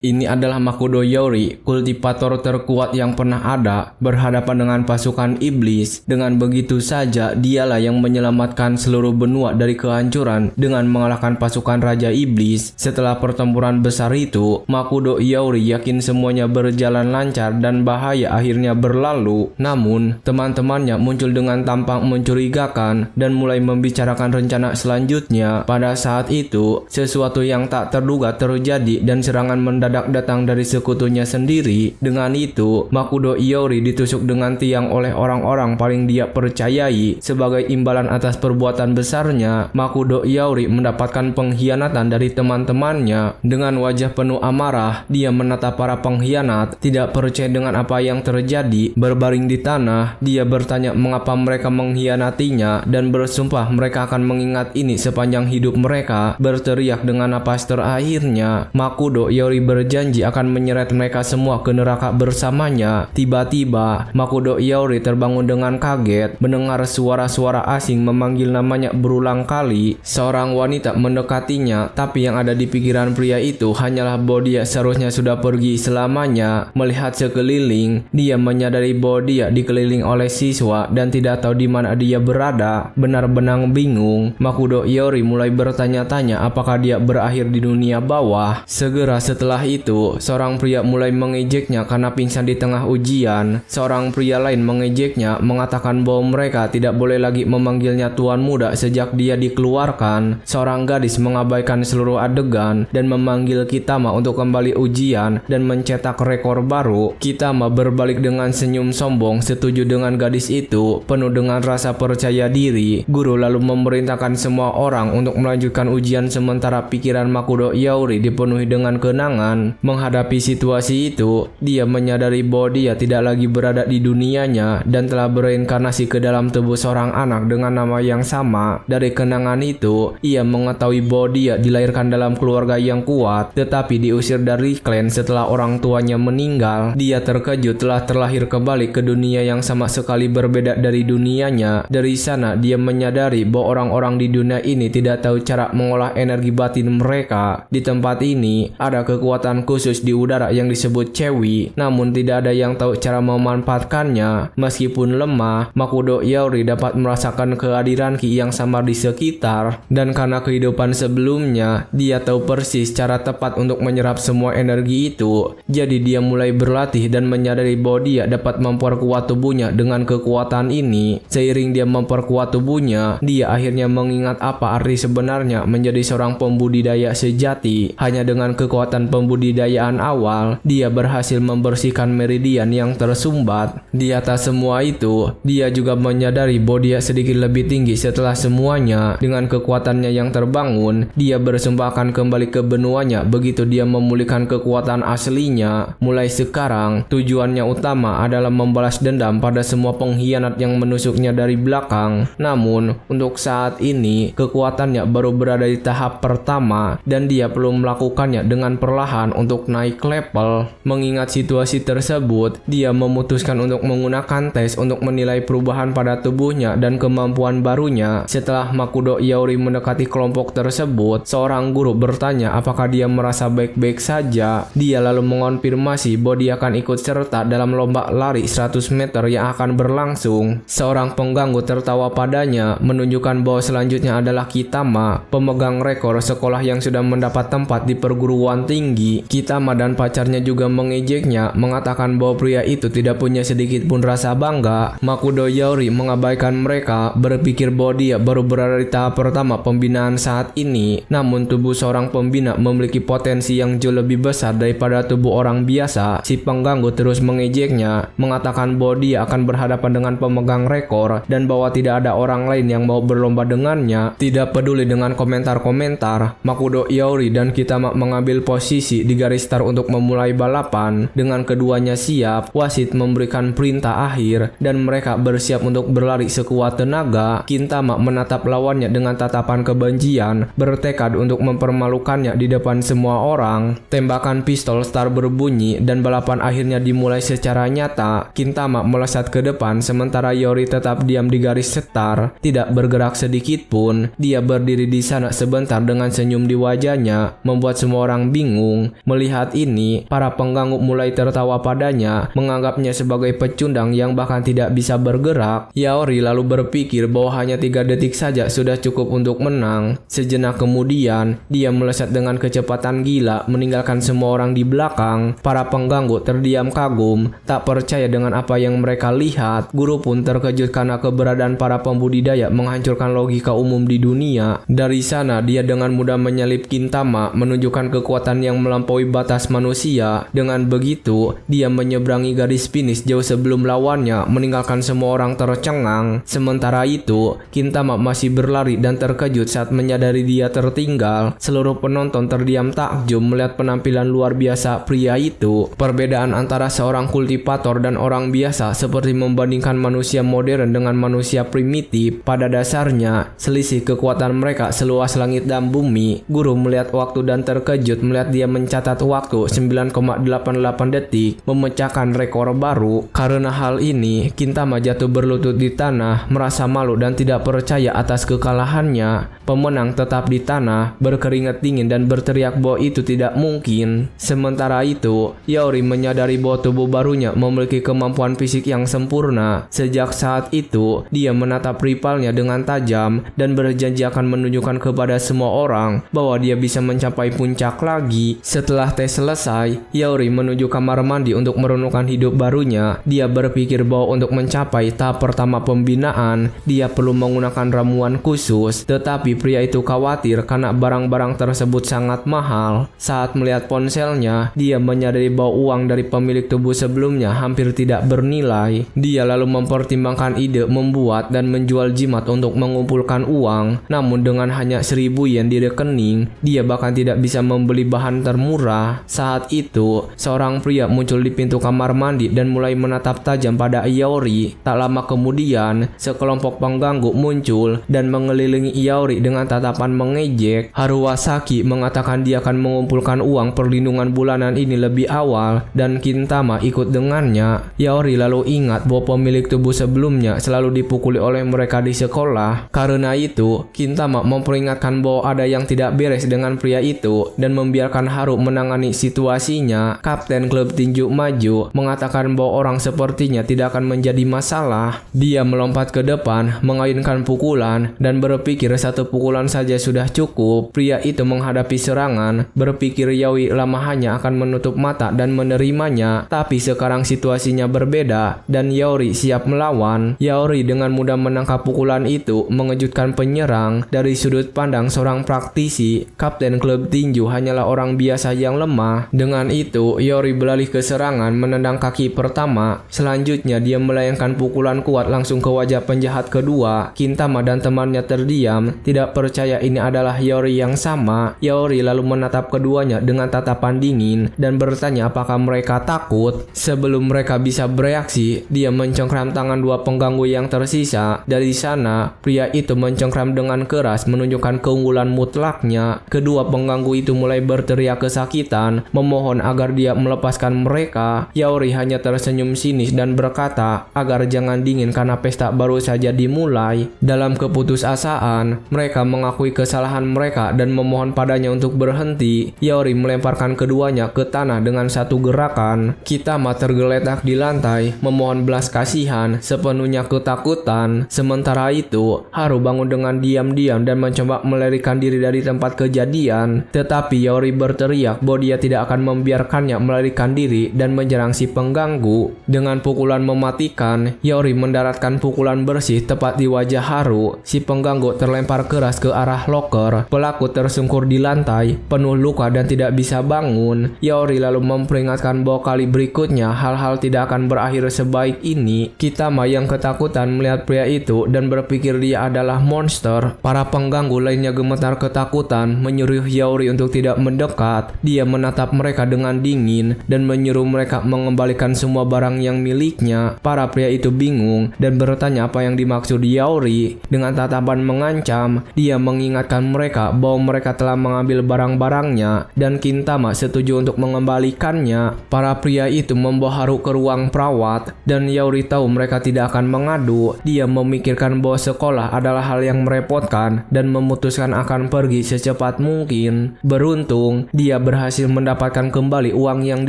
Ini adalah Makoto Yori, kultivator terkuat yang pernah ada, berhadapan dengan pasukan iblis. Dengan begitu saja, dialah yang menyelamatkan seluruh benua dari kehancuran dengan mengalahkan pasukan Raja Iblis. Setelah pertempuran besar itu, Makoto Yori yakin semuanya berjalan lancar dan bahaya akhirnya berlalu. Namun, teman-temannya muncul dengan tampang mencurigakan dan mulai membicarakan rencana selanjutnya. Pada saat itu, sesuatu yang tak terduga terjadi dan serangan mendadak datang dari sekutunya sendiri. Dengan itu, Makoto Yori ditusuk dengan tiang oleh orang-orang paling dia percayai. Sebagai imbalan atas perbuatan besarnya, Makoto Yori mendapatkan pengkhianatan dari teman-temannya. Dengan wajah penuh amarah, dia menatap para pengkhianat, tidak percaya dengan apa yang terjadi. Berbaring di tanah, dia bertanya mengapa mereka mengkhianatinya dan bersumpah mereka akan mengingat ini sepanjang hidup mereka. Berteriak dengan napas terakhirnya, Makoto Yori berjanji akan menyeret mereka semua ke neraka bersamanya. Tiba-tiba, Makoto Yori terbangun dengan kaget, mendengar suara-suara asing memanggil namanya berulang kali. Seorang wanita mendekatinya, tapi yang ada di pikiran pria itu hanyalah bahwa dia seharusnya sudah pergi selamanya. Melihat sekeliling, dia menyadari bahwa dia dikelilingi oleh siswa dan tidak tahu di mana dia berada. Benar-benar bingung, Makoto Yori mulai bertanya-tanya apakah dia berakhir di dunia bawah. Segera setelah itu, seorang pria mulai mengejeknya karena pingsan di tengah ujian. Seorang pria lain mengejeknya, mengatakan bahwa mereka tidak boleh lagi memanggilnya tuan muda sejak dia dikeluarkan. Seorang gadis mengabaikan seluruh adegan dan memanggil Kitama untuk kembali ujian dan mencetak rekor baru. Kitama berbalik dengan senyum sombong, setuju dengan gadis itu. Penuh dengan rasa percaya diri, guru lalu memerintahkan semua orang untuk melanjutkan ujian sementara pikiran Makoto Yori dipenuhi dengan kenangan. Menghadapi situasi itu, dia menyadari bahwa dia tidak lagi berada di dunianya dan telah bereinkarnasi ke dalam tubuh seorang anak dengan nama yang sama. Dari kenangan itu, ia mengetahui bahwa dia dilahirkan dalam keluarga yang kuat, tetapi diusir dari klan setelah orang tuanya meninggal. Dia terkejut telah terlahir kembali ke dunia yang sama sekali berbeda dari dunianya. Dari sana, dia menyadari bahwa orang-orang di dunia ini tidak tahu cara mengolah energi batin mereka. Di tempat ini, ada kekuatan khusus di udara yang disebut Cewi, namun tidak ada yang tahu cara memanfaatkannya. Meskipun lemah, Makoto Yori dapat merasakan kehadiran ki yang samar di sekitar, dan karena kehidupan sebelumnya, dia tahu persis cara tepat untuk menyerap semua energi itu. Jadi dia mulai berlatih dan menyadari bahwa dia dapat memperkuat tubuhnya dengan kekuatan ini. Seiring dia memperkuat tubuhnya, dia akhirnya mengingat apa arti sebenarnya menjadi seorang pembudidaya sejati. Hanya dengan kekuatan pembudidayaan awal, dia berhasil membersihkan meridian yang tersumbat. Di atas semua itu, dia juga menyadari bahwa dia sedikit lebih tinggi setelah semuanya. Dengan kekuatannya yang terbangun, dia bersumpah akan kembali ke benuanya begitu dia memulihkan kekuatan aslinya. Mulai sekarang, tujuannya utama adalah membalas dendam pada semua pengkhianat yang menusuknya dari belakang. Namun, untuk saat ini, kekuatannya baru berada di tahap pertama dan dia perlu melakukannya dengan perlahan untuk naik level. Mengingat situasi tersebut, dia memutuskan untuk menggunakan tes untuk menilai perubahan pada tubuhnya dan kemampuan barunya. Setelah Makoto Yori mendekati kelompok tersebut, seorang guru bertanya apakah dia merasa baik-baik saja. Dia lalu mengonfirmasi bahwa dia akan ikut serta dalam lomba lari 100 meter yang akan berlangsung. Seorang pengganggu tertawa padanya, menunjukkan bahwa selanjutnya adalah Kitama, pemegang rekor sekolah yang sudah mendapat tempat di perguruan tinggi. Kitama dan pacarnya juga mengejeknya, mengatakan bahwa pria itu tidak punya sedikit pun rasa bangga. Makoto Yori mengabaikan mereka, berpikir bahwa dia baru berada di tahap pertama pembinaan saat ini. Namun tubuh seorang pembina memiliki potensi yang jauh lebih besar daripada tubuh orang biasa. Si pengganggu terus mengejeknya, mengatakan bahwa dia akan berhadapan dengan pemegang rekor dan bahwa tidak ada orang lain yang mau berlomba dengannya. Tidak peduli dengan komentar-komentar, Makoto Yori dan Kitama mengambil posisi di garis start untuk memulai balapan. Dengan keduanya siap, wasit memberikan perintah akhir dan mereka bersiap untuk berlari sekuat tenaga. Kitama menatap lawannya dengan tatapan kebencian, bertekad untuk mempermalukannya di depan semua orang. Tembakan pistol start berbunyi dan balapan akhirnya dimulai secara nyata. Kitama melesat ke depan sementara Yori tetap diam di garis start, tidak bergerak sedikit pun. Dia berdiri di sana sebentar dengan senyum di wajahnya, membuat semua orang bingung. kagum. Melihat ini, para pengganggu mulai tertawa padanya, menganggapnya sebagai pecundang yang bahkan tidak bisa bergerak. Yaori lalu berpikir bahwa hanya 3 detik saja sudah cukup untuk menang. Sejenak kemudian, dia melesat dengan kecepatan gila, meninggalkan semua orang di belakang. Para pengganggu terdiam kagum, tak percaya dengan apa yang mereka lihat. Guru pun terkejut karena keberadaan para pembudidaya menghancurkan logika umum di dunia. Dari sana, dia dengan mudah menyalip Gintama, menunjukkan kekuatan yang melampaui batas manusia. Dengan begitu, dia menyeberangi garis finish jauh sebelum lawannya, meninggalkan semua orang tercengang. Sementara itu, Gintama masih berlari dan terkejut saat menyadari dia tertinggal. Seluruh penonton terdiam takjub melihat penampilan luar biasa pria itu. Perbedaan antara seorang kultivator dan orang biasa seperti membandingkan manusia modern dengan manusia primitif. Pada dasarnya, selisih kekuatan mereka seluas langit dan bumi. Guru melihat waktu dan terkejut melihat dia mencatat waktu 9,88 detik, memecahkan rekor baru. Karena hal ini, Gintama jatuh berlutut di tanah, merasa malu dan tidak percaya atas kekalahannya. Pemenang tetap di tanah, berkeringat dingin dan berteriak bahwa itu tidak mungkin. Sementara itu, Yaori menyadari bahwa tubuh barunya memiliki kemampuan fisik yang sempurna. Sejak saat itu, dia menatap rivalnya dengan tajam dan berjanji akan menunjukkan kepada semua orang bahwa dia bisa mencapai puncak lagi. Setelah tes selesai, Yaori menuju kamar mandi untuk merenungkan hidup barunya. Dia berpikir bahwa untuk mencapai tahap pertama pembinaan, dia perlu menggunakan ramuan khusus. Tetapi pria itu khawatir karena barang-barang tersebut sangat mahal. Saat melihat ponselnya, dia menyadari bahwa uang dari pemilik tubuh sebelumnya hampir tidak bernilai. Dia lalu mempertimbangkan ide membuat dan menjual jimat untuk mengumpulkan uang. Namun dengan hanya 1000 yen di rekening, dia bahkan tidak bisa membeli bahan termurah. Saat itu, seorang pria muncul di pintu kamar mandi dan mulai menatap tajam pada Yaori. Tak lama kemudian, sekelompok pengganggu muncul dan mengelilingi Yaori dengan tatapan mengejek. Haruwasaki mengatakan dia akan mengumpulkan uang perlindungan bulanan ini lebih awal dan Gintama ikut dengannya. Yaori lalu ingat bahwa pemilik tubuh sebelumnya selalu dipukuli oleh mereka di sekolah. Karena itu, Gintama memperingatkan bahwa ada yang tidak beres dengan pria itu dan membiarkan Haru menangani situasinya. Kapten klub tinju maju mengatakan bahwa orang sepertinya tidak akan menjadi masalah. Dia melompat ke depan, mengayunkan pukulan dan berpikir satu pukulan saja sudah cukup. Pria itu menghadapi serangan, berpikir Yaoi lamanya akan menutup mata dan menerimanya. Tapi sekarang situasinya berbeda dan Yaori siap melawan. Yaori dengan mudah menangkap pukulan itu, mengejutkan penyerang. Dari sudut pandang seorang praktisi, kapten klub tinju hanyalah orang biasa yang lemah. Dengan itu, Yaori beralih ke serangan, menendang kaki pertama. Selanjutnya, dia melayangkan pukulan kuat langsung ke wajah penjahat kedua. Gintama dan temannya terdiam, tidak percaya ini adalah Yaori yang sama. Yaori lalu menatap keduanya dengan tatapan dingin dan bertanya apakah mereka takut. Sebelum mereka bisa bereaksi, dia mencengkram tangan dua pengganggu yang tersisa. Dari sana, pria itu mencengkram dengan keras menunjukkan keunggulan mutlaknya. Kedua pengganggu itu mulai berteriak kesakitan, memohon agar dia melepaskan mereka. Yaori hanya tersenyum sinis dan berkata agar jangan dingin karena pesta baru saja dimulai. Dalam keputusasaan, mereka mengakui kesalahan mereka dan memohon padanya untuk berhenti. Yaori melemparkan keduanya ke tanah dengan satu gerakan. Gintama tergeletak di lantai, memohon belas kasihan, sepenuhnya ketakutan. Sementara itu, Haru bangun dengan diam-diam dan mencoba melarikan diri dari tempat kejadian. Tetapi Yaori berteriak bahwa dia tidak akan membiarkannya melarikan diri dan menyerang si pengganggu. Dengan pukulan mematikan, Yaori mendaratkan pukulan bersih tepat di wajah Haru. Si pengganggu terlempar keras ke arah loker. Pelaku tersungkur di lantai, penuh luka dan tidak bisa bangun. Yaori lalu memperingatkan bahwa kali berikutnya hal-hal tidak akan berakhir sebaik ini. Gintama yang ketakutan melihat pria itu dan berpikir dia adalah monster. Para pengganggu lainnya gemetar ketakutan, menyuruh Yaori untuk tidak mendekat. Dia menatap mereka dengan dingin dan menyuruh mereka mengembalikan semua barang yang miliknya. Para pria itu bingung dan bertanya apa yang dimaksud Yaori. Dengan tatapan mengancam, dia mengingatkan mereka bahwa mereka telah mengambil barang-barangnya dan Gintama setuju untuk mengembalikannya. Para pria itu membawa Haru ke ruang perawat dan Yaori tahu mereka tidak akan mengadu. Dia memikirkan bahwa sekolah adalah hal yang merepotkan dan memutuskan akan pergi secepat mungkin. Beruntung, dia dia berhasil mendapatkan kembali uang yang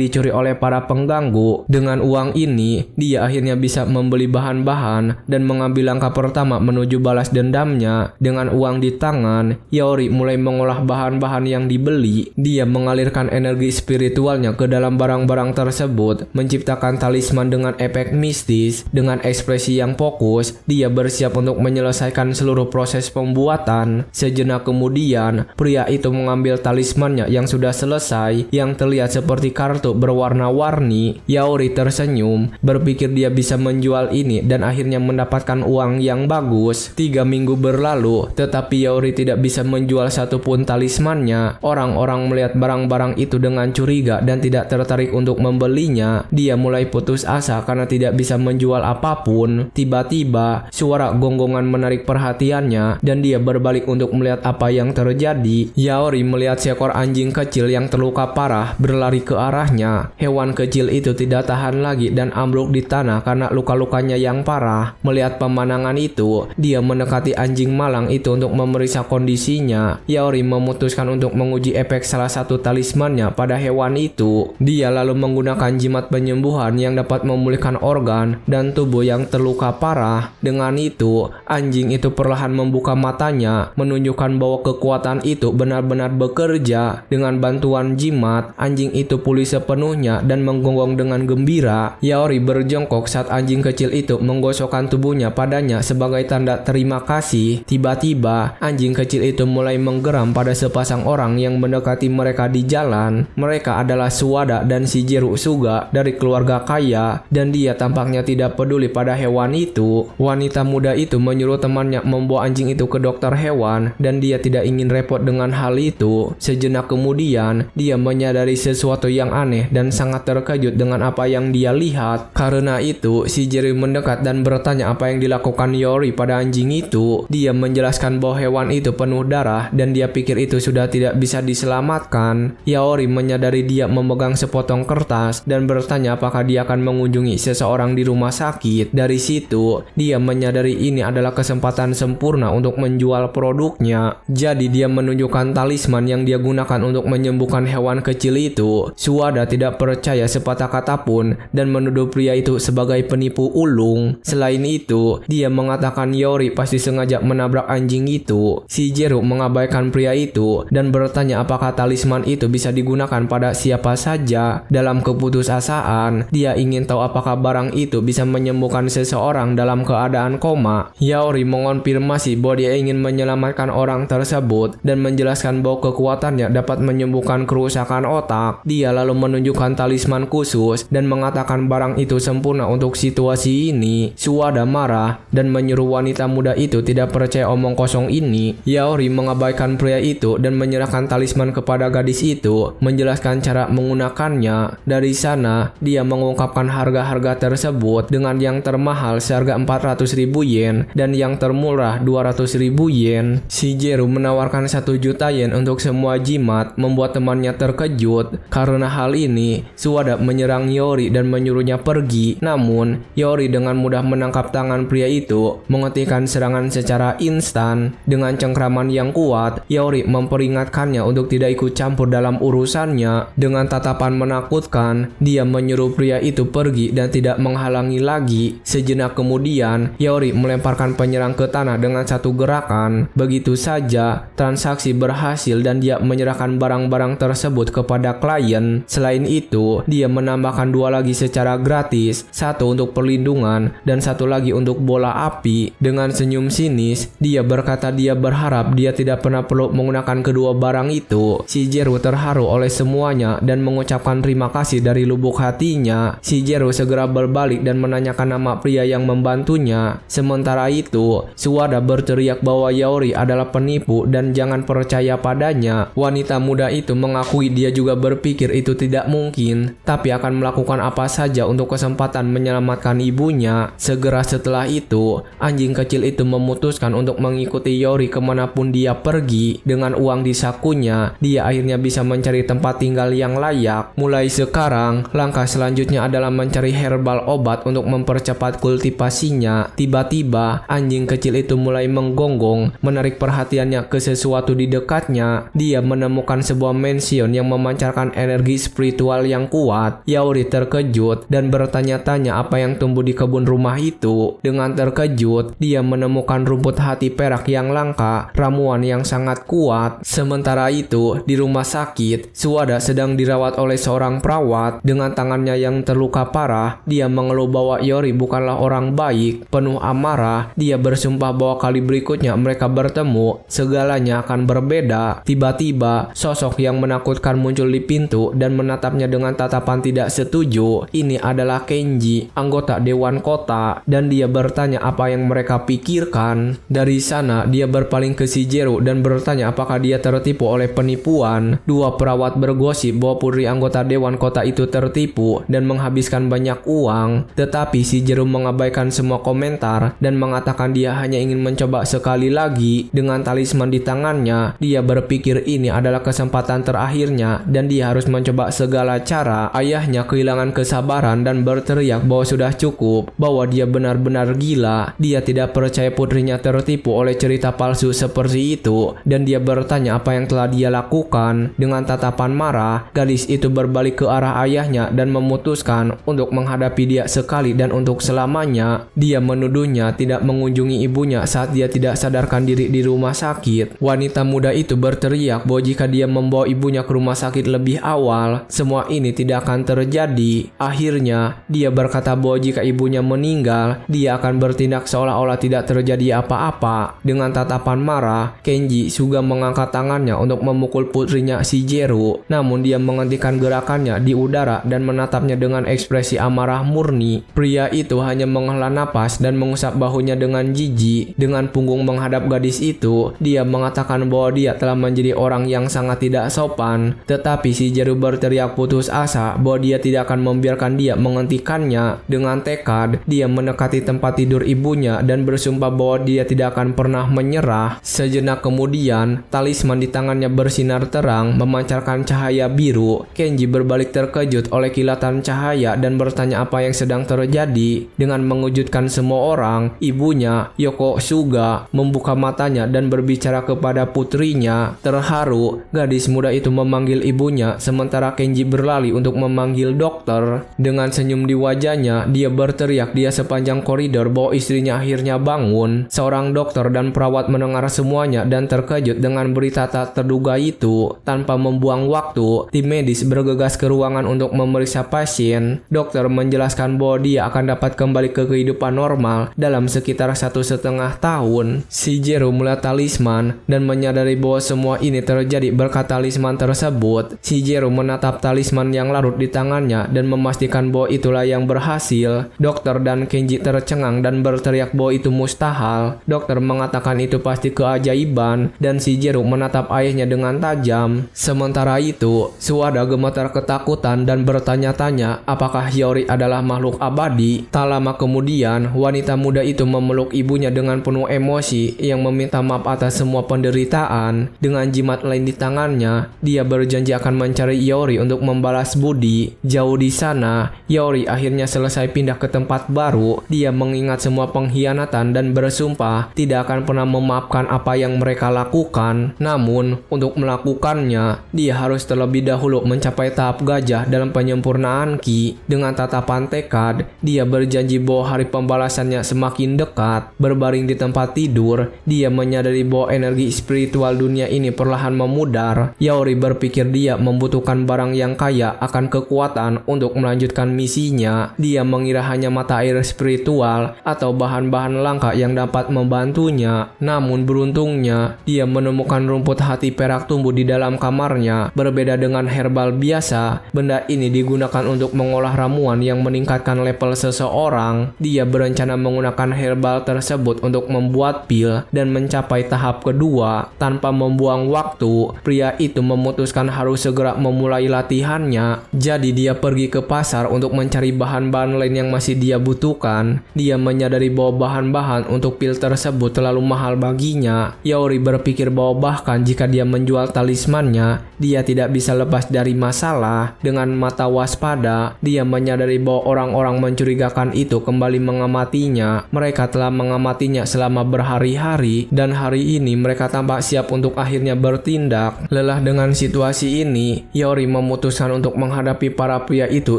dicuri oleh para pengganggu. Dengan uang ini, dia akhirnya bisa membeli bahan-bahan dan mengambil langkah pertama menuju balas dendamnya. Dengan uang di tangan, Yaori mulai mengolah bahan-bahan yang dibeli. Dia mengalirkan energi spiritualnya ke dalam barang-barang tersebut, menciptakan talisman dengan efek mistis. Dengan ekspresi yang fokus, dia bersiap untuk menyelesaikan seluruh proses pembuatan. Sejenak kemudian, pria itu mengambil talismannya yang sudah selesai, yang terlihat seperti kartu berwarna-warni. Yaori tersenyum, berpikir dia bisa menjual ini dan akhirnya mendapatkan uang yang bagus. 3 minggu berlalu, tetapi Yaori tidak bisa menjual satupun talismannya. Orang-orang melihat barang-barang itu dengan curiga dan tidak tertarik untuk membelinya. Dia mulai putus asa karena tidak bisa menjual apapun. Tiba-tiba, suara gonggongan menarik perhatiannya dan dia berbalik untuk melihat apa yang terjadi. Yaori melihat seekor anjing kecil yang terluka parah berlari ke arahnya. Hewan kecil itu tidak tahan lagi dan ambruk di tanah karena luka-lukanya yang parah. Melihat pemandangan itu, dia mendekati anjing malang itu untuk memeriksa kondisinya. Yaori memutuskan untuk menguji efek salah satu talismannya pada hewan itu. Dia lalu menggunakan jimat penyembuhan yang dapat memulihkan organ dan tubuh yang terluka parah. Dengan itu, anjing itu perlahan membuka matanya, menunjukkan bahwa kekuatan itu benar-benar bekerja. Dengan bantuan jimat, anjing itu pulih sepenuhnya dan menggonggong dengan gembira. Yaori berjongkok saat anjing kecil itu menggosokkan tubuhnya padanya sebagai tanda terima kasih. Tiba-tiba, anjing kecil itu mulai menggeram pada sepasang orang yang mendekati mereka di jalan. Mereka adalah Suwada dan Shigeru Suga dari keluarga kaya, dan dia tampaknya tidak peduli pada hewan itu. Wanita muda itu menyuruh temannya membawa anjing itu ke dokter hewan, dan dia tidak ingin repot dengan hal itu. Sejenak kemudian, dia menyadari sesuatu yang aneh dan sangat terkejut dengan apa yang dia lihat. Karena itu, Shigeru mendekat dan bertanya apa yang dilakukan Yaori pada anjing itu. Dia menjelaskan bahwa hewan itu penuh darah dan dia pikir itu sudah tidak bisa diselamatkan. Yaori menyadari dia memegang sepotong kertas dan bertanya apakah dia akan mengunjungi seseorang di rumah sakit. Dari situ, dia menyadari ini adalah kesempatan sempurna untuk menjual produknya. Jadi dia menunjukkan talisman yang dia gunakan untuk menyembuhkan hewan kecil itu. Suwada tidak percaya sepatah kata pun dan menuduh pria itu sebagai penipu ulung. Selain itu, dia mengatakan Yaori pasti sengaja menabrak anjing itu. Shigeru mengabaikan pria itu dan bertanya apakah talisman itu bisa digunakan pada siapa saja. Dalam keputusasaan, dia ingin tahu apakah barang itu bisa menyembuhkan seseorang dalam keadaan koma. Yaori mengonfirmasi bahwa dia ingin menyelamatkan orang tersebut dan menjelaskan bahwa kekuatannya dapat menyembuhkan kerusakan otak. Dia lalu menunjukkan talisman khusus dan mengatakan barang itu sempurna untuk situasi ini. Suwada marah dan menyuruh wanita muda itu tidak percaya omong kosong ini. Yaori mengabaikan pria itu dan menyerahkan talisman kepada gadis itu, menjelaskan cara menggunakannya. Dari sana, dia mengungkapkan harga-harga tersebut dengan yang termahal seharga 400.000 yen dan yang termurah 200.000 yen. Shigeru menawarkan 1 juta yen untuk semua jimat, membuat temannya terkejut. Karena hal ini, Suwada menyerang Yaori dan menyuruhnya pergi. Namun, Yaori dengan mudah menangkap tangan pria itu, menghentikan serangan secara instan. Dengan cengkraman yang kuat, Yaori memperingatkannya untuk tidak ikut campur dalam urusannya. Dengan tatapan menakutkan, dia menyuruh pria itu pergi dan tidak menghalangi lagi. Sejenak kemudian, Yaori melemparkan penyerang ke tanah dengan satu gerakan. Begitu saja, transaksi berhasil dan dia menyerahkan barang-barang tersebut kepada klien. Selain itu, dia menambahkan 2 lagi secara gratis, 1 untuk perlindungan dan 1 lagi untuk bola api. Dengan senyum sinis, dia berkata dia berharap dia tidak pernah perlu menggunakan kedua barang itu. Shigeru terharu oleh semuanya dan mengucapkan terima kasih dari lubuk hatinya. Shigeru segera berbalik dan menanyakan nama pria yang membantunya. Sementara itu, Suwada berteriak bahwa Yaori adalah penipu dan jangan percaya padanya. Wanita muda itu mengakui dia juga berpikir itu tidak mungkin, tapi akan melakukan apa saja untuk kesempatan menyelamatkan ibunya. Segera setelah itu, anjing kecil itu memutuskan untuk mengikuti Yaori kemanapun dia pergi. Dengan uang di sakunya, dia akhirnya bisa mencari tempat tinggal yang layak. Mulai sekarang, langkah selanjutnya adalah mencari herbal obat untuk mempercepat kultivasinya. Tiba-tiba, anjing kecil itu mulai menggonggong, menarik perhatiannya ke sesuatu di dekatnya. Dia menemukan sebuah mansion yang memancarkan energi spiritual yang kuat. Yaori terkejut dan bertanya-tanya apa yang tumbuh di kebun rumah itu. Dengan terkejut, dia menemukan rumput hati perak yang langka, ramuan yang sangat kuat. Sementara itu, di rumah sakit, Suwada sedang dirawat oleh seorang perawat. Dengan tangannya yang terluka parah, dia mengeluh bahwa Iori bukanlah orang baik. Penuh amarah, dia bersumpah bahwa kali berikutnya mereka bertemu, segalanya akan berbeda. Tiba-tiba, sosok yang menakutkan muncul di pintu dan menatapnya dengan tatapan tidak setuju. Ini adalah Kenji, anggota Dewan Kota, dan dia bertanya apa yang mereka pikirkan. Dari sana, dia berpaling ke Shigeru dan bertanya apakah dia tertipu oleh penipuan. Dua perawat bergosip bahwa putri anggota Dewan Kota itu tertipu dan menghabiskan banyak uang. Tetapi Shigeru mengabaikan semua komentar dan mengatakan dia hanya ingin mencoba sekali lagi. Dengan talisman di tangannya, dia berpikir ini adalah kesempatan terakhirnya dan dia harus mencoba segala cara. Ayahnya kehilangan kesabaran dan berteriak bahwa sudah cukup, bahwa dia benar-benar gila. Dia tidak percaya putrinya tertipu oleh cerita palsu seperti itu dan dia bertanya apa yang telah dia lakukan. Dengan tatapan marah, gadis itu berbalik ke arah ayahnya dan memutuskan untuk menghadapi dia sekali dan untuk selamanya. Dia menuduhnya tidak mengunjungi ibunya saat dia tidak sadarkan diri di rumah sakit. Wanita muda itu berteriak bahwa jika dia membawa ibunya ke rumah sakit lebih awal, semua ini tidak akan terjadi. Akhirnya, dia berkata bahwa jika ibunya meninggal, dia akan bertindak seolah-olah tidak terjadi apa-apa. Dengan tatapan marah, Kenji juga mengangkat tangannya untuk memukul putrinya Shigeru. Namun dia menghentikan gerakannya di udara dan menatapnya dengan ekspresi amarah murni. Pria itu hanya menghela napas dan mengusap bahunya dengan jijik. Dengan punggung menghadap gadis itu, dia mengatakan bahwa dia telah menjadi orang yang sangat tidak sopan. Tetapi Shigeru berteriak putus asa bahwa dia tidak akan membiarkan dia menghentikannya. Dengan tekad, dia mendekati tempat tidur ibunya dan bersumpah bahwa dia tidak akan pernah menyerah. Sejenak kemudian, talisman di tangannya bersinar terang, memancarkan cahaya biru. Kenji berbalik terkejut oleh kilatan cahaya dan bertanya apa yang sedang terjadi. Dengan mengejutkan semua orang, ibunya, Yoko Suga, membuka matanya dan berbicara kepada putrinya. Terharu, gadis muda itu memanggil ibunya, sementara Kenji berlari untuk memanggil dokter. Dengan senyum di wajahnya, dia berteriak dia sepanjang koridor bahwa istrinya akhirnya bangun. Seorang dokter dan perawat mendengar semuanya dan terkejut dengan berita tak terduga itu. Tanpa membuang waktu, tim medis bergegas ke ruangan untuk memeriksa pasien. Dokter menjelaskan bahwa dia akan dapat kembali ke kehidupan normal dalam sekitar 1,5 tahun. Shigeru melihat talisman dan menyadari bahwa semua ini terjadi berkat talisman tersebut. Shigeru menatap talisman yang larut di tangannya dan memastikan bahwa itulah yang berhasil. Dokter dan Kenji tercengang dan berteriak bahwa itu mustahil. Dokter mengatakan itu pasti keajaiban dan Shigeru menatap ayahnya dengan tajam. Sementara itu, Suwada gemetar ketakutan dan bertanya-tanya apakah Hiyori adalah makhluk abadi. Tak lama kemudian, wanita muda itu memeluk ibunya dengan penuh emosi yang meminta maaf atas semua penderitaan. Dengan jimat lain di tangannya, dia berjanji akan mencari Hiyori untuk membalas budi. Jauh di sana, Hiyori akhirnya selesai pindah ke tempat baru. Dia mengingat semua pengkhianatan dan bersumpah tidak akan pernah memaafkan apa yang mereka lakukan. Namun, untuk melakukannya, dia harus terlebih dahulu mencapai tahap gajah dalam penyempurnaan Ki. Dengan tatapan tekad, dia berjanji bahwa hari pembalasannya semakin dekat. Berbaring di tempat tidur, dia menyadari bahwa energi spiritual dunia ini perlahan memudar. Hiyori berpikir dia membutuhkan barang yang kaya akan kekuatan untuk melanjutkan misinya. Dia mengira hanya mata air spiritual atau bahan-bahan langka yang dapat membantunya. Namun beruntungnya, dia menemukan rumput hati perak tumbuh di dalam kamarnya. Berbeda dengan herbal biasa, benda ini digunakan untuk mengolah ramuan yang meningkatkan level seseorang. Dia berencana menggunakan herbal tersebut untuk membuat pil dan mencapai tahap kedua. Tanpa membuang waktu, pria itu memutuskan harus segera memulai latihannya. Jadi dia pergi ke pasar untuk mencari bahan-bahan lain yang masih dia butuhkan. Dia menyadari bahwa bahan-bahan untuk pil tersebut terlalu mahal baginya. Hiyori berpikir bahwa bahkan jika dia menjual talismannya, dia tidak bisa lepas dari masalah. Dengan mata waspada, dia menyadari bahwa orang-orang mencurigakan itu kembali mengamatinya. Mereka telah mengamatinya selama berhari-hari dan hari ini mereka tampak siap untuk akhirnya bertindak. Lelah dengan situasi ini, Yori memutuskan untuk menghadapi para pria itu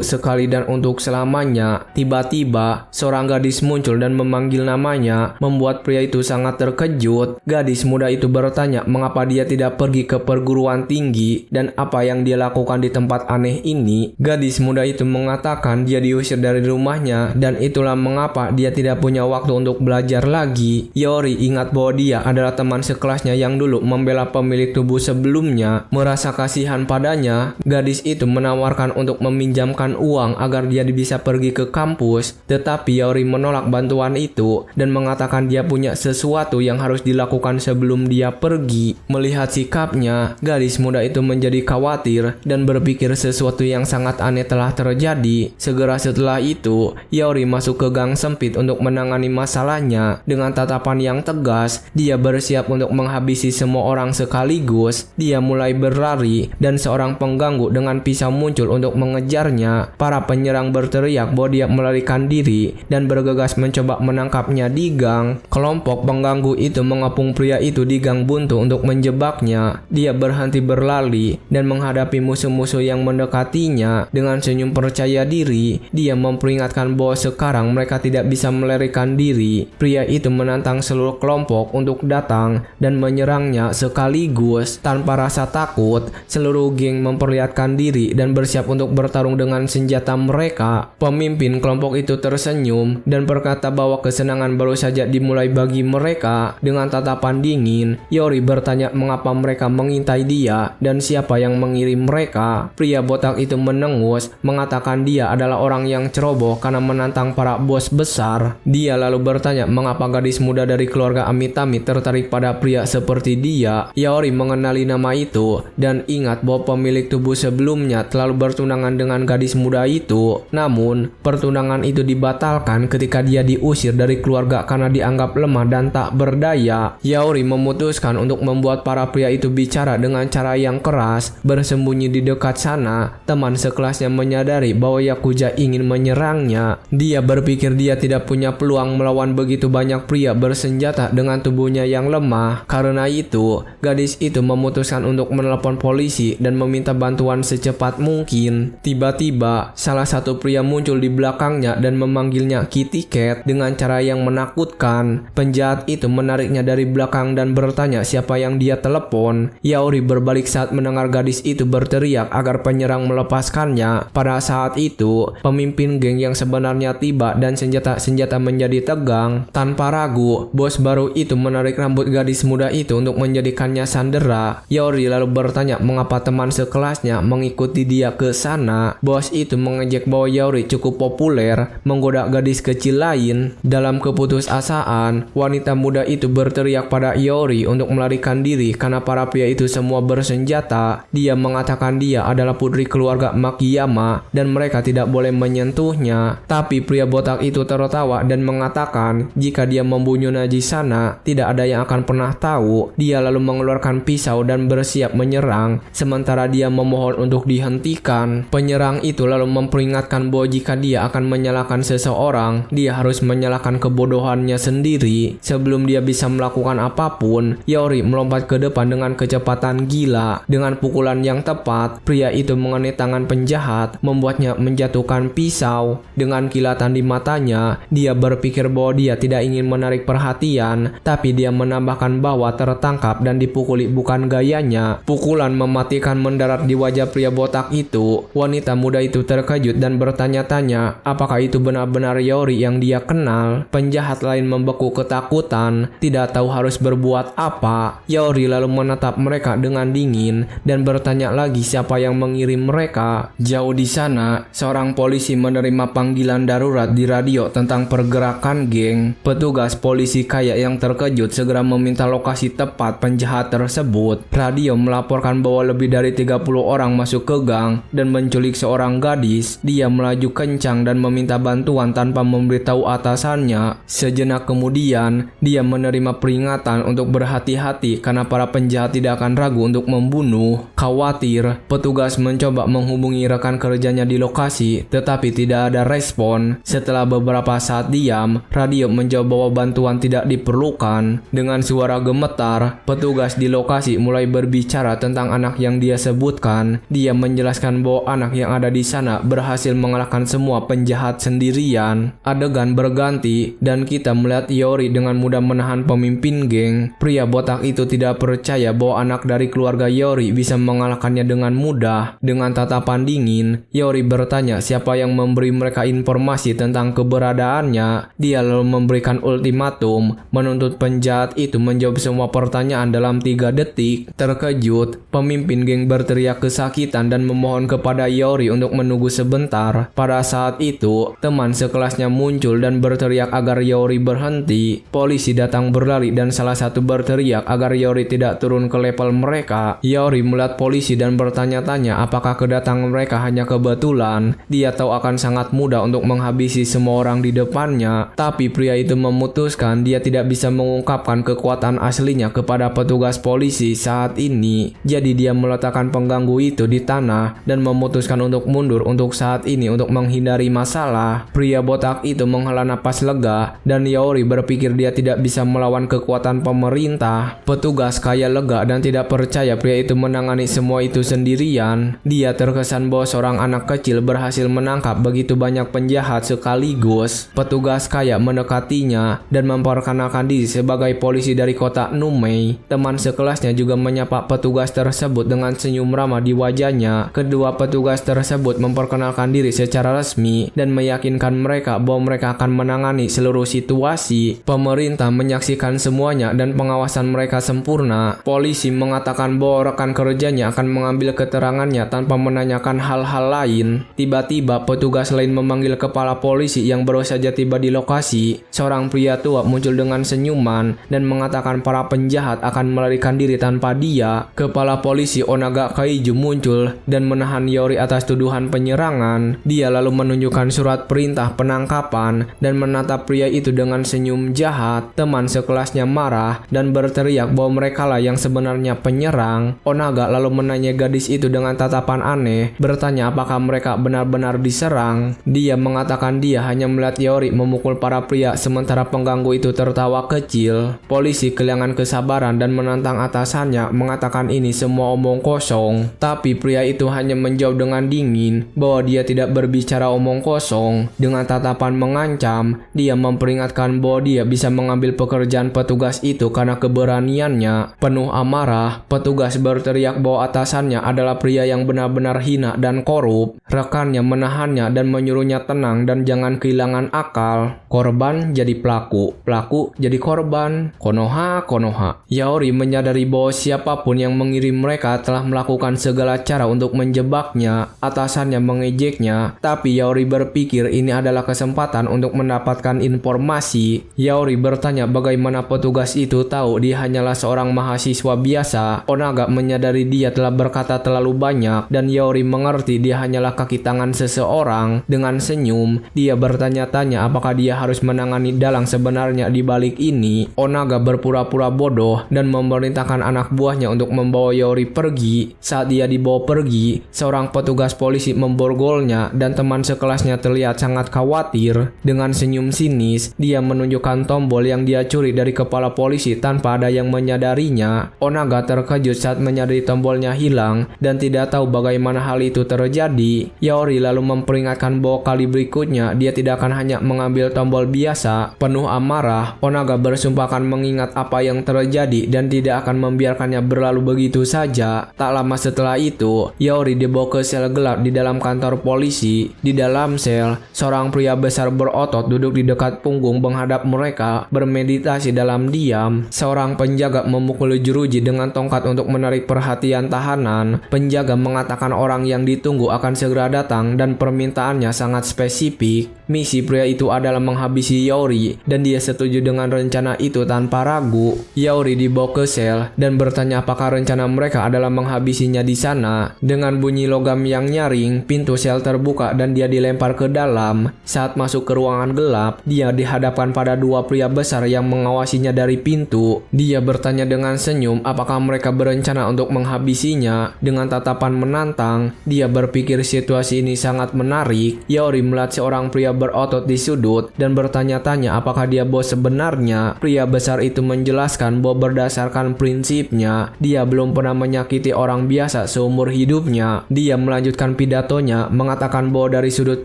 sekali dan untuk selamanya. Tiba-tiba, seorang gadis muncul dan memanggil namanya, membuat pria itu sangat terkejut. Gadis muda itu bertanya mengapa dia tidak pergi ke perguruan tinggi dan apa yang dia lakukan di tempat aneh ini. Gadis muda itu mengatakan dia diusir dari rumahnya dan itulah mengapa dia tidak punya waktu untuk belajar lagi. Yori ingat bahwa dia adalah teman sekelasnya yang dulu membela pemilik tubuh sebelumnya. Merasa kasihan padanya, gadis itu menawarkan untuk meminjamkan uang agar dia bisa pergi ke kampus. Tetapi Yori menolak bantuan itu dan mengatakan dia punya sesuatu yang harus dilakukan sebelum dia pergi. Melihat sikapnya, gadis muda itu menjadi khawatir dan berpikir sesuatu yang sangat aneh telah terjadi. Segera setelah itu, Yori masuk ke gang sempit untuk menangani masalahnya. Dengan tatapan yang tegas, dia bersiap untuk menghabisi semua orang sekaligus. Dia mulai berlari dan seorang pengganggu dengan pisau muncul untuk mengejarnya. Para penyerang berteriak bahwa dia melarikan diri dan bergegas mencoba menangkapnya di gang. Kelompok pengganggu itu mengepung pria itu di gang buntu untuk menjebaknya. Dia berhenti berlari dan menghadapi musuh-musuh yang mendekatinya. Dengan senyum percaya diri, dia memperingatkan bahwa sekarang mereka tidak bisa melarikan diri. Pria itu menantang seluruh kelompok untuk datang dan menyerangnya sekaligus. Tanpa rasa takut, seluruh geng memperlihatkan diri dan bersiap untuk bertarung dengan senjata mereka. Pemimpin kelompok itu tersenyum dan berkata bahwa kesenangan baru saja dimulai bagi mereka. Dengan tatapan dingin, Yori bertanya mengapa mereka mengintai dia dan siapa yang mengirim mereka. Pria botak itu menengus, mengatakan dia adalah orang yang ceroboh karena menantang para bos besar. Dia lalu bertanya mengapa gadis muda dari keluarga amit-amit tertarik pada pria seperti dia. Yori mengenali nama itu dan ingat bahwa pemilik tubuh sebelumnya terlalu bertunangan dengan gadis muda itu. Namun, pertunangan itu dibatalkan ketika dia diusir dari keluarga karena dianggap lemah dan tak berdaya. Yori memutuskan untuk membuat para pria itu bicara dengan cara yang keras. Bersembunyi di dekat sana, teman sekelasnya menyadari bahwa Yakuza ingin menyerangnya. Dia berpikir dia tidak punya peluang melawan begitu banyak pria bersenjata dengan tubuhnya yang lemah. Karena itu, gadis itu memutuskan untuk menelepon polisi dan meminta bantuan secepat mungkin. Tiba-tiba, salah satu pria muncul di belakangnya dan memanggilnya Kitty Cat dengan cara yang menakutkan. Penjahat itu menariknya dari belakang dan bertanya siapa yang dia telepon. Yori berbalik saat mendengar gadis itu berteriak agar penyerang melepaskannya. Pada saat itu, pemimpin geng yang sebenarnya tiba dan senjata-senjata menjadi tegang. Tanpa ragu, bos baru itu menarik rambut gadis muda itu untuk menjadikannya sandera. Yori lalu bertanya mengapa teman sekelasnya mengikuti dia ke sana. Bos itu mengejek bahwa Yori cukup populer, menggoda gadis kecil lain. Dalam keputusasaan, wanita muda itu berteriak pada Yori untuk melarikan diri karena para pria itu semua bersenjata. Dia mengatakan dia adalah putri keluarga Makiyama dan mereka tidak boleh menyentuhnya. Tapi pria botak itu tertawa dan mengatakan jika dia membunuh Najisana, tidak ada yang akan pernah tahu. Dia lalu mengeluarkan pisau dan bersiap menyerang, sementara dia memohon untuk dihentikan. Penyerang itu lalu memperingatkan bahwa jika dia akan menyalahkan seseorang, dia harus menyalahkan kebodohannya sendiri. Sebelum dia bisa melakukan apapun, Yori melompat ke depan dengan kecepatan gila. Dengan pukulan yang tepat, pria itu mengenai tangan penjahat, membuatnya menjatuhkan pisau. Dengan kilatan di matanya, dia berpikir bahwa dia tidak ingin menarik perhatian, tapi dia menambahkan bahwa tertangkap dan dipukuli bukan gayanya. Pukulan mematikan mendarat di wajah pria botak itu. Wanita muda itu terkejut dan bertanya-tanya apakah itu benar-benar Yori yang dia kenal. Penjahat lain membeku ketakutan, tidak tahu harus berbuat apa. Yori lalu menatap mereka dengan dingin dan bertanya lagi siapa yang mengirim mereka. Jauh di sana, seorang polisi menerima panggilan darurat di radio tentang pergerakan geng. Petugas polisi kaya yang terkejut segera meminta lokasi tepat penjahat tersebut. Radio melaporkan bahwa lebih dari 30 orang masuk ke gang dan menculik seorang gadis. Dia melaju kencang dan meminta bantuan tanpa memberitahu atasannya. Sejenak kemudian, dia menerima peringatan untuk berhati-hati karena para penjahat tidak akan ragu untuk membunuh. Khawatir, petugas mencoba menghubungi rekan kerjanya di lokasi, tetapi tidak ada respon. Setelah beberapa saat diam, radio menjawab bahwa bantuan tidak diperlukan. Dengan suara gemetar, petugas di lokasi mulai berbicara diwawancara tentang anak yang dia sebutkan. Dia menjelaskan bahwa anak yang ada di sana berhasil mengalahkan semua penjahat sendirian. Adegan berganti dan kita melihat Yori dengan mudah menahan pemimpin geng. Pria botak itu tidak percaya bahwa anak dari keluarga Yori bisa mengalahkannya dengan mudah. Dengan tatapan dingin, Yori bertanya siapa yang memberi mereka informasi tentang keberadaannya. Dia lalu memberikan ultimatum, menuntut penjahat itu menjawab semua pertanyaan dalam 3 detik. Terkejut, pemimpin geng berteriak kesakitan dan memohon kepada Yori untuk menunggu sebentar. Pada saat itu, teman sekelasnya muncul dan berteriak agar Yori berhenti. Polisi datang berlari dan salah satu berteriak agar Yori tidak turun ke level mereka. Yori melihat polisi dan bertanya-tanya apakah kedatangan mereka hanya kebetulan. Dia tahu akan sangat mudah untuk menghabisi semua orang di depannya, tapi pria itu memutuskan dia tidak bisa mengungkapkan kekuatan aslinya kepada petugas polisi saat ini. Jadi dia meletakkan pengganggu itu di tanah dan memutuskan untuk mundur untuk saat ini untuk menghindari masalah. Pria botak itu menghela napas lega dan Yori berpikir dia tidak bisa melawan kekuatan pemerintah. Petugas kaya lega dan tidak percaya pria itu menangani semua itu sendirian. Dia terkesan bahwa seorang anak kecil berhasil menangkap begitu banyak penjahat sekaligus. Petugas kaya mendekatinya dan memperkenalkan diri sebagai polisi dari kota Numei. Teman sekelasnya juga menyapa petugas tersebut dengan senyum ramah di wajahnya. Kedua petugas tersebut memperkenalkan diri secara resmi dan meyakinkan mereka bahwa mereka akan menangani seluruh situasi. Pemerintah menyaksikan semuanya dan pengawasan mereka sempurna. Polisi mengatakan bahwa rekan kerjanya akan mengambil keterangannya tanpa menanyakan hal-hal lain. Tiba-tiba petugas lain memanggil kepala polisi yang baru saja tiba di lokasi. Seorang pria tua muncul dengan senyuman dan mengatakan para penjahat akan melarikan diri tanpa dia. Kepala polisi Onaga Kaiju muncul dan menahan Yori atas tuduhan penyerangan. Dia lalu menunjukkan surat perintah penangkapan dan menatap pria itu dengan senyum jahat. Teman sekelasnya marah dan berteriak bahwa merekalah yang sebenarnya penyerang. Onaga lalu menanya gadis itu dengan tatapan aneh, bertanya apakah mereka benar-benar diserang. Dia mengatakan dia hanya melihat Yori memukul para pria sementara pengganggu itu tertawa kecil. Polisi kehilangan kesabaran dan menantang atasannya mengatakan ini semua omong kosong. Tapi pria itu hanya menjawab dengan dingin bahwa dia tidak berbicara omong kosong. Dengan tatapan mengancam, dia memperingatkan bahwa dia bisa mengambil pekerjaan petugas itu karena keberaniannya. Penuh amarah, petugas berteriak bahwa atasannya adalah pria yang benar-benar hina dan korup. Rekannya menahannya dan menyuruhnya tenang dan jangan kehilangan akal. Korban jadi pelaku, pelaku jadi korban. Konoha, Konoha. Yori menyadari bahwa siapapun yang mengirim mereka telah melakukan segala cara untuk menjebaknya. Atasannya mengejeknya, tapi Yori berpikir ini adalah kesempatan untuk mendapatkan informasi. Yori bertanya bagaimana petugas itu tahu dia hanyalah seorang mahasiswa biasa. Onaga menyadari dia telah berkata terlalu banyak dan Yori mengerti dia hanyalah kaki tangan seseorang. Dengan senyum, dia bertanya-tanya apakah dia harus menangani dalang sebenarnya di balik ini. Onaga berpura-pura bodoh dan memerintahkan anak buahnya untuk membawa Yori pergi. Saat dia dibawa pergi, seorang petugas polisi memborgolnya dan teman sekelasnya terlihat sangat khawatir. Dengan senyum sinis, dia menunjukkan tombol yang dia curi dari kepala polisi tanpa ada yang menyadarinya. Onaga terkejut saat menyadari tombolnya hilang dan tidak tahu bagaimana hal itu terjadi. Yori lalu memperingatkan bahwa kali berikutnya dia tidak akan hanya mengambil tombol biasa. Penuh amarah, Onaga bersumpah akan mengingat apa yang terjadi dan tidak akan membiarkannya berlalu begitu saja. Tak lama setelah itu, Yori dibawa ke sel gelap di dalam kantor polisi. Di dalam sel, seorang pria besar berotot duduk di dekat punggung menghadap mereka, bermeditasi dalam diam. Seorang penjaga memukul jeruji dengan tongkat untuk menarik perhatian tahanan. Penjaga mengatakan orang yang ditunggu akan segera datang dan permintaannya sangat spesifik. Misi pria itu adalah menghabisi Yori dan dia setuju dengan rencana itu tanpa ragu. Yori dibawa ke sel dan bertanya apakah rencana mereka adalah menghabisinya di sana. Dengan bunyi logam yang nyaring, pintu sel terbuka dan dia dilempar ke dalam. Saat masuk ke ruangan gelap, dia dihadapkan pada dua pria besar yang mengawasinya dari pintu. Dia bertanya dengan senyum apakah mereka berencana untuk menghabisinya. Dengan tatapan menantang, dia berpikir situasi ini sangat menarik. Yori melihat seorang pria berotot di sudut dan bertanya-tanya apakah dia bos sebenarnya. Pria besar itu menjelaskan bahwa berdasarkan prinsipnya, dia dia belum pernah menyakiti orang biasa seumur hidupnya. Dia melanjutkan pidatonya, mengatakan bahwa dari sudut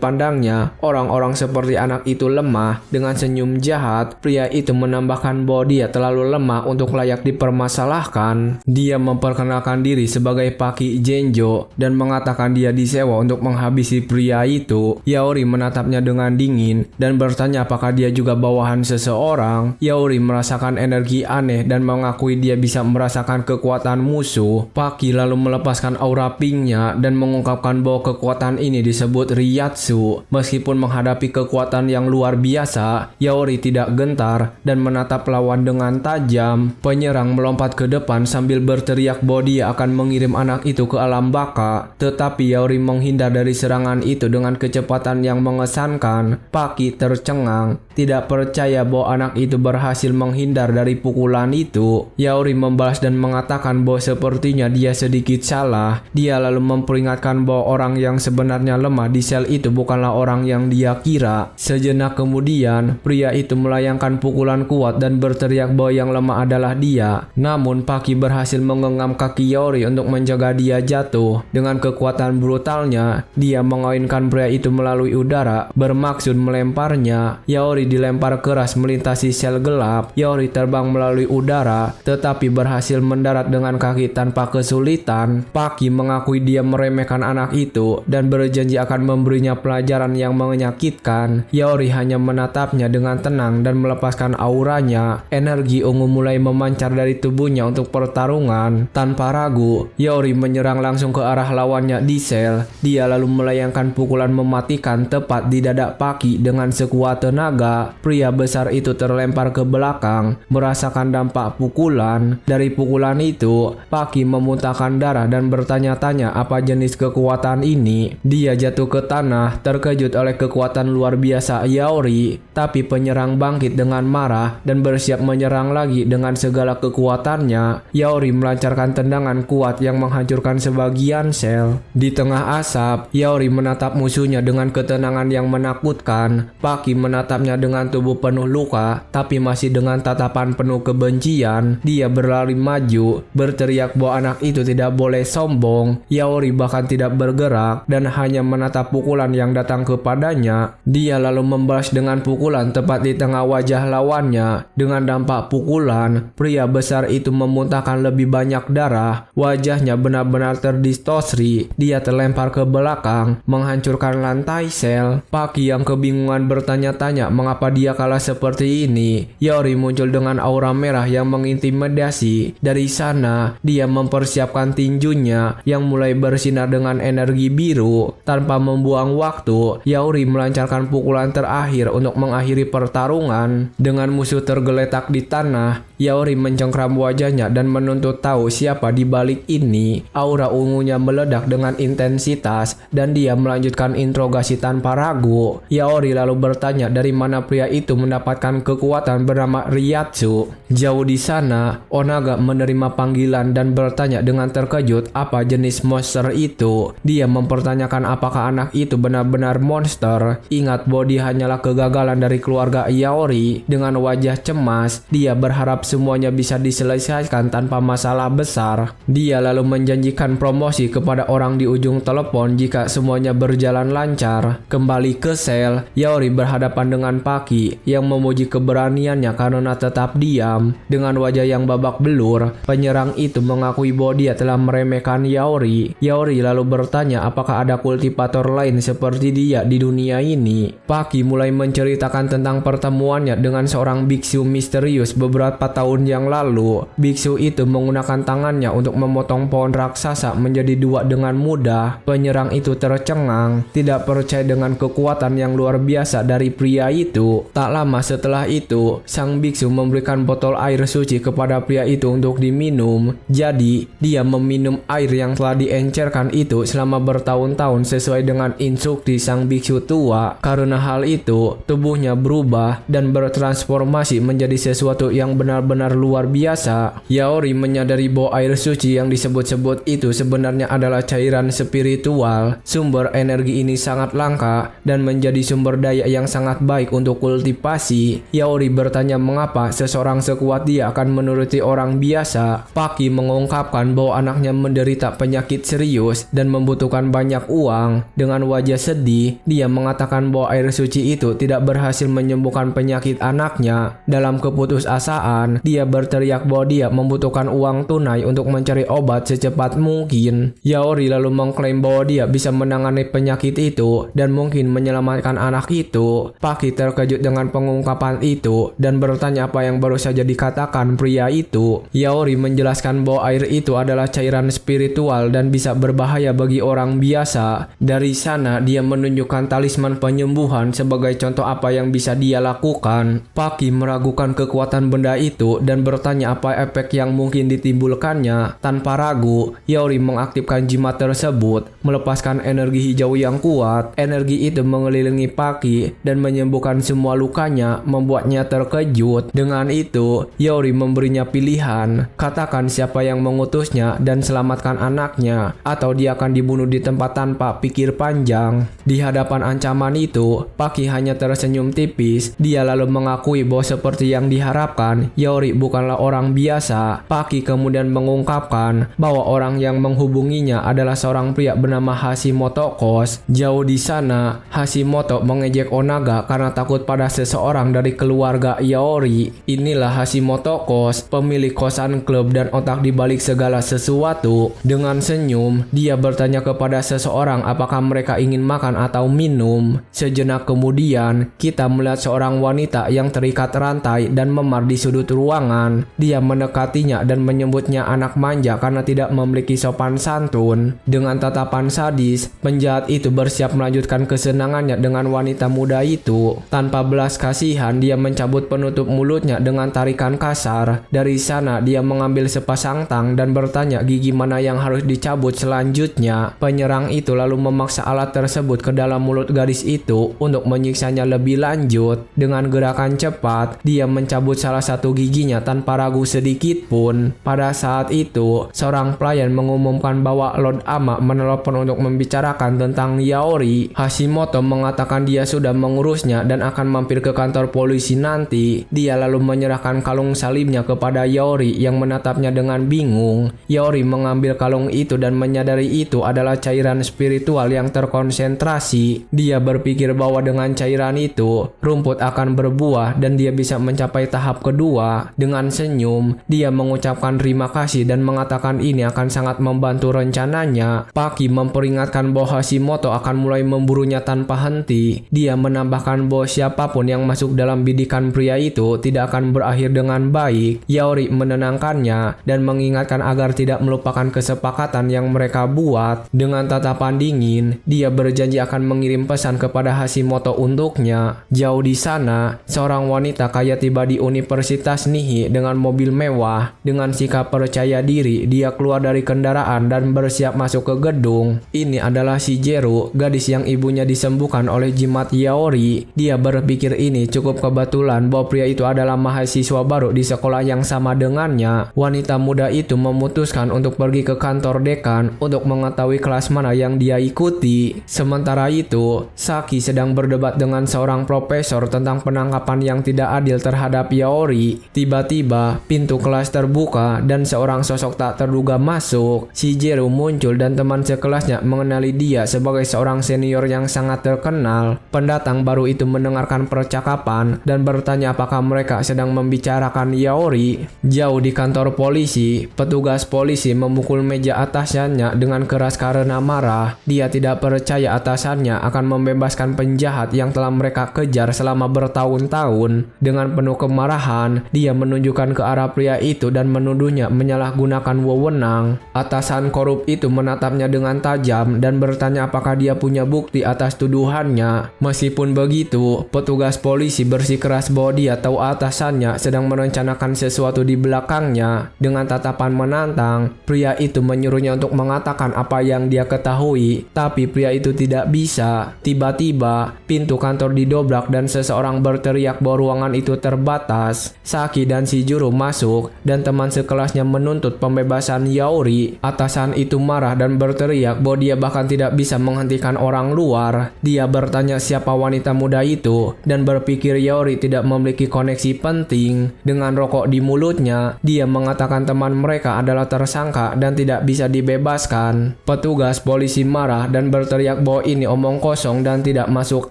pandangnya, orang-orang seperti anak itu lemah. Dengan senyum jahat, pria itu menambahkan bahwa dia terlalu lemah untuk layak dipermasalahkan. Dia memperkenalkan diri sebagai Paki Genjo dan mengatakan dia disewa untuk menghabisi pria itu. Yaori menatapnya dengan dingin dan bertanya apakah dia juga bawahan seseorang. Yaori merasakan energi aneh dan mengakui dia bisa merasakan kekuatan musuh. Paki lalu melepaskan aura pinknya dan mengungkapkan bahwa kekuatan ini disebut Ryatsu. Meskipun menghadapi kekuatan yang luar biasa, Yaori tidak gentar dan menatap lawan dengan tajam. Penyerang melompat ke depan sambil berteriak bahwa dia akan mengirim anak itu ke alam baka. Tetapi Yaori menghindar dari serangan itu dengan kecepatan yang mengesankan. Paki tercengang, tidak percaya bahwa anak itu berhasil menghindar dari pukulan itu. Yaori membalas dan mengatakan bahwa sepertinya dia sedikit salah. Dia lalu memperingatkan bahwa orang yang sebenarnya lemah di sel itu bukanlah orang yang dia kira. Sejenak kemudian, pria itu melayangkan pukulan kuat dan berteriak bahwa yang lemah adalah dia. Namun Paki berhasil menggenggam kaki Yaori untuk menjaga dia jatuh. Dengan kekuatan brutalnya, dia mengawinkan pria itu melalui udara, bermaksud melemparnya. Yaori dilempar keras melintasi sel gelap. Yaori terbang melalui udara, tetapi berhasil mendarat dengan kaki tanpa kesulitan. Paki mengakui dia meremehkan anak itu dan berjanji akan memberinya pelajaran yang menyakitkan. Yaori hanya menatapnya dengan tenang dan melepaskan auranya. Energi ungu mulai memancar dari tubuhnya untuk pertarungan. Tanpa ragu, Yaori menyerang langsung ke arah lawannya di sel. Dia lalu melayangkan pukulan mematikan tepat di dada Paki dengan sekuat tenaga. Pria besar itu terlempar ke belakang, merasakan dampak pukulan. Dari pukulan itu, Paki memuntahkan darah dan bertanya-tanya apa jenis kekuatan ini. Dia jatuh ke tanah, terkejut oleh kekuatan luar biasa Yaori. Tapi penyerang bangkit dengan marah dan bersiap menyerang lagi dengan segala kekuatannya. Yaori melancarkan tendangan kuat yang menghancurkan sebagian sel. Di tengah asap, Yaori menatap musuhnya dengan ketenangan yang menakutkan. Paki menatapnya dengan tubuh penuh luka, tapi masih dengan tatapan penuh kebencian. Dia berlari maju, berteriak bahwa anak itu tidak boleh sombong. Yaori bahkan tidak bergerak dan hanya menatap pukulan yang datang kepadanya. Dia lalu membalas dengan pukulan tepat di tengah wajah lawannya. Dengan dampak pukulan, pria besar itu memuntahkan lebih banyak darah. Wajahnya benar-benar terdistorsi. Dia terlempar ke belakang, menghancurkan lantai sel. Paki yang kebingungan bertanya-tanya mengapa dia kalah seperti ini. Yaori muncul dengan aura merah yang mengintimidasi. Dari sana, dia mempersiapkan tinjunya yang mulai bersinar dengan energi biru. Tanpa membuang waktu, Yaori melancarkan pukulan terakhir untuk mengakhiri pertarungan. Dengan musuh tergeletak di tanah, Yaori mencengkram wajahnya dan menuntut tahu siapa di balik ini. Aura ungunya meledak dengan intensitas dan dia melanjutkan interogasi tanpa ragu. Yaori lalu bertanya dari mana pria itu mendapatkan kekuatan bernama Ryatsu. Jauh di sana, Onaga menerima panggilan dan bertanya dengan terkejut apa jenis monster itu. Dia mempertanyakan apakah anak itu benar-benar monster. Ingat bahwa dia hanyalah kegagalan dari keluarga Yaori. Dengan wajah cemas, dia berharap semuanya bisa diselesaikan tanpa masalah besar. Dia lalu menjanjikan promosi kepada orang di ujung telepon jika semuanya berjalan lancar. Kembali ke sel, Yaori berhadapan dengan Paki yang memuji keberaniannya karena tetap diam. Dengan wajah yang babak belur, penyerang itu mengakui bahwa dia telah meremehkan Yaori. Yaori lalu bertanya apakah ada kultivator lain seperti dia di dunia ini. Paki mulai menceritakan tentang pertemuannya dengan seorang biksu misterius beberapa tahun yang lalu. Biksu itu menggunakan tangannya untuk memotong pohon raksasa menjadi dua dengan mudah. Penyerang itu tercengang, tidak percaya dengan kekuatan yang luar biasa dari pria itu. Tak lama setelah itu, sang biksu memberikan botol air suci kepada pria itu untuk diminum. Jadi, dia meminum air yang telah diencerkan itu selama bertahun-tahun sesuai dengan instruksi sang biksu tua. Karena hal itu, tubuhnya berubah dan bertransformasi menjadi sesuatu yang benar-benar benar-benar luar biasa. Yaori menyadari bahwa air suci yang disebut-sebut itu sebenarnya adalah cairan spiritual. Sumber energi ini sangat langka dan menjadi sumber daya yang sangat baik untuk kultivasi. Yaori bertanya mengapa seseorang sekuat dia akan menuruti orang biasa. Paki mengungkapkan bahwa anaknya menderita penyakit serius dan membutuhkan banyak uang. Dengan wajah sedih, dia mengatakan bahwa air suci itu tidak berhasil menyembuhkan penyakit anaknya. Dalam keputusasaan, dia berteriak bahwa dia membutuhkan uang tunai untuk mencari obat secepat mungkin. Yaori lalu mengklaim bahwa dia bisa menangani penyakit itu dan mungkin menyelamatkan anak itu. Paki terkejut dengan pengungkapan itu dan bertanya apa yang baru saja dikatakan pria itu. Yaori menjelaskan bahwa air itu adalah cairan spiritual dan bisa berbahaya bagi orang biasa. Dari sana dia menunjukkan talisman penyembuhan sebagai contoh apa yang bisa dia lakukan. Paki meragukan kekuatan benda itu dan bertanya apa efek yang mungkin ditimbulkannya. Tanpa ragu, Yaori mengaktifkan jimat tersebut, melepaskan energi hijau yang kuat. Energi itu mengelilingi Paki dan menyembuhkan semua lukanya, membuatnya terkejut. Dengan itu, Yaori memberinya pilihan, katakan siapa yang mengutusnya dan selamatkan anaknya, atau dia akan dibunuh di tempat tanpa pikir panjang. Di hadapan ancaman itu, Paki hanya tersenyum tipis. Dia lalu mengakui bahwa seperti yang diharapkan, Yaori bukanlah orang biasa. Paki kemudian mengungkapkan bahwa orang yang menghubunginya adalah seorang pria bernama Hashimoto Kos. Jauh di sana, Hashimoto mengejek Onaga karena takut pada seseorang dari keluarga Yaori. Inilah Hashimoto Kos, pemilik kosan klub dan otak di balik segala sesuatu. Dengan senyum, dia bertanya kepada seseorang apakah mereka ingin makan atau minum. Sejenak kemudian, kita melihat seorang wanita yang terikat rantai dan memar di sudut ruangan. Dia mendekatinya dan menyebutnya anak manja karena tidak memiliki sopan santun. Dengan tatapan sadis, penjahat itu bersiap melanjutkan kesenangannya dengan wanita muda itu. Tanpa belas kasihan, dia mencabut penutup mulutnya dengan tarikan kasar. Dari sana, dia mengambil sepasang tang dan bertanya gigi mana yang harus dicabut selanjutnya. Penyerang itu lalu memaksa alat tersebut ke dalam mulut gadis itu untuk menyiksanya lebih lanjut. Dengan gerakan cepat, dia mencabut salah satu giginya tanpa ragu sedikit pun. Pada saat itu, seorang pelayan mengumumkan bahwa Lord Ama menelepon untuk membicarakan tentang Yaori. Hashimoto mengatakan dia sudah mengurusnya dan akan mampir ke kantor polisi nanti. Dia lalu menyerahkan kalung salibnya kepada Yaori yang menatapnya dengan bingung. Yaori mengambil kalung itu dan menyadari itu adalah cairan spiritual yang terkonsentrasi. Dia berpikir bahwa dengan cairan itu, rumput akan berbuah dan dia bisa mencapai tahap kedua. Dengan senyum, dia mengucapkan terima kasih dan mengatakan ini akan sangat membantu rencananya. Paki memperingatkan bahwa Hashimoto akan mulai memburunya tanpa henti. Dia menambahkan bahwa siapapun yang masuk dalam bidikan pria itu tidak akan berakhir dengan baik. Yaori menenangkannya dan mengingatkan agar tidak melupakan kesepakatan yang mereka buat. Dengan tatapan dingin, dia berjanji akan mengirim pesan kepada Hashimoto untuknya. Jauh di sana, seorang wanita kaya tiba di Universitas Nihi dengan mobil mewah. Dengan sikap percaya diri, dia keluar dari kendaraan dan bersiap masuk ke gedung. Ini adalah Shigeru, gadis yang ibunya disembuhkan oleh jimat Yaori. Dia berpikir ini cukup kebetulan bahwa pria itu adalah mahasiswa baru di sekolah yang sama dengannya. Wanita muda itu memutuskan untuk pergi ke kantor dekan untuk mengetahui kelas mana yang dia ikuti. Sementara itu, Saki sedang berdebat dengan seorang profesor tentang penangkapan yang tidak adil terhadap Yaori. Tiba-tiba, pintu kelas terbuka dan seorang sosok tak terduga masuk. Shigeru muncul dan teman sekelasnya mengenali dia sebagai seorang senior yang sangat terkenal. Pendatang baru itu mendengarkan percakapan dan bertanya apakah mereka sedang membicarakan Yaori. Jauh di kantor polisi, petugas polisi memukul meja atasannya dengan keras karena marah. Dia tidak percaya atasannya akan membebaskan penjahat yang telah mereka kejar selama bertahun-tahun. Dengan penuh kemarahan, dia menunjukkan ke arah pria itu dan menuduhnya menyalahgunakan wewenang. Atasan korup itu menatapnya dengan tajam dan bertanya apakah dia punya bukti atas tuduhannya. Meskipun begitu, petugas polisi bersikeras bahwa dia tahu atasannya sedang merencanakan sesuatu di belakangnya. Dengan tatapan menantang, pria itu menyuruhnya untuk mengatakan apa yang dia ketahui, tapi pria itu tidak bisa. Tiba-tiba, pintu kantor didobrak dan seseorang berteriak bahwa ruangan itu terbatas. Saki Saki dan Shijiro masuk dan teman sekelasnya menuntut pembebasan Yaori. Atasan itu marah dan berteriak bahwa dia bahkan tidak bisa menghentikan orang luar. Dia bertanya siapa wanita muda itu dan berpikir Yaori tidak memiliki koneksi penting. Dengan rokok di mulutnya, dia mengatakan teman mereka adalah tersangka dan tidak bisa dibebaskan. Petugas polisi marah dan berteriak bahwa ini omong kosong dan tidak masuk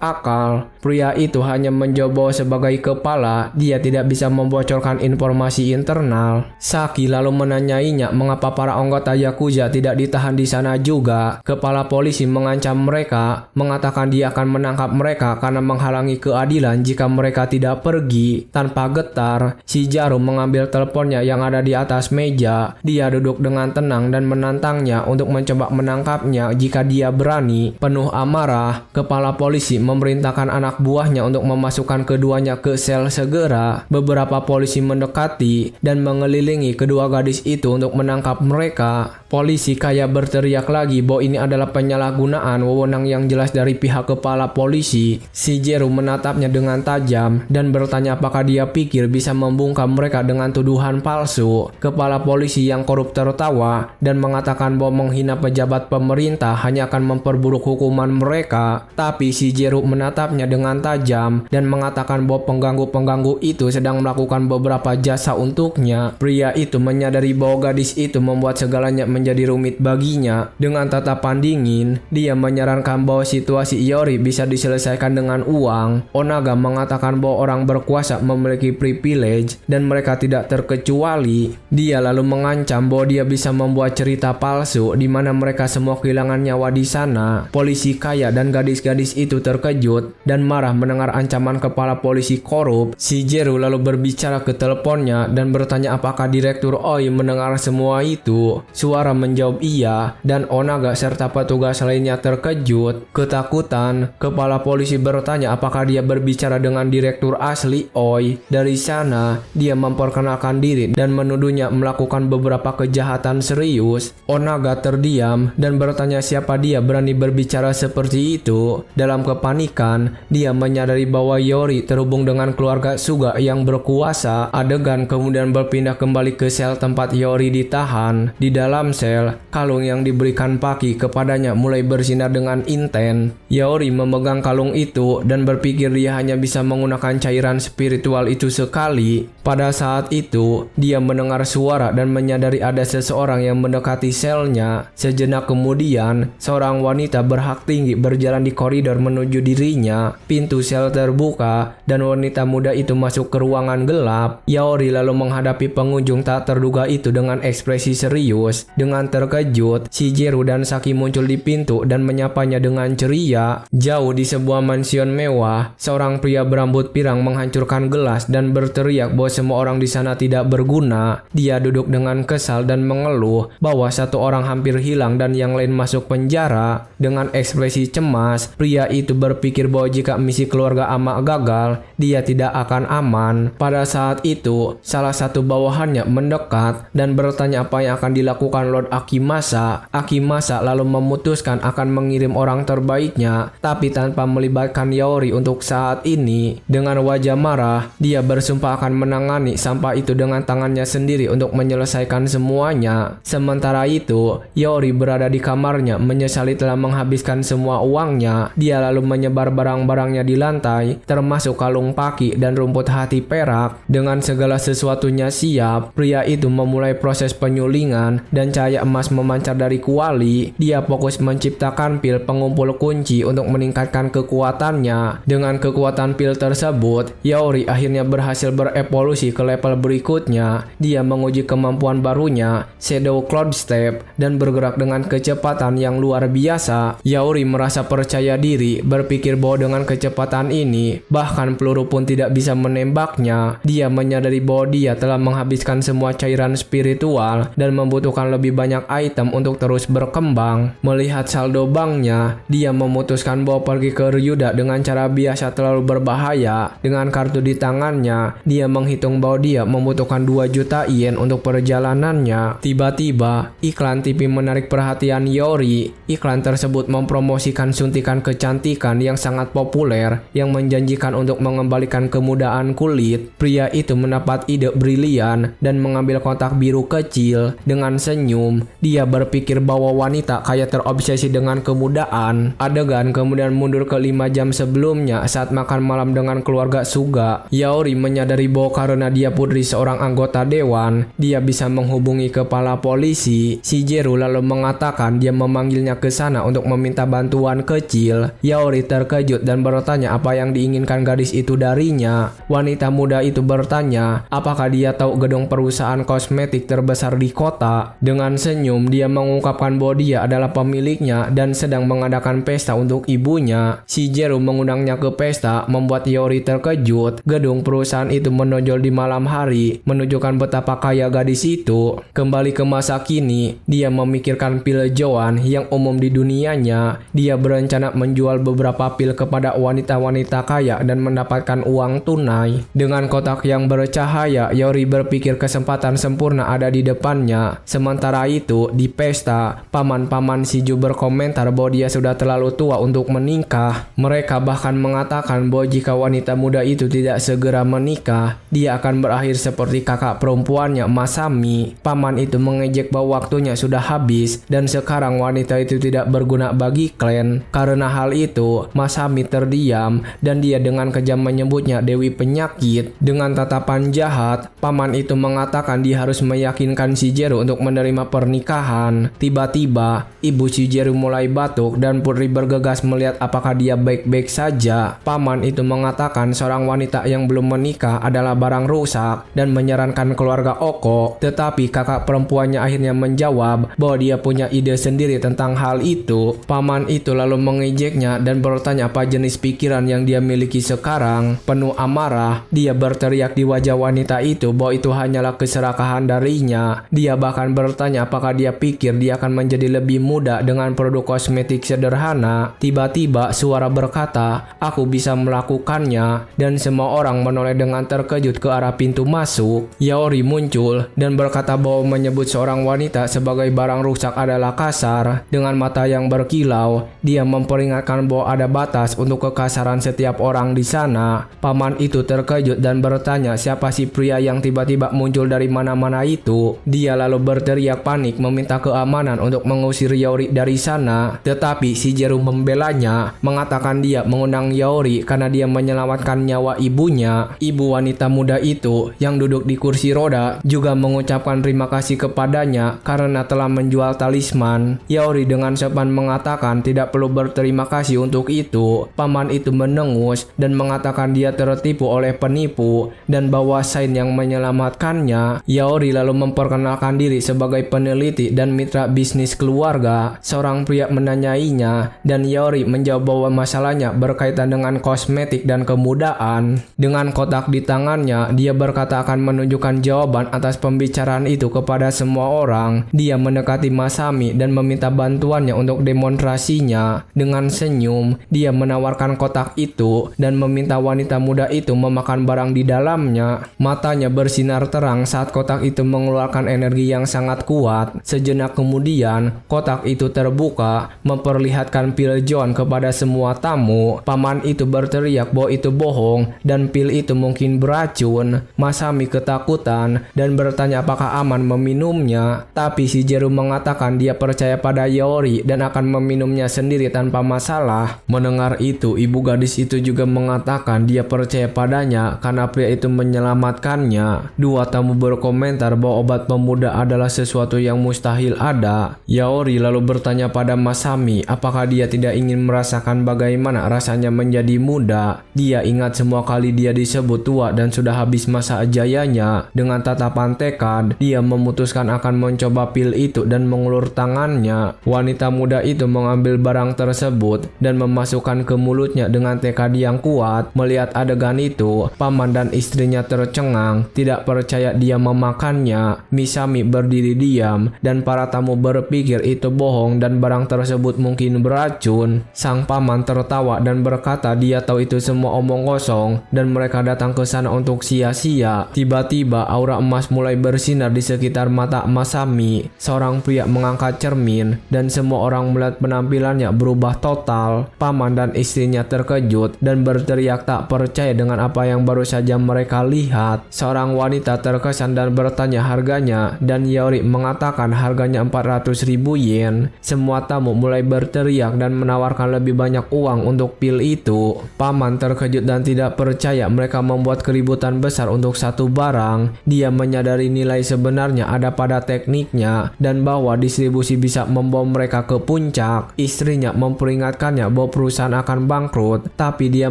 akal. Pria itu hanya menjawab bahwa sebagai kepala, dia tidak bisa membocorkan informasi internal. Saki lalu menanyainya mengapa para anggota Yakuza tidak ditahan di sana juga. Kepala polisi mengancam mereka, mengatakan dia akan menangkap mereka karena menghalangi keadilan jika mereka tidak pergi. Tanpa getar, Shijiro mengambil teleponnya yang ada di atas meja. Dia duduk dengan tenang dan menantangnya untuk mencoba menangkapnya jika dia berani. Penuh amarah, kepala polisi memerintahkan anak buahnya untuk memasukkan keduanya ke sel segera. Beberapa polisi mendekati dan mengelilingi kedua gadis itu untuk menangkap mereka. Polisi kaya berteriak lagi bahwa ini adalah penyalahgunaan wewenang yang jelas dari pihak kepala polisi. Shijiro menatapnya dengan tajam dan bertanya apakah dia pikir bisa membungkam mereka dengan tuduhan palsu. Kepala polisi yang korup tertawa dan mengatakan bahwa menghina pejabat pemerintah hanya akan memperburuk hukuman mereka. Tapi Shijiro menatapnya dengan tajam dan mengatakan bahwa pengganggu-pengganggu itu sedang melakukan beberapa jasa untuknya. Pria itu menyadari bahwa gadis itu membuat segalanya menjadi rumit baginya. Dengan tatapan dingin, dia menyarankan bahwa situasi Yaori bisa diselesaikan dengan uang. Onaga mengatakan bahwa orang berkuasa memiliki privilege dan mereka tidak terkecuali. Dia lalu mengancam bahwa dia bisa membuat cerita palsu di mana mereka semua kehilangan nyawa di sana. Polisi kaya dan gadis-gadis itu terkejut dan marah mendengar ancaman kepala polisi korup. Shijiro lalu berbicara ke teleponnya dan bertanya apakah Direktur Oi mendengar semua itu. Suara menjawab iya dan Onaga serta petugas lainnya terkejut. Ketakutan, kepala polisi bertanya apakah dia berbicara dengan Direktur asli Oi. Dari sana, dia memperkenalkan diri dan menuduhnya melakukan beberapa kejahatan serius. Onaga terdiam dan bertanya siapa dia berani berbicara seperti itu. Dalam kepanikan, dia menyadari bahwa Yaori terhubung dengan keluarga Suga yang berkuasa. Adegan kemudian berpindah kembali ke sel tempat Yaori ditahan. Di dalam sel, kalung yang diberikan Paki kepadanya mulai bersinar dengan intens. Yaori memegang kalung itu dan berpikir dia hanya bisa menggunakan cairan spiritual itu sekali. Pada saat itu, dia mendengar suara dan menyadari ada seseorang yang mendekati selnya. Sejenak kemudian, seorang wanita berhak tinggi berjalan di koridor menuju dirinya. Pintu sel terbuka dan wanita muda itu masuk ke ruangan gelap. Yaori lalu menghadapi pengunjung tak terduga itu dengan ekspresi serius. Dengan terkejut, Shijiro dan Saki muncul di pintu dan menyapanya dengan ceria. Jauh di sebuah mansion mewah, seorang pria berambut pirang menghancurkan gelas dan berteriak bahwa semua orang di sana tidak berguna. Dia duduk dengan kesal dan mengeluh bahwa satu orang hampir hilang dan yang lain masuk penjara. Dengan ekspresi cemas, pria itu berpikir bahwa jika misi keluarga Ama gagal, dia tidak akan aman. Pada saat itu, salah satu bawahannya mendekat dan bertanya apa yang akan dilakukan Lord Akimasa. Akimasa lalu memutuskan akan mengirim orang terbaiknya, tapi tanpa melibatkan Yaori untuk saat ini. Dengan wajah marah, dia bersumpah akan menangani sampah itu dengan tangannya sendiri untuk menyelesaikan semuanya. Sementara itu, Yaori berada di kamarnya menyesali telah menghabiskan semua uangnya. Dia lalu menyebar barang-barangnya di lantai, termasuk kalung Paki dan rumput hati perak. Dengan segala sesuatunya siap, pria itu memulai proses penyulingan dan cahaya emas memancar dari kuali. Dia fokus menciptakan pil pengumpul kunci untuk meningkatkan kekuatannya. Dengan kekuatan pil tersebut, Yaori akhirnya berhasil berevolusi ke level berikutnya. Dia menguji kemampuan barunya, Shadow Cloud Step, dan bergerak dengan kecepatan yang luar biasa. Yaori merasa percaya diri, berpikir bahwa dengan kecepatan ini, bahkan peluru pun tidak bisa menembaknya. Dia menyadari bahwa dia telah menghabiskan semua cairan spiritual dan membutuhkan lebih lebih banyak item untuk terus berkembang. Melihat saldo banknya, dia memutuskan bahwa pergi ke Ryuda dengan cara biasa terlalu berbahaya. Dengan kartu di tangannya, dia menghitung bahwa dia membutuhkan 2 juta yen untuk perjalanannya. Tiba-tiba, iklan TV menarik perhatian Yori. Iklan tersebut mempromosikan suntikan kecantikan yang sangat populer yang menjanjikan untuk mengembalikan kemudaan kulit. Pria itu mendapat ide brilian dan mengambil kotak biru kecil. Dengan senyum, dia berpikir bahwa wanita kaya terobsesi dengan kemudaan. Adegan kemudian mundur ke 5 jam sebelumnya saat makan malam dengan keluarga Suga. Yaori menyadari bahwa karena dia putri seorang anggota dewan, dia bisa menghubungi kepala polisi. Shigeru lalu mengatakan dia memanggilnya ke sana untuk meminta bantuan kecil. Yaori terkejut dan bertanya apa yang diinginkan gadis itu darinya. Wanita muda itu bertanya apakah dia tahu gedung perusahaan kosmetik terbesar di kota. Dengan senyum, dia mengungkapkan bahwa dia adalah pemiliknya dan sedang mengadakan pesta untuk ibunya. Shigeru mengundangnya ke pesta, membuat Yaori terkejut. Gedung perusahaan itu menonjol di malam hari, menunjukkan betapa kaya gadis itu. Kembali ke masa kini, dia memikirkan pil Joan yang umum di dunianya. Dia berencana menjual beberapa pil kepada wanita-wanita kaya dan mendapatkan uang tunai. Dengan kotak yang bercahaya, Yaori berpikir kesempatan sempurna ada di depannya. Sementara itu, di pesta, paman-paman Shiju berkomentar bahwa dia sudah terlalu tua untuk menikah. Mereka bahkan mengatakan bahwa jika wanita muda itu tidak segera menikah, dia akan berakhir seperti kakak perempuannya, Masami. Paman itu mengejek bahwa waktunya sudah habis dan sekarang wanita itu tidak berguna bagi klan. Karena hal itu, Masami terdiam dan dia dengan kejam menyebutnya Dewi Penyakit. Dengan tatapan jahat, paman itu mengatakan dia harus meyakinkan Shigeru untuk menerima pernikahan. Tiba-tiba, ibu Shigeru mulai batuk dan putri bergegas melihat apakah dia baik-baik saja. Paman itu mengatakan seorang wanita yang belum menikah adalah barang rusak dan menyarankan keluarga Oko. Tetapi kakak perempuannya akhirnya menjawab bahwa dia punya ide sendiri tentang hal itu. Paman itu lalu mengejeknya dan bertanya apa jenis pikiran yang dia miliki sekarang. Penuh amarah, dia berteriak di wajah wanita itu bahwa itu hanyalah keserakahan darinya. Dia bahkan bertanya apakah dia pikir dia akan menjadi lebih muda dengan produk kosmetik sederhana. Tiba-tiba suara berkata, "Aku bisa melakukannya," dan semua orang menoleh dengan terkejut ke arah pintu masuk. Yaori muncul dan berkata bahwa menyebut seorang wanita sebagai barang rusak adalah kasar. Dengan mata yang berkilau, dia memperingatkan bahwa ada batas untuk kekasaran setiap orang di sana. Paman itu terkejut dan bertanya siapa si pria yang tiba-tiba muncul dari mana-mana itu. Dia lalu berteriak panik meminta keamanan untuk mengusir Yaori dari sana. Tetapi Shigeru membelanya, mengatakan dia mengundang Yaori karena dia menyelamatkan nyawa ibunya. Ibu wanita muda itu yang duduk di kursi roda juga mengucapkan terima kasih kepadanya karena telah menjual talisman. Yaori dengan sopan mengatakan tidak perlu berterima kasih untuk itu. Paman itu menengus dan mengatakan dia tertipu oleh penipu dan bahwa Sain yang menyelamatkannya. Yaori lalu memperkenalkan diri sebagai peneliti dan mitra bisnis keluarga. Seorang pria menanyainya dan Yaori menjawab bahwa masalahnya berkaitan dengan kosmetik dan kemudaan. Dengan kotak di tangannya, dia berkata akan menunjukkan jawaban atas pembicaraan itu kepada semua orang. Dia mendekati Masami dan meminta bantuannya untuk demonstrasinya. Dengan senyum, dia menawarkan kotak itu dan meminta wanita muda itu memakan barang di dalamnya. Matanya bersinar terang saat kotak itu mengeluarkan energi yang sangat kuat. Sejenak kemudian, kotak itu terbuka, memperlihatkan pil Joan kepada semua tamu. Paman itu berteriak bahwa itu bohong dan pil itu mungkin beracun. Masami ketakutan dan bertanya apakah aman meminumnya. Tapi Shigeru mengatakan dia percaya pada Yaori dan akan meminumnya sendiri tanpa masalah. Mendengar itu, ibu gadis itu juga mengatakan dia percaya padanya karena pria itu menyelamatkannya. Dua tamu berkomentar bahwa obat pemuda adalah sesuatu yang mustahil ada. Yaori lalu bertanya pada Masami apakah dia tidak ingin merasakan bagaimana rasanya menjadi muda. Dia ingat semua kali dia disebut tua dan sudah habis masa jayanya. Dengan tatapan tekad, dia memutuskan akan mencoba pil itu dan mengulur tangannya. Wanita muda itu mengambil barang tersebut dan memasukkan ke mulutnya dengan tekad yang kuat. Melihat adegan itu, paman dan istrinya tercengang, tidak percaya dia memakannya. Misami berdiri diam diam dan para tamu berpikir itu bohong dan barang tersebut mungkin beracun. Sang paman tertawa dan berkata dia tahu itu semua omong kosong dan mereka datang ke sana untuk sia-sia. Tiba-tiba aura emas mulai bersinar di sekitar mata Masami. Seorang pria mengangkat cermin dan semua orang melihat penampilannya berubah total. Paman dan istrinya terkejut dan berteriak tak percaya dengan apa yang baru saja mereka lihat. Seorang wanita terkesan dan bertanya harganya dan Yaori mengatakan harganya 400.000 yen. Semua tamu mulai berteriak dan menawarkan lebih banyak uang untuk pil itu. Paman terkejut dan tidak percaya mereka membuat keributan besar untuk satu barang. Dia menyadari nilai sebenarnya ada pada tekniknya dan bahwa distribusi bisa membawa mereka ke puncak. Istrinya memperingatkannya bahwa perusahaan akan bangkrut, tapi dia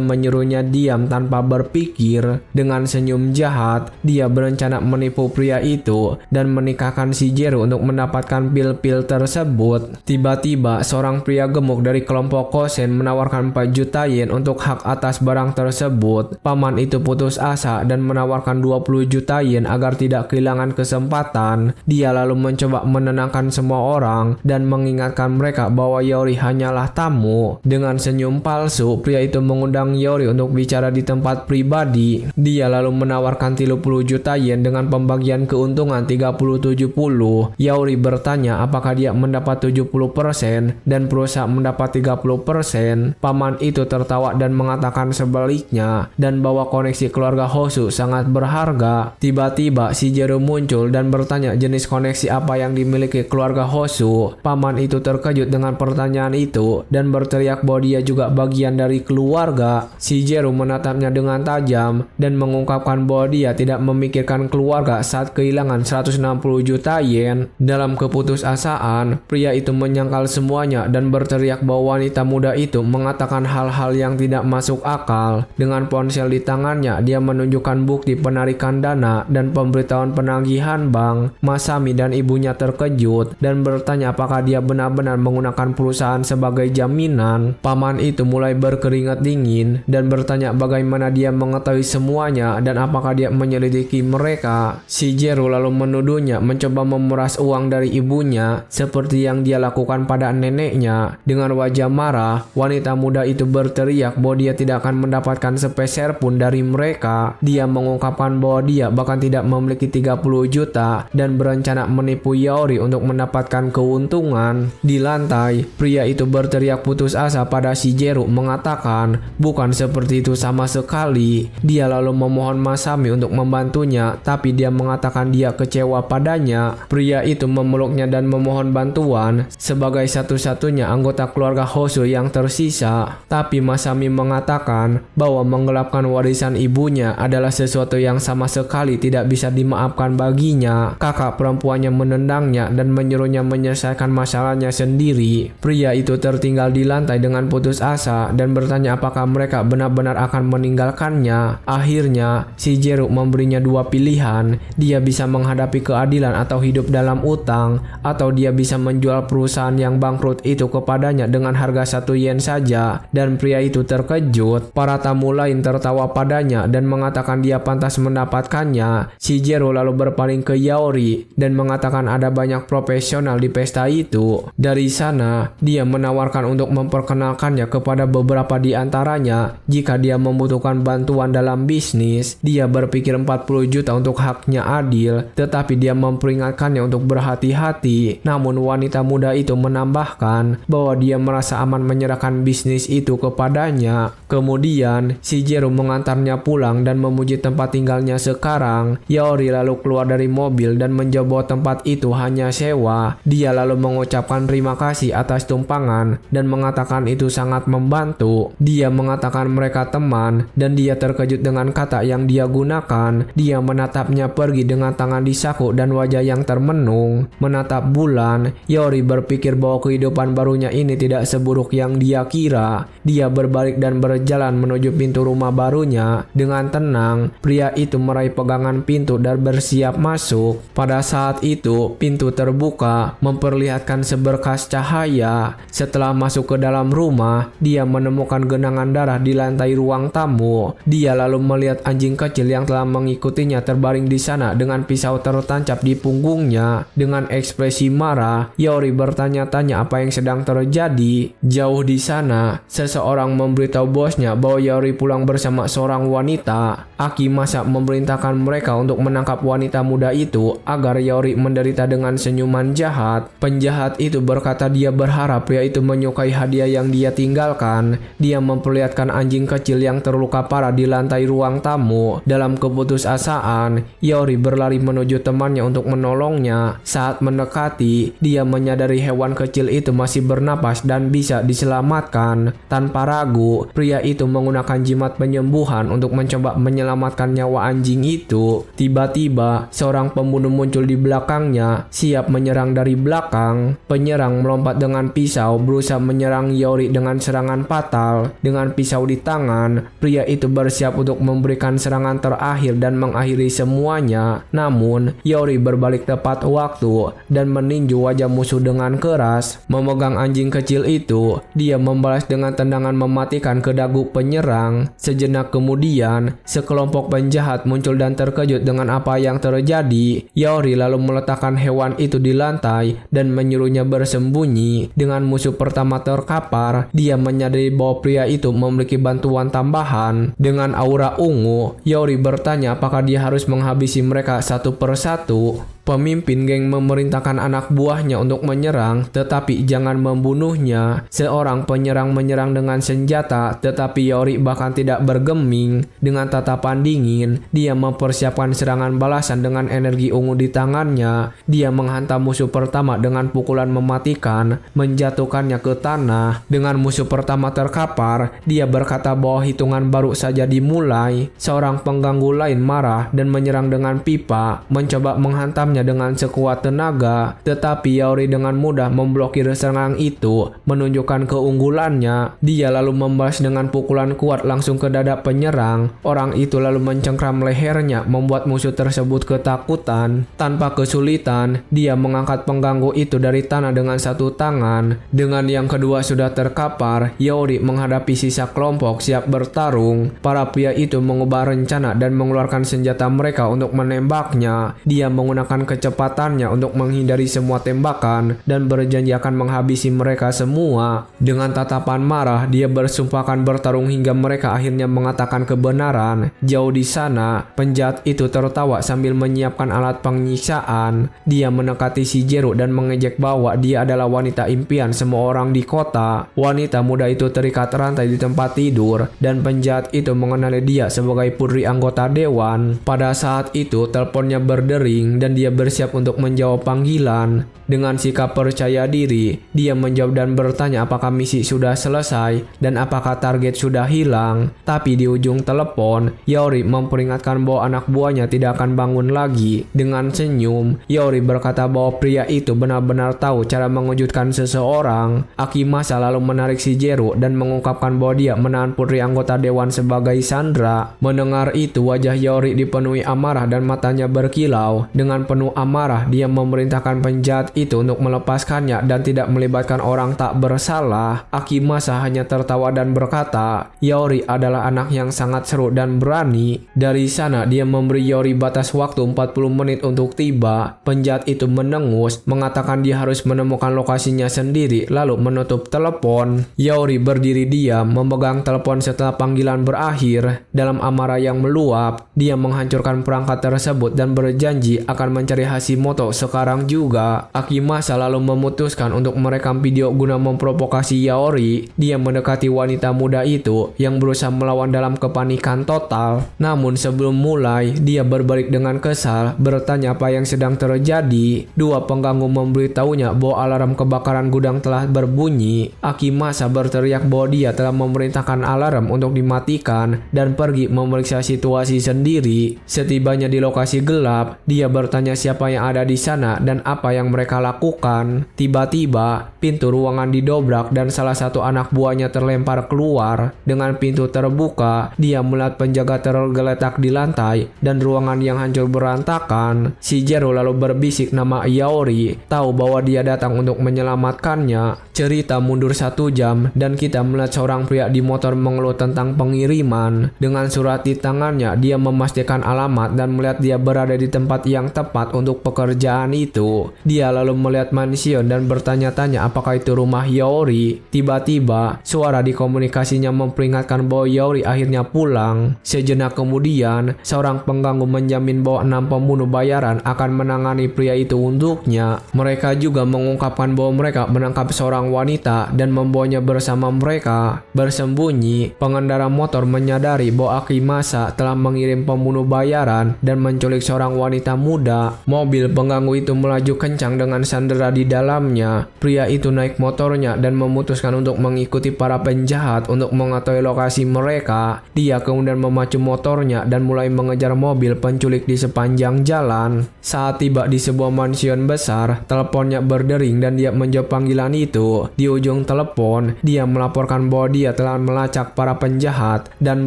menyuruhnya diam tanpa berpikir. Dengan senyum jahat, dia berencana menipu pria itu dan menikahkan Shigeru untuk mendapatkan pil-pil tersebut. Tiba-tiba, seorang pria gemuk dari kelompok Kosen menawarkan 4 juta yen untuk hak atas barang tersebut. Paman itu putus asa dan menawarkan 20 juta yen agar tidak kehilangan kesempatan. Dia lalu mencoba menenangkan semua orang dan mengingatkan mereka bahwa Yaori hanyalah tamu. Dengan senyum palsu, pria itu mengundang Yaori untuk bicara di tempat pribadi. Dia lalu menawarkan 30 juta yen dengan pembagian keuntungan 30-70. Yaori bertanya apakah dia mendapat 70% dan perusahaan mendapat 30%. Paman itu tertawa dan mengatakan sebaliknya dan bahwa koneksi keluarga Hosu sangat berharga. Tiba-tiba Shigeru muncul dan bertanya jenis koneksi apa yang dimiliki keluarga Hosu. Paman itu terkejut dengan pertanyaan itu dan berteriak bahwa dia juga bagian dari keluarga. Shigeru menatapnya dengan tajam dan mengungkapkan bahwa dia tidak memikirkan keluarga saat kehilangan 160 juta yen. Dalam keputusasaan, pria itu menyangkal semuanya dan berteriak bahwa wanita muda itu mengatakan hal-hal yang tidak masuk akal. Dengan ponsel di tangannya, dia menunjukkan bukti penarikan dana dan pemberitahuan penagihan bank. Masami dan ibunya terkejut dan bertanya apakah dia benar-benar menggunakan perusahaan sebagai jaminan. Paman itu mulai berkeringat dingin dan bertanya bagaimana dia mengetahui semuanya dan apakah dia menyelidiki mereka. Shigeru lalu menuduhnya mencoba memeras uang dari ibunya seperti yang dia lakukan pada neneknya. Dengan wajah marah, wanita muda itu berteriak bahwa dia tidak akan mendapatkan sepeser pun dari mereka. Dia mengungkapkan bahwa dia bahkan tidak memiliki 30 juta dan berencana menipu Yaori untuk mendapatkan keuntungan. Di lantai, pria itu berteriak putus asa pada Shigeru mengatakan bukan seperti itu sama sekali. Dia lalu memohon Masami untuk membantunya, tapi dia mengatakan dia kecewa padanya. Pria itu memeluknya dan memohon bantuan sebagai satu-satunya anggota keluarga Hosu yang tersisa. Tapi Masami mengatakan bahwa menggelapkan warisan ibunya adalah sesuatu yang sama sekali tidak bisa dimaafkan baginya. Kakak perempuannya menendangnya dan menyuruhnya menyelesaikan masalahnya sendiri. Pria itu tertinggal di lantai dengan putus asa dan bertanya apakah mereka benar-benar akan meninggalkannya. Akhirnya, Shigeru memberinya dua pilihan. Dia bisa menghadapi keadilan atau hidup dalam utang, atau dia bisa menjual perusahaan yang bangkrut itu kepadanya dengan harga 1 yen saja. Dan pria itu terkejut. Para tamu lain tertawa padanya dan mengatakan dia pantas mendapatkannya. Shigeru lalu berpaling ke Yaori dan mengatakan ada banyak profesional di pesta itu. Dari sana, dia menawarkan untuk memperkenalkannya kepada beberapa di antaranya jika dia membutuhkan bantuan dalam bisnis. Dia berpikir 40 juta untuk haknya adil, tetapi dia memperingatkannya untuk berhati-hati. Namun wanita muda itu menambahkan bahwa dia merasa aman menyerahkan bisnis itu kepadanya. Kemudian, Shigeru mengantarnya pulang dan memuji tempat tinggalnya sekarang. Yaori lalu keluar dari mobil dan menjawab bahwa tempat itu hanya sewa. Dia lalu mengucapkan terima kasih atas tumpangan dan mengatakan itu sangat membantu. Dia mengatakan mereka teman dan dia terkejut dengan kata yang dia gunakan. Dia menatapnya pergi dengan tangan di saku dan wajah yang termenung. Menatap bulan, Yaori berpikir bahwa kehidupan barunya ini tidak seburuk yang dia kira. Dia berbalik dan berjalan menuju pintu rumah barunya. Dengan tenang, pria itu meraih pegangan pintu dan bersiap masuk. Pada saat itu, pintu terbuka, memperlihatkan seberkas cahaya. Setelah masuk ke dalam rumah, dia menemukan genangan darah di lantai ruang tamu. Dia lalu melihat anjing kecil yang telah mengikutinya terbaring di sana dengan pisau tertancap di punggungnya. bosnya. Dengan ekspresi marah, Yori bertanya-tanya apa yang sedang terjadi. Jauh di sana, seseorang memberitahu bosnya bahwa Yori pulang bersama seorang wanita. Akimasa memerintahkan mereka untuk menangkap wanita muda itu agar Yori menderita dengan senyuman jahat. Penjahat itu berkata dia berharap pria itu menyukai hadiah yang dia tinggalkan. Dia memperlihatkan anjing kecil yang terluka parah di lantai ruang tamu. Dalam keputusasaan, Yori berlari menuju temannya untuk menolongnya. Saat mendekati, dia menyadari hewan kecil itu masih bernapas dan bisa diselamatkan. Tanpa ragu, pria itu menggunakan jimat penyembuhan untuk mencoba menyelamatkan nyawa anjing itu. Tiba-tiba, seorang pembunuh muncul di belakangnya, siap menyerang dari belakang. Penyerang melompat dengan pisau, berusaha menyerang Yori dengan serangan fatal. Dengan pisau di tangan, pria itu bersiap untuk memberikan serangan terakhir dan mengakhiri semuanya. Namun, Yori berbalik tepat waktu dan meninju wajah musuh dengan keras. Memegang anjing kecil itu, dia membalas dengan tendangan mematikan ke dagu penyerang. Sejenak kemudian, sekelompok penjahat muncul dan terkejut dengan apa yang terjadi. Yori lalu meletakkan hewan itu di lantai dan menyuruhnya bersembunyi. Dengan musuh pertama terkapar, dia menyadari bahwa pria itu memiliki bantuan tambahan. Dengan aura ungu, Yori bertanya apakah dia harus menghabisi mereka satu persatu. Pemimpin geng memerintahkan anak buahnya untuk menyerang, tetapi jangan membunuhnya. Seorang penyerang menyerang dengan senjata, tetapi Yori bahkan tidak bergeming. Dengan tatapan dingin, dia mempersiapkan serangan balasan dengan energi ungu di tangannya. Dia menghantam musuh pertama dengan pukulan mematikan, menjatuhkannya ke tanah. Dengan musuh pertama terkapar, dia berkata bahwa hitungan baru saja dimulai. Seorang pengganggu lain marah dan menyerang dengan pipa, mencoba menghantamnya dengan sekuat tenaga, tetapi Yori dengan mudah memblokir serangan itu, menunjukkan keunggulannya. Dia lalu membalas dengan pukulan kuat langsung ke dada penyerang. Orang itu lalu mencengkram lehernya, membuat musuh tersebut ketakutan. Tanpa kesulitan, dia mengangkat pengganggu itu dari tanah dengan satu tangan. Dengan yang kedua sudah terkapar, Yori menghadapi sisa kelompok siap bertarung. Para pria itu mengubah rencana dan mengeluarkan senjata mereka untuk menembaknya. Dia menggunakan kecepatannya untuk menghindari semua tembakan dan berjanji akan menghabisi mereka semua. Dengan tatapan marah, dia bersumpah akan bertarung hingga mereka akhirnya mengatakan kebenaran. Jauh di sana, penjahat itu tertawa sambil menyiapkan alat penyiksaan. Dia mendekati Shigeru dan mengejek bahwa dia adalah wanita impian semua orang di kota. Wanita muda itu terikat rantai di tempat tidur dan penjahat itu mengenali dia sebagai putri anggota dewan. Pada saat itu, teleponnya berdering dan dia bersiap untuk menjawab panggilan. Dengan sikap percaya diri, dia menjawab dan bertanya apakah misi sudah selesai dan apakah target sudah hilang. Tapi di ujung telepon, Yori memperingatkan bahwa anak buahnya tidak akan bangun lagi. Dengan senyum, Yori berkata bahwa pria itu benar-benar tahu cara mengejutkan seseorang. Akimasa lalu menarik Shigeru dan mengungkapkan bahwa dia menahan putri anggota dewan sebagai sandera. Mendengar itu, wajah Yori dipenuhi amarah dan matanya berkilau. Dengan penuh amarah, dia memerintahkan penjahat itu untuk melepaskannya dan tidak melibatkan orang tak bersalah. Akimasa hanya tertawa dan berkata, Yori adalah anak yang sangat seru dan berani. Dari sana, dia memberi Yori batas waktu 40 menit untuk tiba. Penjahat itu menengus, mengatakan dia harus menemukan lokasinya sendiri, lalu menutup telepon. Yori berdiri diam, memegang telepon setelah panggilan berakhir. Dalam amarah yang meluap, dia menghancurkan perangkat tersebut dan berjanji akan mencari Hashimoto sekarang juga. Akimasa lalu memutuskan untuk merekam video guna memprovokasi Yori. Dia mendekati wanita muda itu yang berusaha melawan dalam kepanikan total. Namun sebelum mulai, dia berbalik dengan kesal, bertanya apa yang sedang terjadi. Dua pengganggu memberitahunya bahwa alarm kebakaran gudang telah berbunyi. Akimasa berteriak bahwa dia telah memerintahkan alarm untuk dimatikan dan pergi memeriksa situasi sendiri. Setibanya di lokasi gelap, dia bertanya siapa yang ada di sana dan apa yang mereka lakukan. Tiba-tiba, pintu ruangan didobrak dan salah satu anak buahnya terlempar keluar. Dengan pintu terbuka, dia melihat penjaga tergeletak di lantai dan ruangan yang hancur berantakan. Shigeru lalu berbisik nama Yori, tahu bahwa dia datang untuk menyelamatkannya. Cerita mundur 1 jam dan kita melihat seorang pria di motor mengeluh tentang pengiriman. Dengan surat di tangannya, dia memastikan alamat dan melihat dia berada di tempat yang tepat tepat untuk pekerjaan itu. Dia lalu melihat mansion dan bertanya-tanya apakah itu rumah Yaori. Tiba-tiba, suara di komunikasinya memperingatkan bahwa Yaori akhirnya pulang. Sejenak kemudian, seorang pengganggu menjamin bahwa 6 pembunuh bayaran akan menangani pria itu untuknya. Mereka juga mengungkapkan bahwa mereka menangkap seorang wanita dan membawanya bersama mereka. Bersembunyi, pengendara motor menyadari bahwa Akimasa telah mengirim pembunuh bayaran dan menculik seorang wanita muda. Mobil pengganggu itu melaju kencang dengan sandera di dalamnya. Pria itu naik motornya dan memutuskan untuk mengikuti para penjahat untuk mengetahui lokasi mereka. Dia kemudian memacu motornya dan mulai mengejar mobil penculik di sepanjang jalan. Saat tiba di sebuah mansion besar, teleponnya berdering dan dia menjawab panggilan itu. Di ujung telepon, dia melaporkan bahwa dia telah melacak para penjahat dan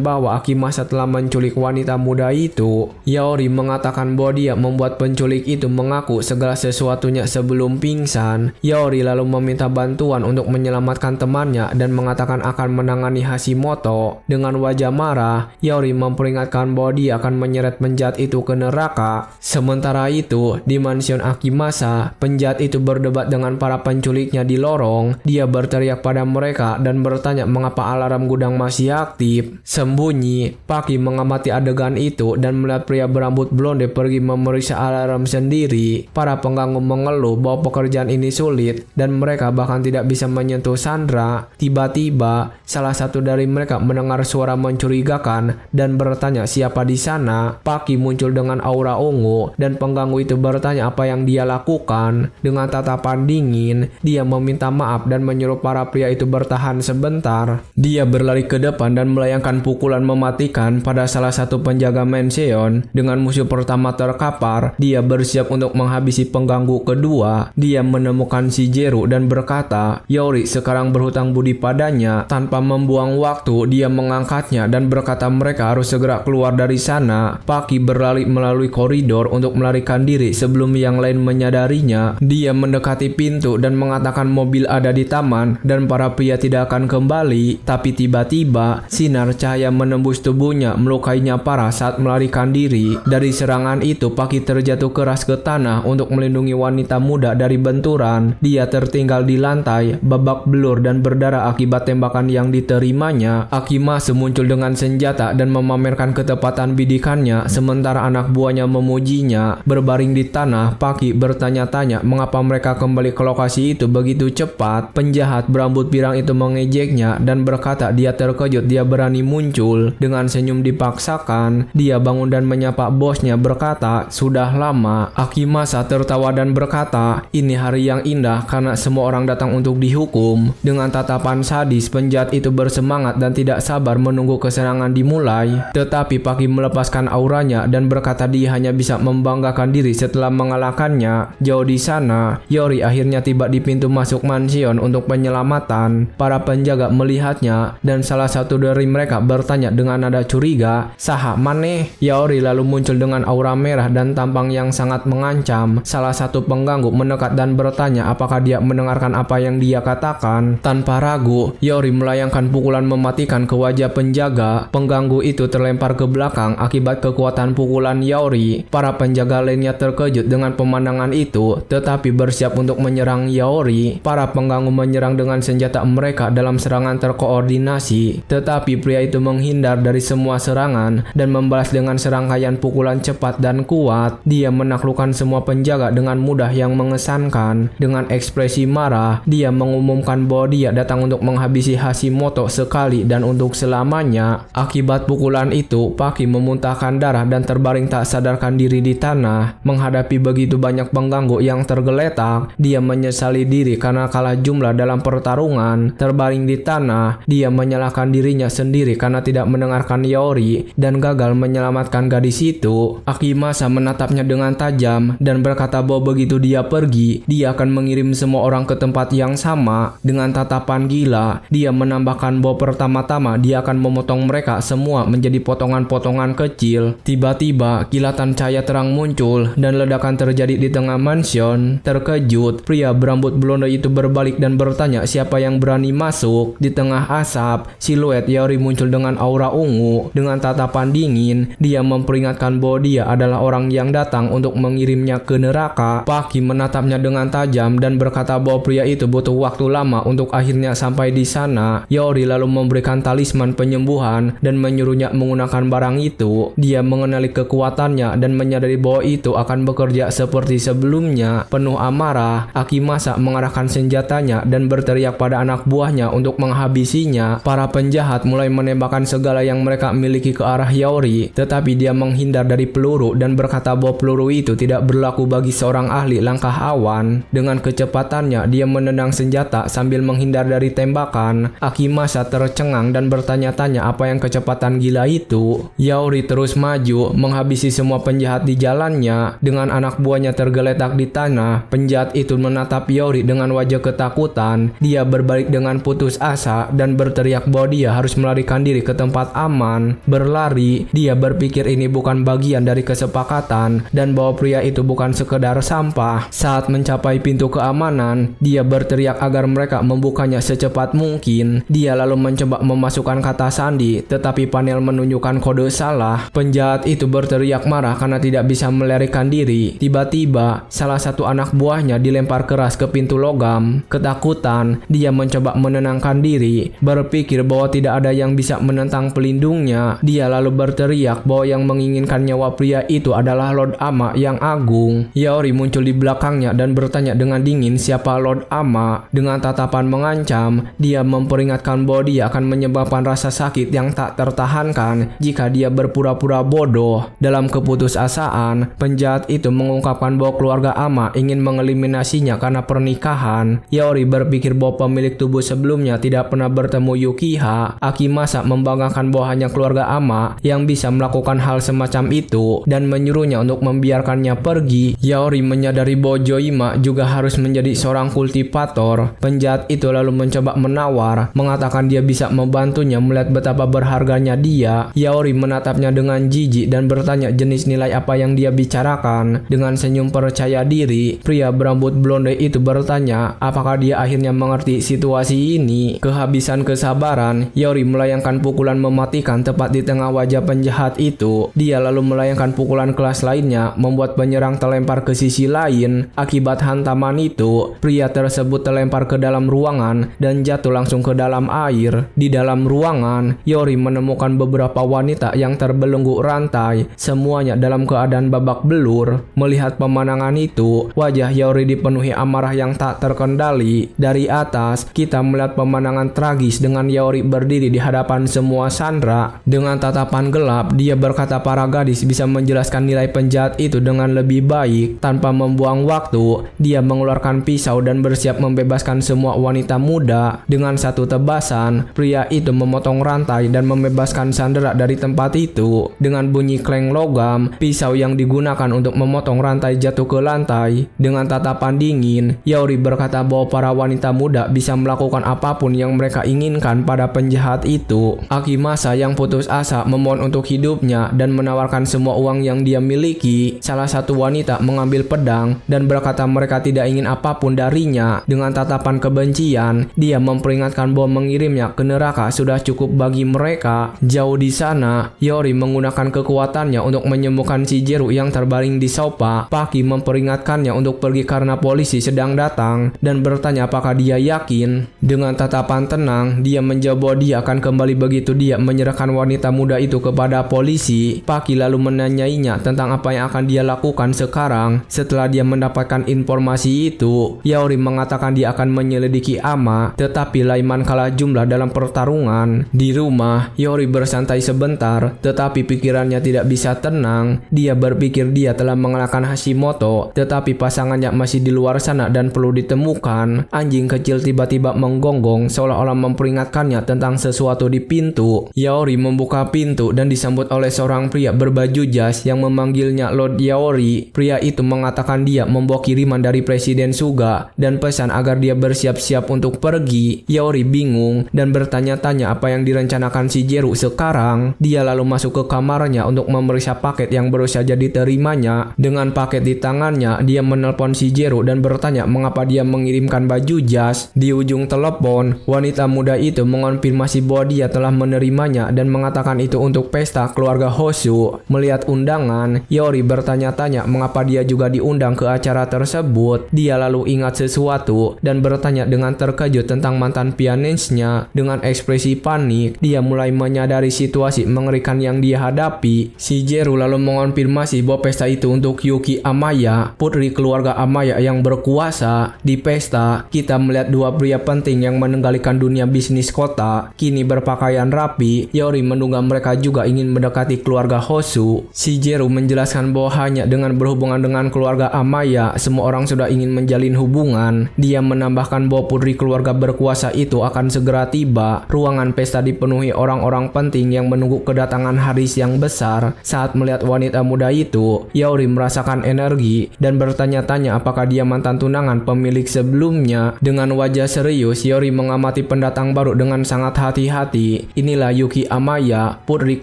bahwa Akimasa telah menculik wanita muda itu. Yaori mengatakan bahwa dia membuat penculik itu mengaku segala sesuatunya sebelum pingsan. Yaori lalu meminta bantuan untuk menyelamatkan temannya dan mengatakan akan menangani Hashimoto. Dengan wajah marah, Yaori memperingatkan bahwa dia akan menyeret penjahat itu ke neraka. Sementara itu, di mansion Akimasa, penjahat itu berdebat dengan para penculiknya di lorong. Dia berteriak pada mereka dan bertanya mengapa alarm gudang masih aktif. Sembunyi, Paki mengamati adegan itu dan melihat pria berambut blonde pergi memeriksa alarm sendiri. Para pengganggu mengeluh bahwa pekerjaan ini sulit dan mereka bahkan tidak bisa menyentuh Sandra. Tiba-tiba, salah satu dari mereka mendengar suara mencurigakan dan bertanya siapa di sana. Paki muncul dengan aura ungu dan pengganggu itu bertanya apa yang dia lakukan. Dengan tatapan dingin, dia meminta maaf dan menyuruh para pria itu bertahan sebentar. Dia berlari ke depan dan melayangkan pukulan mematikan pada salah satu penjaga mansion. Dengan musuh pertama terkapar, dia bersiap untuk menghabisi pengganggu kedua. Dia menemukan Shigeru dan berkata, Yaori sekarang berhutang budi padanya. Tanpa membuang waktu, dia mengangkatnya dan berkata mereka harus segera keluar dari sana. Paki berlari melalui koridor untuk melarikan diri sebelum yang lain menyadarinya. Dia mendekati pintu dan mengatakan mobil ada di taman dan para pria tidak akan kembali. Tapi tiba-tiba, sinar cahaya menembus tubuhnya melukainya parah saat melarikan diri. Dari serangan itu, Paki terjatuh keras ke tanah untuk melindungi wanita muda dari benturan. Dia tertinggal di lantai, babak belur dan berdarah akibat tembakan yang diterimanya. Akimasa muncul dengan senjata dan memamerkan ketepatan bidikannya, sementara anak buahnya memujinya. Berbaring di tanah, Paki bertanya-tanya mengapa mereka kembali ke lokasi itu begitu cepat. Penjahat berambut pirang itu mengejeknya dan berkata dia terkejut dia berani muncul. Dengan senyum dipaksakan, dia bangun dan menyapa bosnya berkata, sudah lama. Akimasa tertawa dan berkata, ini hari yang indah karena semua orang datang untuk dihukum. Dengan tatapan sadis, penjahat itu bersemangat dan tidak sabar menunggu kesenangan dimulai. Tetapi Paki melepaskan auranya dan berkata dia hanya bisa membanggakan diri setelah mengalahkannya. Jauh di sana, Yaori akhirnya tiba di pintu masuk mansion untuk penyelamatan. Para penjaga melihatnya dan salah satu dari mereka bertanya dengan nada curiga, saha maneh? Yaori lalu muncul dengan aura merah dan tampang yang sangat mengancam. Salah satu pengganggu mendekat dan bertanya apakah dia mendengarkan apa yang dia katakan. Tanpa ragu, Yaori melayangkan pukulan mematikan ke wajah penjaga. Pengganggu itu terlempar ke belakang akibat kekuatan pukulan Yaori. Para penjaga lainnya terkejut dengan pemandangan itu, tetapi bersiap untuk menyerang Yaori. Para pengganggu menyerang dengan senjata mereka dalam serangan terkoordinasi, tetapi pria itu menghindar dari semua serangan dan membalas dengan serangkaian pukulan cepat dan kuat. Dia menaklukkan semua penjaga dengan mudah yang mengesankan. Dengan ekspresi marah, dia mengumumkan bahwa dia datang untuk menghabisi Hashimoto sekali dan untuk selamanya. Akibat pukulan itu, Paki memuntahkan darah dan terbaring tak sadarkan diri di tanah. Menghadapi begitu banyak pengganggu yang tergeletak, dia menyesali diri karena kalah jumlah dalam pertarungan. Terbaring di tanah, dia menyalahkan dirinya sendiri karena tidak mendengarkan Yaori dan gagal menyelamatkan gadis itu. Akimasa menatapnya dengan tajam dan berkata bahwa begitu dia pergi, dia akan mengirim semua orang ke tempat yang sama. Dengan tatapan gila, dia menambahkan bahwa pertama-tama dia akan memotong mereka semua menjadi potongan-potongan kecil. Tiba-tiba, kilatan cahaya terang muncul dan ledakan terjadi di tengah mansion. Terkejut, pria berambut blonde itu berbalik dan bertanya siapa yang berani masuk. Di tengah asap, siluet Yaori muncul dengan aura ungu. Dengan tatapan dingin, dia memperingatkan bahwa dia adalah orang yang datang untuk mengirimnya ke neraka. Paki menatapnya dengan tajam dan berkata bahwa pria itu butuh waktu lama untuk akhirnya sampai di sana. Yaori lalu memberikan talisman penyembuhan dan menyuruhnya menggunakan barang itu. Dia mengenali kekuatannya dan menyadari bahwa itu akan bekerja seperti sebelumnya. Penuh amarah, Akimasa mengarahkan senjatanya dan berteriak pada anak buahnya untuk menghabisinya. Para penjahat mulai menembakkan segala yang mereka miliki ke arah Yaori, tetapi dia menghindar dari peluru dan berkata bahwa peluru itu tidak berlaku bagi seorang ahli langkah awan. Dengan kecepatannya, dia menendang senjata sambil menghindar dari tembakan. Akimasa tercengang dan bertanya-tanya apa yang kecepatan gila itu. Yaori terus maju, menghabisi semua penjahat di jalannya. Dengan anak buahnya tergeletak di tanah, penjahat itu menatap Yaori dengan wajah ketakutan. Dia berbalik dengan putus asa dan berteriak bahwa dia harus melarikan diri ke tempat aman. Berlari, dia berpikir ini bukan bagian dari kesepakatan dan bahwa pria itu bukan sekedar sampah. Saat mencapai pintu keamanan, dia berteriak agar mereka membukanya secepat mungkin. Dia lalu mencoba memasukkan kata sandi, tetapi panel menunjukkan kode salah. Penjahat itu berteriak marah karena tidak bisa melarikan diri. Tiba-tiba, salah satu anak buahnya dilempar keras ke pintu logam. Ketakutan, dia mencoba menenangkan diri, berpikir bahwa tidak ada yang bisa menentang pelindungnya. Dia lalu berteriak bahwa yang menginginkan nyawa pria itu adalah Lord Ama yang agung. Yaori muncul di belakangnya dan bertanya dengan dingin siapa Lord Ama. Dengan tatapan mengancam, dia memperingatkan bahwa dia akan menyebabkan rasa sakit yang tak tertahankan jika dia berpura-pura bodoh. Dalam keputusasaan, penjahat itu mengungkapkan bahwa keluarga Ama ingin mengeliminasinya karena pernikahan. Yaori berpikir bahwa pemilik tubuh sebelumnya tidak pernah bertemu Yukiha. Akimasa membanggakan bahwa hanya keluarga Ama yang bisa melakukan hal semacam itu dan menyuruhnya untuk membiarkannya pergi. Yaori menyadari bahwa Joima juga harus menjadi seorang kultivator. Penjahat itu lalu mencoba menawar, mengatakan dia bisa membantunya melihat betapa berharganya dia. Yaori menatapnya dengan jijik dan bertanya jenis nilai apa yang dia bicarakan. Dengan senyum percaya diri, pria berambut blonde itu bertanya apakah dia akhirnya mengerti situasi ini. Kehabisan kesabaran, Yaori melayangkan pukulan mematikan tepat di tengah wajah penjahat itu. Dia lalu melayangkan pukulan kelas lainnya, membuat penyerang terlempar ke sisi lain. Akibat hantaman itu, pria tersebut terlempar ke dalam ruangan dan jatuh langsung ke dalam air. Di dalam ruangan, Yaori menemukan beberapa wanita yang terbelenggu rantai, semuanya dalam keadaan babak belur. Melihat pemandangan itu, wajah Yaori dipenuhi amarah yang tak terkendali. Dari atas, kita melihat pemandangan tragis dengan Yaori berdiri di hadapan semua sandera. Dengan tatapan gelap, dia berkata para gadis bisa menjelaskan nilai penjahat itu dengan lebih baik. Tanpa membuang waktu, dia mengeluarkan pisau dan bersiap membebaskan semua wanita muda. Dengan satu tebasan, pria itu memotong rantai dan membebaskan sandera dari tempat itu. Dengan bunyi kleng logam, pisau yang digunakan untuk memotong rantai jatuh ke lantai. Dengan tatapan dingin, Yaori berkata bahwa para wanita muda bisa melakukan apapun yang mereka inginkan pada penjahat itu. Akimasa yang putus asa memohon untuk hidupnya dan menawarkan semua uang yang dia miliki. Salah satu wanita mengambil pedang dan berkata mereka tidak ingin apapun darinya. Dengan tatapan kebencian, dia memperingatkan bahwa mengirimnya ke neraka sudah cukup bagi mereka. Jauh di sana, Yaori menggunakan kekuatannya untuk menyembuhkan Shigeru yang terbaring di sofa. Paki memperingatkannya untuk pergi karena polisi sedang datang dan bertanya apakah dia yakin. Dengan tatapan tenang, dia menjawab bahwa dia akan kembali begitu dia menyerahkan wanita muda itu kepada polisi. Paki lalu menanyainya tentang apa yang akan dia lakukan sekarang. Setelah dia mendapatkan informasi itu, Yaori mengatakan dia akan menyelidiki Ama, tetapi Laiman kalah jumlah dalam pertarungan. Di rumah, Yaori bersantai sebentar, tetapi pikirannya tidak bisa tenang. Dia berpikir dia telah mengalahkan Hashimoto, tetapi pasangannya masih di luar sana dan perlu ditemukan. Anjing kecil tiba-tiba menggonggong seolah-olah memperingatkannya tentang sesuatu di pintu. Yaori membuka pintu dan disambut oleh seorang pria berbaju jas yang memanggilnya Lord Yaori. Pria itu mengatakan dia membawa kiriman dari Presiden Suga dan pesan agar dia bersiap-siap untuk pergi. Yaori bingung dan bertanya-tanya apa yang direncanakan Shigeru sekarang. Dia lalu masuk ke kamarnya untuk memeriksa paket yang baru saja diterimanya. Dengan paket di tangannya, dia menelpon Shigeru dan bertanya mengapa dia mengirimkan baju jas. Di ujung telepon, wanita muda itu mengonfirmasi bahwa dia telah menerimanya dan mengatakan itu untuk pesta keluarga Hosu. Melihat undangan, Yaori bertanya bertanya-tanya mengapa dia juga diundang ke acara tersebut. Dia lalu ingat sesuatu dan bertanya dengan terkejut tentang mantan pianisnya. Dengan ekspresi panik, dia mulai menyadari situasi mengerikan yang dia hadapi. Shigeru lalu mengonfirmasi bahwa pesta itu untuk Yuki Amaya, putri keluarga Amaya yang berkuasa. Di pesta, kita melihat dua pria penting yang meninggalkan dunia bisnis kota, kini berpakaian rapi. Yori menduga mereka juga ingin mendekati keluarga Hosu. Shigeru menjelaskan bahwa hanya dengan berhubungan dengan keluarga Amaya, semua orang sudah ingin menjalin hubungan. Dia menambahkan bahwa putri keluarga berkuasa itu akan segera tiba. Ruangan pesta dipenuhi orang-orang penting yang menunggu kedatangan Haris yang besar. Saat melihat wanita muda itu, Yori merasakan energi dan bertanya-tanya apakah dia mantan tunangan pemilik sebelumnya. Dengan wajah serius, Yori mengamati pendatang baru dengan sangat hati-hati. Inilah Yuki Amaya, putri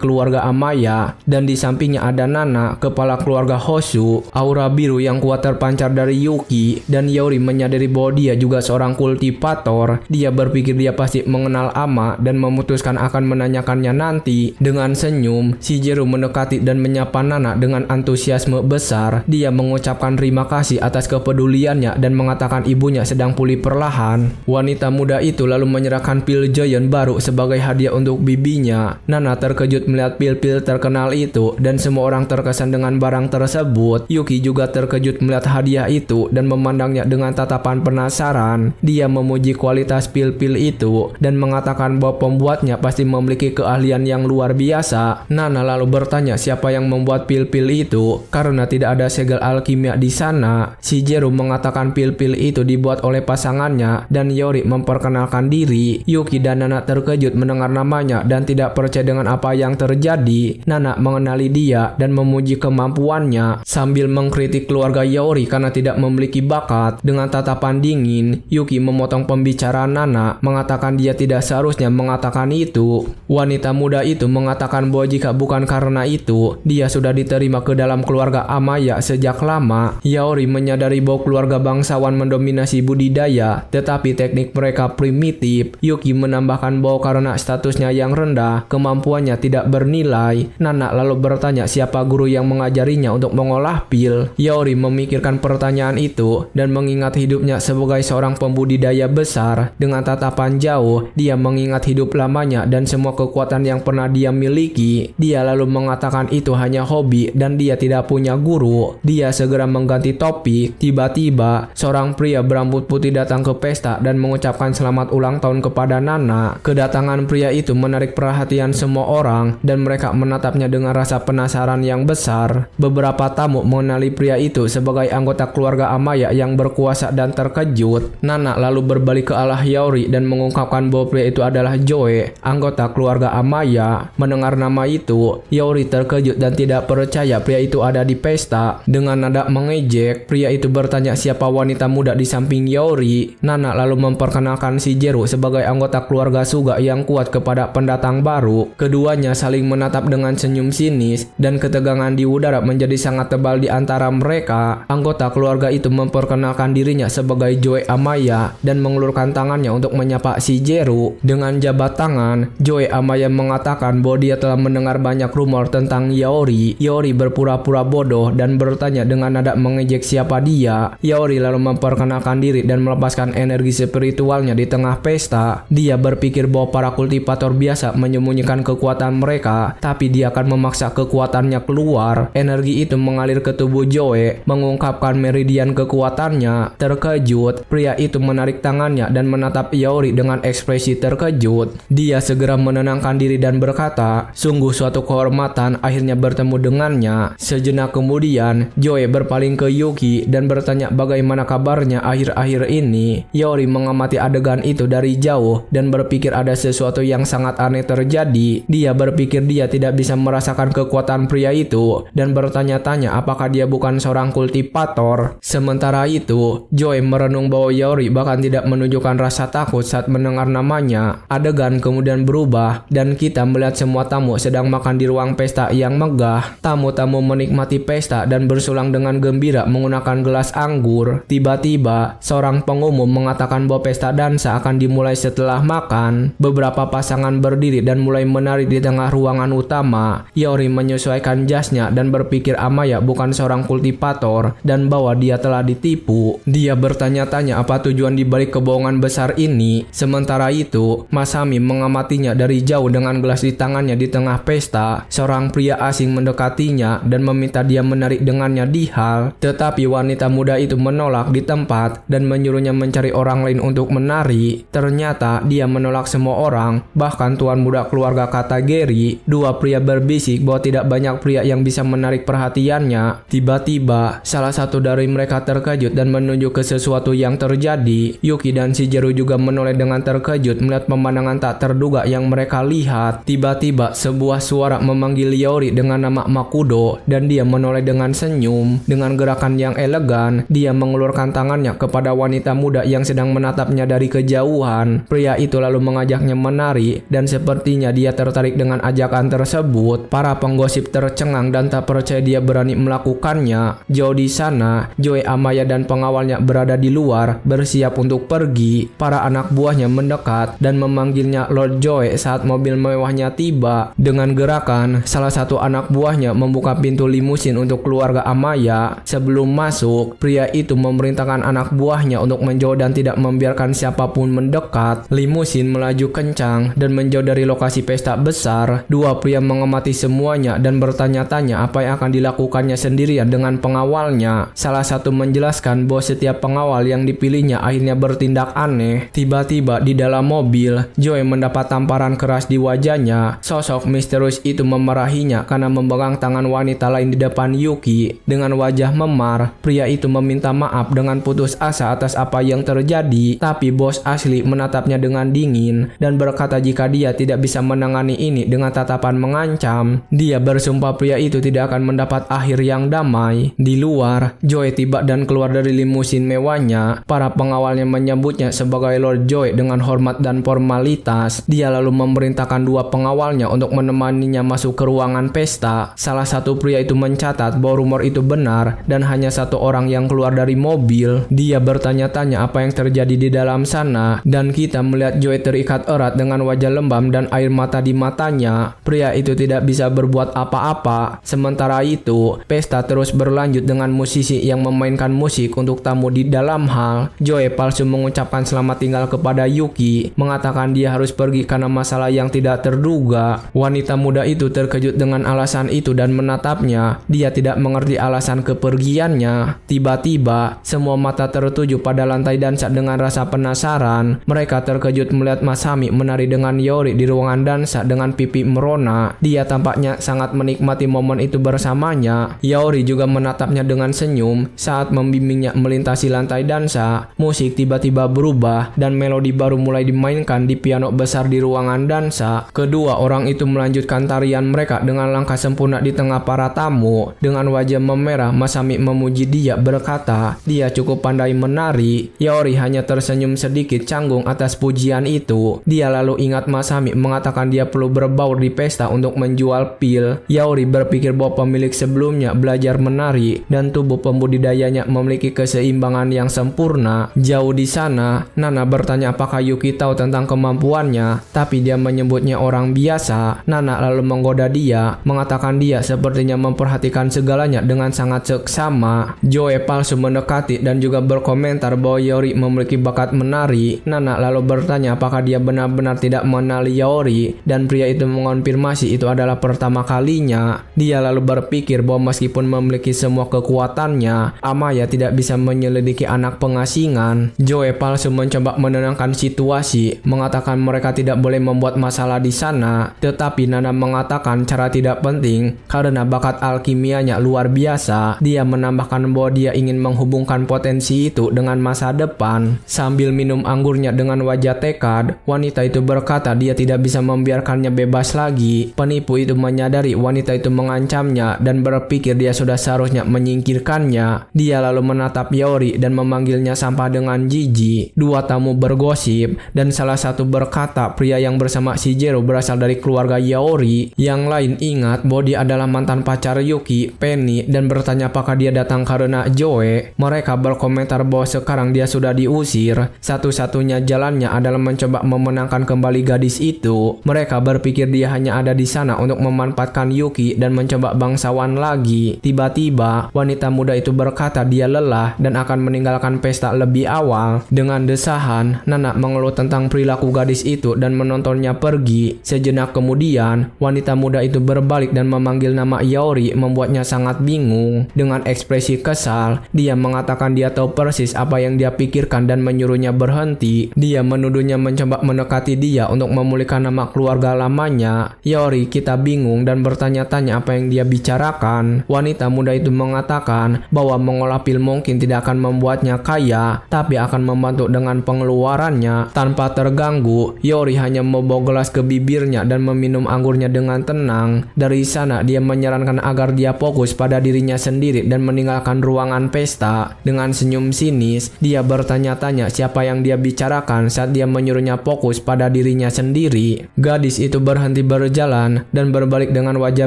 keluarga Amaya, dan di sampingnya ada Nana, kepala keluarga Hosu. Aura biru yang kuat terpancar dari Yuki, dan Yori menyadari bahwa dia juga seorang kultivator. Dia berpikir dia pasti mengenal Ama dan memutuskan akan menanyakannya nanti. Dengan senyum, Shigeru mendekati dan menyapa Nana dengan antusiasme besar. Dia mengucapkan terima kasih atas kepeduliannya dan mengatakan ibunya sedang pulih perlahan. Wanita muda itu lalu menyerahkan pil giant baru sebagai hadiah untuk bibinya. Nana terkejut melihat pil-pil terkenal itu dan semua orang terkesan dengan barang tersebut. Yuki juga terkejut melihat hadiah itu dan memandangnya dengan tatapan penasaran. Dia memuji kualitas pil-pil itu dan mengatakan bahwa pembuatnya pasti memiliki keahlian yang luar biasa. Nana lalu bertanya siapa yang membuat pil-pil itu karena tidak ada segel alkimia di sana. Shigeru mengatakan pil-pil itu dibuat oleh pasangannya dan Yori memperkenalkan diri. Yuki dan Nana terkejut mendengar namanya dan tidak percaya dengan apa yang terjadi. Nana mengenali dia dan memuji kemampuannya sambil mengkritik keluarga Yori karena tidak memiliki bakat. Dengan tatapan dingin, Yuki memotong pembicaraan Nana, mengatakan dia tidak seharusnya mengatakan itu. Wanita muda itu mengatakan bahwa jika bukan karena itu, dia sudah diterima ke dalam keluarga Amaya sejak lama. Yori menyadari bahwa keluarga bangsawan mendominasi budidaya, tetapi teknik mereka primitif. Yuki menambahkan bahwa karena statusnya yang rendah, kemampuannya tidak bernilai. Nana lalu bertanya siapa guru yang mengajarinya untuk mengolah pil. Yori memikirkan pertanyaan itu dan mengingat hidupnya sebagai seorang pembudidaya besar. Dengan tatapan jauh, dia mengingat hidup lamanya dan semua kekuatan yang pernah dia miliki. Dia lalu mengatakan itu hanya hobi dan dia tidak punya guru. Dia segera mengganti topik. Tiba-tiba, seorang pria berambut putih datang ke pesta dan mengucapkan selamat ulang tahun kepada Nana. Kedatangan pria itu menarik perhatian semua orang dan mereka menatapnya dengan rasa penasaran yang besar. Beberapa tamu mengenali pria itu sebagai anggota keluarga Amaya yang berkuasa dan terkejut. Nana lalu berbalik ke arah Yori dan mengungkapkan bahwa pria itu adalah Joe, anggota keluarga Amaya. Mendengar nama itu, Yori terkejut dan tidak percaya pria itu ada di pesta. Dengan nada mengejek, pria itu bertanya siapa wanita muda di samping Yori. Nana lalu memperkenalkan Shigeru sebagai anggota keluarga Suga yang kuat kepada pendatang baru. Keduanya saling menatap dengan senyum sinis dan ketegangan di udara menjadi sangat tebal di antara mereka. Anggota keluarga itu memperkenalkan dirinya sebagai Joe Amaya dan mengulurkan tangannya untuk menyapa Shigeru. Dengan jabat tangan, Joe Amaya mengatakan bahwa dia telah mendengar banyak rumor tentang Yori. Yori berpura-pura bodoh dan bertanya dengan nada mengejek siapa dia. Yori lalu memperkenalkan diri dan melepaskan energi spiritualnya di tengah pesta. Dia berpikir bahwa para kultivator biasa menyembunyikan kekuatan mereka, tapi dia akan memaksa kekuatannya keluar. Energi itu mengalir ke tubuh Joe, mengungkapkan meridian kekuatannya. Terkejut, pria itu menarik tangannya dan menatap Yori dengan ekspresi terkejut. Dia segera menenangkan diri dan berkata, sungguh suatu kehormatan akhirnya bertemu dengannya. Sejenak kemudian, Joe berpaling ke Yuki dan bertanya bagaimana kabarnya akhir-akhir ini. Yori mengamati adegan itu dari jauh dan berpikir ada sesuatu yang sangat aneh terjadi. Dia berpikir dia tidak bisa merasakan kekuatan pria itu dan bertanya-tanya apakah dia bukan seorang kultivator. Sementara itu, Joe merenung bahwa Yori bahkan tidak menunjukkan rasa takut saat mendengar namanya. Adegan kemudian berubah dan kita melihat semua tamu sedang makan di ruang pesta yang megah. Tamu-tamu menikmati pesta dan bersulang dengan gembira menggunakan gelas anggur. Tiba-tiba, seorang pengumum mengatakan bahwa pesta dansa akan dimulai setelah makan. Beberapa pasangan berdiri dan mulai menari di tengah ruangan utama. Yori menyesuaikan jasnya dan berpikir berpikir Amaya bukan seorang kultivator dan bahwa dia telah ditipu. Dia bertanya-tanya apa tujuan dibalik kebohongan besar ini. Sementara itu, Masami mengamatinya dari jauh dengan gelas di tangannya di tengah pesta. Seorang pria asing mendekatinya dan meminta dia menarik dengannya di hal, tetapi wanita muda itu menolak di tempat dan menyuruhnya mencari orang lain untuk menari. Ternyata dia menolak semua orang, bahkan tuan muda keluarga kata Gary. Dua pria berbisik bahwa tidak banyak pria yang bisa menarik perhatiannya. Tiba-tiba, salah satu dari mereka terkejut dan menunjuk ke sesuatu yang terjadi. Yuki dan Shigeru juga menoleh dengan terkejut melihat pemandangan tak terduga yang mereka lihat. Tiba-tiba, sebuah suara memanggil Yaori dengan nama Makudo dan dia menoleh dengan senyum. Dengan gerakan yang elegan, dia mengulurkan tangannya kepada wanita muda yang sedang menatapnya dari kejauhan. Pria itu lalu mengajaknya menari dan sepertinya dia tertarik dengan ajakan tersebut. Para penggosip tercengang dan tak percaya dia berani melakukannya. Jauh di sana, Joe, Amaya dan pengawalnya berada di luar bersiap untuk pergi. Para anak buahnya mendekat dan memanggilnya Lord Joe saat mobil mewahnya tiba. Dengan gerakan, salah satu anak buahnya membuka pintu limusin untuk keluarga Amaya. Sebelum masuk, pria itu memerintahkan anak buahnya untuk menjauh dan tidak membiarkan siapapun mendekat. Limusin melaju kencang dan menjauh dari lokasi pesta besar. Dua pria mengamati semuanya dan bertanya-tanya apa yang akan dilakukannya sendirian dengan pengawalnya. Salah satu menjelaskan bahwa setiap pengawal yang dipilihnya akhirnya bertindak aneh. Tiba-tiba di dalam mobil, Joe mendapat tamparan keras di wajahnya. Sosok misterius itu memarahinya karena memegang tangan wanita lain di depan Yuki. Dengan wajah memar, pria itu meminta maaf dengan putus asa atas apa yang terjadi. Tapi bos asli menatapnya dengan dingin dan berkata jika dia tidak bisa menangani ini dengan tatapan mengancam. Dia bersumpah pria itu tidak akan mendapat akhir yang damai. Di luar, Joe tiba dan keluar dari limusin mewahnya. Para pengawalnya menyebutnya sebagai Lord Joe dengan hormat dan formalitas. Dia lalu memerintahkan dua pengawalnya untuk menemaninya masuk ke ruangan pesta. Salah satu pria itu mencatat bahwa rumor itu benar dan hanya satu orang yang keluar dari mobil. Dia bertanya-tanya apa yang terjadi di dalam sana dan kita melihat Joe terikat erat dengan wajah lembam dan air mata di matanya. Pria itu tidak bisa berbuat apa-apa. Sementara itu, pesta terus berlanjut dengan musisi yang memainkan musik untuk tamu di dalam hal. Joe palsu mengucapkan selamat tinggal kepada Yuki, mengatakan dia harus pergi karena masalah yang tidak terduga. Wanita muda itu terkejut dengan alasan itu dan menatapnya. Dia tidak mengerti alasan kepergiannya. Tiba-tiba, semua mata tertuju pada lantai dansa dengan rasa penasaran. Mereka terkejut melihat Masami menari dengan Yaori di ruangan dansa dengan pipi merona. Dia tampaknya sangat menikmati momen itu bersamanya. Yaori juga menatapnya dengan senyum saat membimbingnya melintasi lantai dansa. Musik tiba-tiba berubah dan melodi baru mulai dimainkan di piano besar di ruangan dansa. Kedua orang itu melanjutkan tarian mereka dengan langkah sempurna di tengah para tamu. Dengan wajah memerah, Masami memuji dia berkata, dia cukup pandai menari. Yaori hanya tersenyum sedikit canggung atas pujian itu. Dia lalu ingat Masami mengatakan dia perlu berbaur di pesta untuk menjual pil. Yaori berpikir bahwa pemilik sebelumnya belajar menari dan tubuh pembudidayanya memiliki keseimbangan yang sempurna. Jauh di sana, Nana bertanya apakah Yuki tahu tentang kemampuannya, tapi dia menyebutnya orang biasa. Nana lalu menggoda dia, mengatakan dia sepertinya memperhatikan segalanya dengan sangat seksama. Joe palsu mendekati dan juga berkomentar bahwa Yaori memiliki bakat menari. Nana lalu bertanya apakah dia benar-benar tidak mengenali Yaori dan pria itu mengonfirmasi itu adalah pertama kalinya. Dia lalu berpikir bahwa meskipun memiliki semua kekuatannya, Amaya tidak bisa menyelidiki anak pengasingan. Joe palsu mencoba menenangkan situasi, mengatakan mereka tidak boleh membuat masalah di sana. Tetapi Nana mengatakan cara tidak penting karena bakat alkimianya luar biasa. Dia menambahkan bahwa dia ingin menghubungkan potensi itu dengan masa depan. Sambil minum anggurnya dengan wajah tekad, wanita itu berkata dia tidak bisa membiarkannya bebas lagi. Penipu itu menyadari wanita itu mengancamnya dan berpikir dia sudah seharusnya menyingkirkannya. Dia lalu menatap Yaori dan memanggilnya sampah dengan jijik. Dua tamu bergosip dan salah satu berkata pria yang bersama Shigeru berasal dari keluarga Yaori. Yang lain ingat bahwa dia adalah mantan pacar Yuki, Penny, dan bertanya apakah dia datang karena Joe. Mereka berkomentar bahwa sekarang dia sudah diusir. Satu-satunya jalannya adalah mencoba memenangkan kembali gadis itu. Mereka berpikir dia hanya ada di sana untuk memanfaatkan Yuki dan mencoba bangsa kekacauan lagi. Tiba-tiba, wanita muda itu berkata dia lelah dan akan meninggalkan pesta lebih awal. Dengan desahan, Nana mengeluh tentang perilaku gadis itu dan menontonnya pergi. Sejenak kemudian, wanita muda itu berbalik dan memanggil nama Yaori, membuatnya sangat bingung. Dengan ekspresi kesal, dia mengatakan dia tahu persis apa yang dia pikirkan dan menyuruhnya berhenti. Dia menuduhnya mencoba mendekati dia untuk memulihkan nama keluarga lamanya. Yaori kita bingung dan bertanya-tanya apa yang dia bicarakan. Wanita muda itu mengatakan bahwa mengolah pil mungkin tidak akan membuatnya kaya, tapi akan membantu dengan pengeluarannya. Tanpa terganggu, Yaori hanya membawa gelas ke bibirnya dan meminum anggurnya dengan tenang. Dari sana dia menyarankan agar dia fokus pada dirinya sendiri dan meninggalkan ruangan pesta. Dengan senyum sinis, dia bertanya-tanya siapa yang dia bicarakan saat dia menyuruhnya fokus pada dirinya sendiri. Gadis itu berhenti berjalan dan berbalik dengan wajah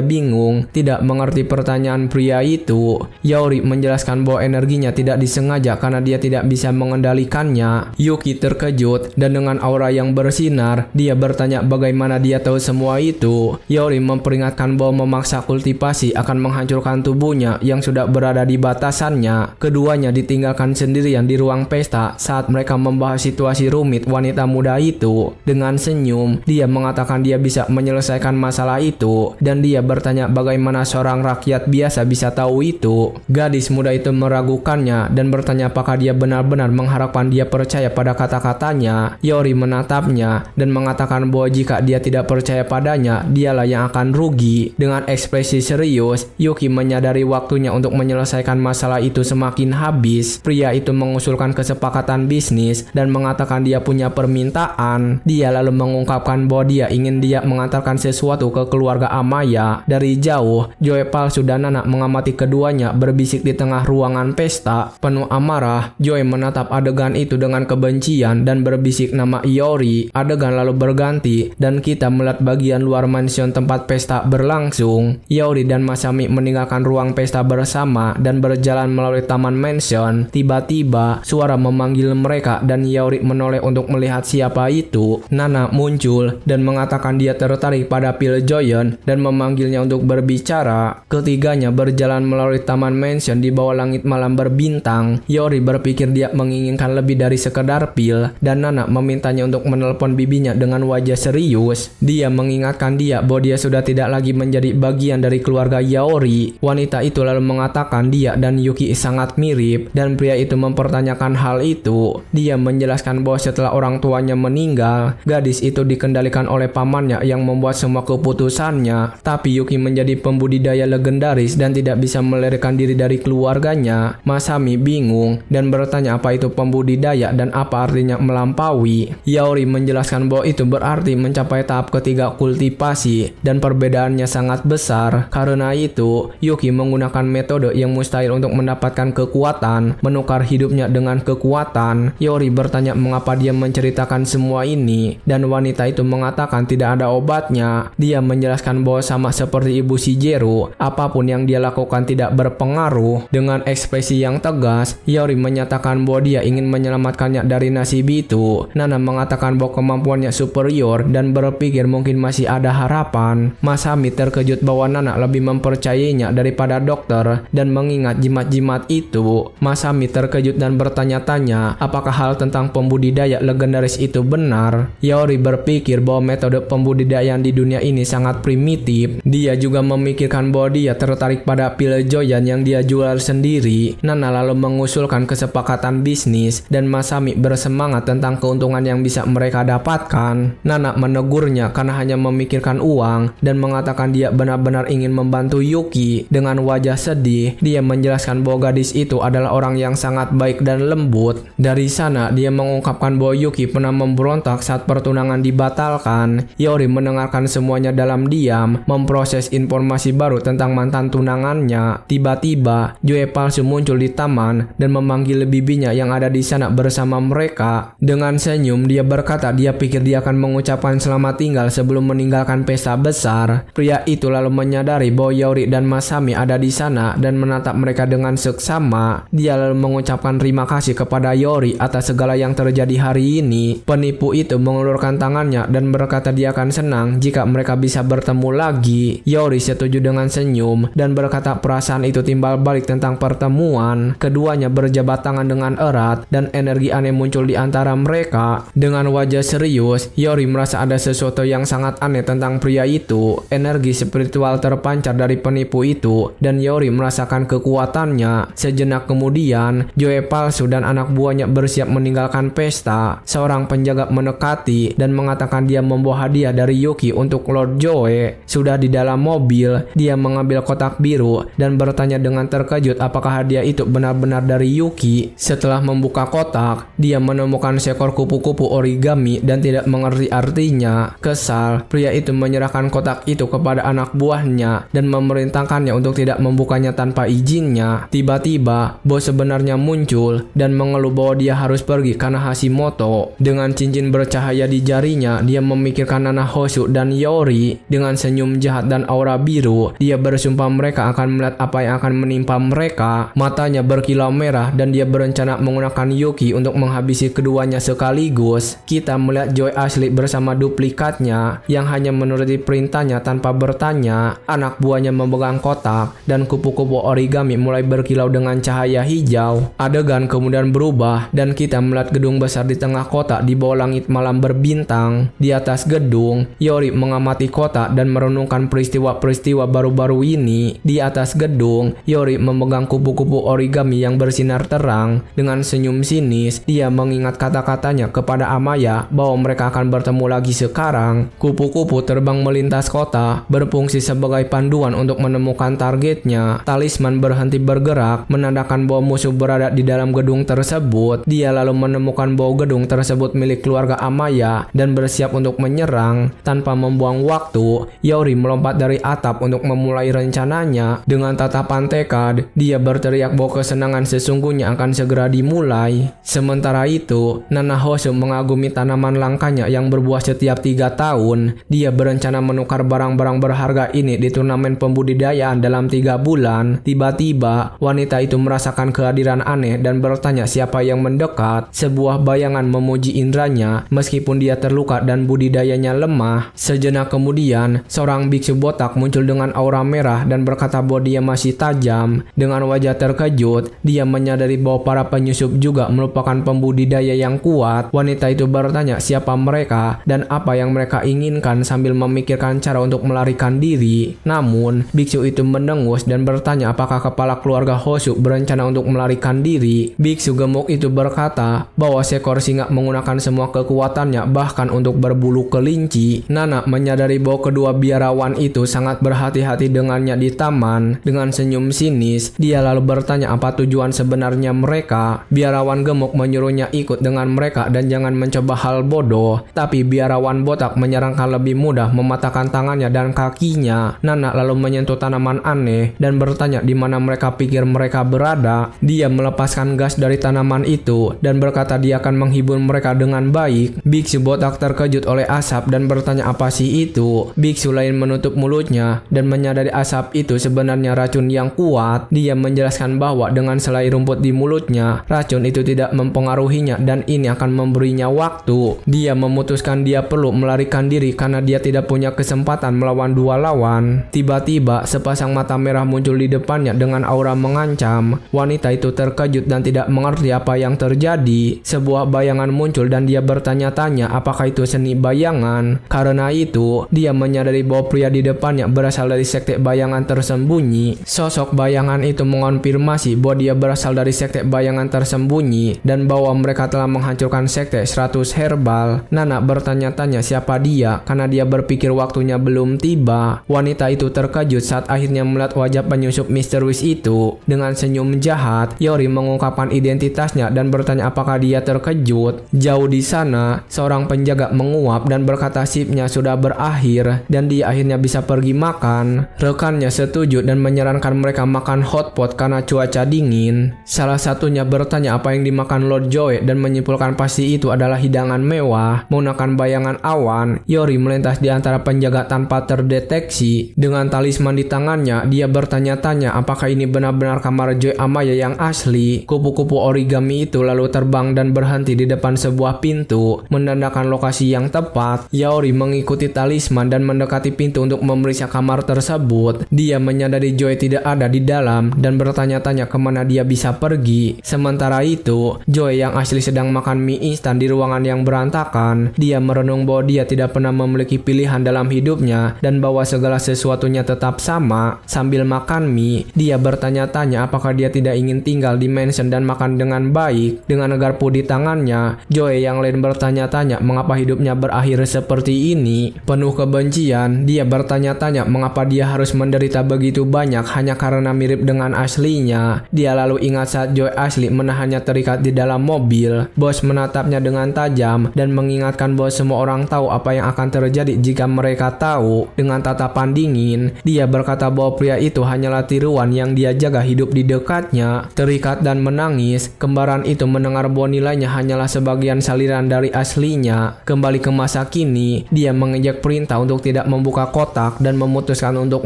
bingung, tidak mengerti pertanyaan pria itu. Yaori menjelaskan bahwa energinya tidak disengaja karena dia tidak bisa mengendalikannya. Yuki terkejut dan dengan aura yang bersinar, dia bertanya bagaimana dia tahu semua itu. Yaori memperingatkan bahwa memaksa kultivasi akan menghancurkan tubuhnya yang sudah berada di batasannya. Keduanya ditinggalkan sendirian di ruang pesta saat mereka membahas situasi rumit wanita muda itu. Dengan senyum, dia mengatakan dia bisa menyelesaikan masalah itu dan dia bertanya bagaimana seorang rakyat biasa bisa tahu itu. Gadis muda itu meragukannya dan bertanya apakah dia benar-benar mengharapkan dia percaya pada kata-katanya. Yaori menatapnya dan mengatakan bahwa jika dia tidak percaya padanya, dialah yang akan rugi. Dengan ekspresi serius, Yuki menyadari waktunya untuk menyelesaikan masalah itu semakin habis. Pria itu mengusulkan kesepakatan bisnis dan mengatakan dia punya permintaan. Dia lalu mengungkapkan bahwa dia ingin dia mengantarkan sesuatu ke keluarga Amaya. Dari jauh, Joe palsu dan Nana mengamati keduanya berbisik di tengah ruangan pesta. Penuh amarah, Joe menatap adegan itu dengan kebencian dan berbisik nama Yaori. Adegan lalu berganti dan kita melihat bagian luar mansion tempat pesta berlangsung. Yaori dan Masami meninggalkan ruang pesta bersama dan berjalan melalui taman mansion. Tiba-tiba, suara memanggil mereka dan Yaori menoleh untuk melihat siapa itu. Nana muncul dan mengatakan dia tertarik pada pil Giant dan memanggilnya untuk berbicara. Ketiganya berjalan melalui taman mansion di bawah langit malam berbintang. Yaori berpikir dia menginginkan lebih dari sekedar pil dan Nana memintanya untuk menelpon bibinya dengan wajah serius. Dia mengingatkan dia bahwa dia sudah tidak lagi menjadi bagian dari keluarga Yaori. Wanita itu lalu mengatakan dia dan Yuki sangat mirip dan pria itu mempertanyakan hal itu. Dia menjelaskan bahwa setelah orang tuanya meninggal, gadis itu dikendalikan oleh pamannya yang membuat semua keputusannya. Tapi Yuki menjadi pembudidaya legendaris dan tidak bisa melarikan diri dari keluarganya. Masami bingung dan bertanya apa itu pembudidaya dan apa artinya melampaui. Yaori menjelaskan bahwa itu berarti mencapai tahap ketiga kultivasi dan perbedaannya sangat besar. Karena itu, Yuki menggunakan metode yang mustahil untuk mendapatkan kekuatan, menukar hidupnya dengan kekuatan. Yaori bertanya mengapa dia menceritakan semua ini dan wanita itu mengatakan tidak ada obatnya. Dia menjelaskan bahwa sama seperti ibu Shigeru, apapun yang dia lakukan tidak berpengaruh. Dengan ekspresi yang tegas, Yaori menyatakan bahwa dia ingin menyelamatkannya dari nasib itu. Nana mengatakan bahwa kemampuannya superior dan berpikir mungkin masih ada harapan. Masami terkejut bahwa Nana lebih mempercayainya daripada dokter dan mengingat jimat-jimat itu. Masami terkejut dan bertanya-tanya apakah hal tentang pembudidaya legendaris itu benar. Yaori berpikir bahwa metode pembudidayaan di dunia ini sangat primitif. Dia juga memikirkan bahwa dia tertarik pada pil Joyan yang dia jual sendiri. Nana lalu mengusulkan kesepakatan bisnis dan Masami bersemangat tentang keuntungan yang bisa mereka dapatkan. Nana menegurnya karena hanya memikirkan uang dan mengatakan dia benar-benar ingin membantu Yuki. Dengan wajah sedih, dia menjelaskan bahwa gadis itu adalah orang yang sangat baik dan lembut. Dari sana, dia mengungkapkan bahwa Yuki pernah memberontak saat pertunangan dibatalkan. Yaori mendengarkan semuanya dalam diam, memproses informasi baru tentang mantan tunangannya. Tiba-tiba, Joe palsu muncul di taman dan memanggil bibinya yang ada di sana bersama mereka. Dengan senyum, dia berkata dia pikir dia akan mengucapkan selamat tinggal sebelum meninggalkan pesta besar. Pria itu lalu menyadari bahwa Yaori dan Masami ada di sana dan menatap mereka dengan seksama. Dia lalu mengucapkan terima kasih kepada Yaori atas segala yang terjadi hari ini. Penipu itu mengulurkan tangannya dan berkata dia akan senang jika mereka bisa bertemu lagi. Yaori setuju dengan tersenyum dan berkata perasaan itu timbal balik tentang pertemuan. Keduanya berjabat tangan dengan erat dan energi aneh muncul di antara mereka. Dengan wajah serius, Yori merasa ada sesuatu yang sangat aneh tentang pria itu. Energi spiritual terpancar dari penipu itu dan Yori merasakan kekuatannya. Sejenak kemudian, Joe palsu dan anak buahnya bersiap meninggalkan pesta. Seorang penjaga mendekati dan mengatakan dia membawa hadiah dari Yuki untuk Lord Joe. Sudah di dalam mobil, dia mengambil kotak biru dan bertanya dengan terkejut apakah hadiah itu benar-benar dari Yuki. Setelah membuka kotak, dia menemukan seekor kupu-kupu origami dan tidak mengerti artinya. Kesal, pria itu menyerahkan kotak itu kepada anak buahnya dan memerintahkannya untuk tidak membukanya tanpa izinnya. Tiba-tiba, bos sebenarnya muncul dan mengeluh bahwa dia harus pergi karena Hashimoto. Dengan cincin bercahaya di jarinya, dia memikirkan Nanahosu dan Yori. Dengan senyum jahat dan aura biru, dia bersumpah mereka akan melihat apa yang akan menimpa mereka. Matanya berkilau merah dan dia berencana menggunakan Yuki untuk menghabisi keduanya sekaligus. Kita melihat Joe asli bersama duplikatnya yang hanya menuruti perintahnya tanpa bertanya. Anak buahnya memegang kotak dan kupu-kupu origami mulai berkilau dengan cahaya hijau. Adegan kemudian berubah dan kita melihat gedung besar di tengah kota di bawah langit malam berbintang. Di atas gedung, Yori mengamati kota dan merenungkan peristiwa-peristiwa baru-baru ini. Di atas gedung, Yori memegang kupu-kupu origami yang bersinar terang. Dengan senyum sinis, dia mengingat kata-katanya kepada Amaya bahwa mereka akan bertemu lagi sekarang. Kupu-kupu terbang melintas kota, berfungsi sebagai panduan untuk menemukan targetnya. Talisman berhenti bergerak, menandakan bahwa musuh berada di dalam gedung tersebut. Dia lalu menemukan bahwa gedung tersebut milik keluarga Amaya dan bersiap untuk menyerang. Tanpa membuang waktu, Yori melompat dari atap untuk memulai rencananya. Dengan tatapan tekad, dia berteriak bahwa kesenangan sesungguhnya akan segera dimulai. Sementara itu, Nanahosu mengagumi tanaman langkanya yang berbuah setiap 3 tahun. Dia berencana menukar barang-barang berharga ini di turnamen pembudidayaan dalam 3 bulan. Tiba-tiba, wanita itu merasakan kehadiran aneh dan bertanya siapa yang mendekat. Sebuah bayangan memuji indranya meskipun dia terluka dan budidayanya lemah. Sejenak kemudian, seorang biksu botak muncul dengan aura merah dan berkata bahwa dia masih tajam. Dengan wajah terkejut, dia menyadari bahwa para penyusup juga merupakan pembudidaya yang kuat. Wanita itu bertanya siapa mereka dan apa yang mereka inginkan sambil memikirkan cara untuk melarikan diri. Namun, biksu itu mendengus dan bertanya apakah kepala keluarga Hosu berencana untuk melarikan diri. Biksu gemuk itu berkata bahwa seekor singa menggunakan semua kekuatannya bahkan untuk berbulu kelinci. Nana menyadari bahwa kedua biarawan itu sangat berhati-hati dengannya di taman. Dengan senyum sinis, dia lalu bertanya apa tujuan sebenarnya mereka. Biarawan gemuk menyuruhnya ikut dengan mereka dan jangan mencoba hal bodoh. Tapi biarawan botak menyarankan lebih mudah mematahkan tangannya dan kakinya. Nana lalu menyentuh tanaman aneh dan bertanya di mana mereka pikir mereka berada. Dia melepaskan gas dari tanaman itu dan berkata dia akan menghibur mereka dengan baik. Biksu botak terkejut oleh asap dan bertanya apa sih itu. Biksu lain menutup mulutnya dan menyadari asap itu sebenarnya racun yang kuat. Dia menjelaskan bahwa dengan selai rumput di mulutnya, racun itu tidak mempengaruhinya dan ini akan memberinya waktu. Dia memutuskan dia perlu melarikan diri karena dia tidak punya kesempatan melawan 2 lawan. Tiba-tiba sepasang mata merah muncul di depannya dengan aura mengancam. Wanita itu terkejut dan tidak mengerti apa yang terjadi. Sebuah bayangan muncul dan dia bertanya-tanya apakah itu seni bayangan. Karena itu, dia menyadari bahwa pria di depannya berasal dari sekte bayangan tersembunyi. Sosok bayangan itu mengonfirmasi bahwa dia berasal dari sekte bayangan tersembunyi dan bahwa mereka telah menghancurkan sekte 100 herbal. Nana bertanya-tanya siapa dia karena dia berpikir waktunya belum tiba. Wanita itu terkejut saat akhirnya melihat wajah penyusup misterius itu. Dengan senyum jahat, Yori mengungkapkan identitasnya dan bertanya apakah dia terkejut. Jauh di sana, seorang penjaga menguap dan berkata shiftnya sudah berakhir dan dia akhirnya bisa pergi makan. Rekannya setuju dan menyarankan mereka makan hotpot karena cuaca dingin. Salah satunya bertanya apa yang dimakan Lord Joe dan menyimpulkan pasti itu adalah hidangan mewah. Menggunakan bayangan awan, Yori melintas di antara penjaga tanpa terdeteksi. Dengan talisman di tangannya, dia bertanya-tanya apakah ini benar-benar kamar Joe Amaya yang asli. Kupu-kupu origami itu lalu terbang dan berhenti di depan sebuah pintu, menandakan lokasi yang tepat. Yori mengikuti talisman dan mendekati pintu untuk memeriksa kamar tersebut. tersebut. Dia menyadari Joy tidak ada di dalam dan bertanya-tanya kemana dia bisa pergi. Sementara itu, Joy yang asli sedang makan mie instan di ruangan yang berantakan. Dia merenung bahwa dia tidak pernah memiliki pilihan dalam hidupnya dan bahwa segala sesuatunya tetap sama. Sambil makan mie, dia bertanya-tanya apakah dia tidak ingin tinggal di mansion dan makan dengan baik. Dengan garpu di tangannya, Joy yang lain bertanya-tanya mengapa hidupnya berakhir seperti ini. Penuh kebencian, dia bertanya-tanya mengapa dia harus menderita begitu banyak hanya karena mirip dengan aslinya. Dia lalu ingat saat Joy asli menahannya terikat di dalam mobil. Bos menatapnya dengan tajam dan mengingatkan bahwa semua orang tahu apa yang akan terjadi jika mereka tahu. Dengan tatapan dingin, dia berkata bahwa pria itu hanyalah tiruan yang dia jaga hidup di dekatnya. Terikat dan menangis, kembaran itu mendengar bahwa nilainya hanyalah sebagian saliran dari aslinya. Kembali ke masa kini, dia mengejek perintah untuk tidak membuka kotak dan memutuskan untuk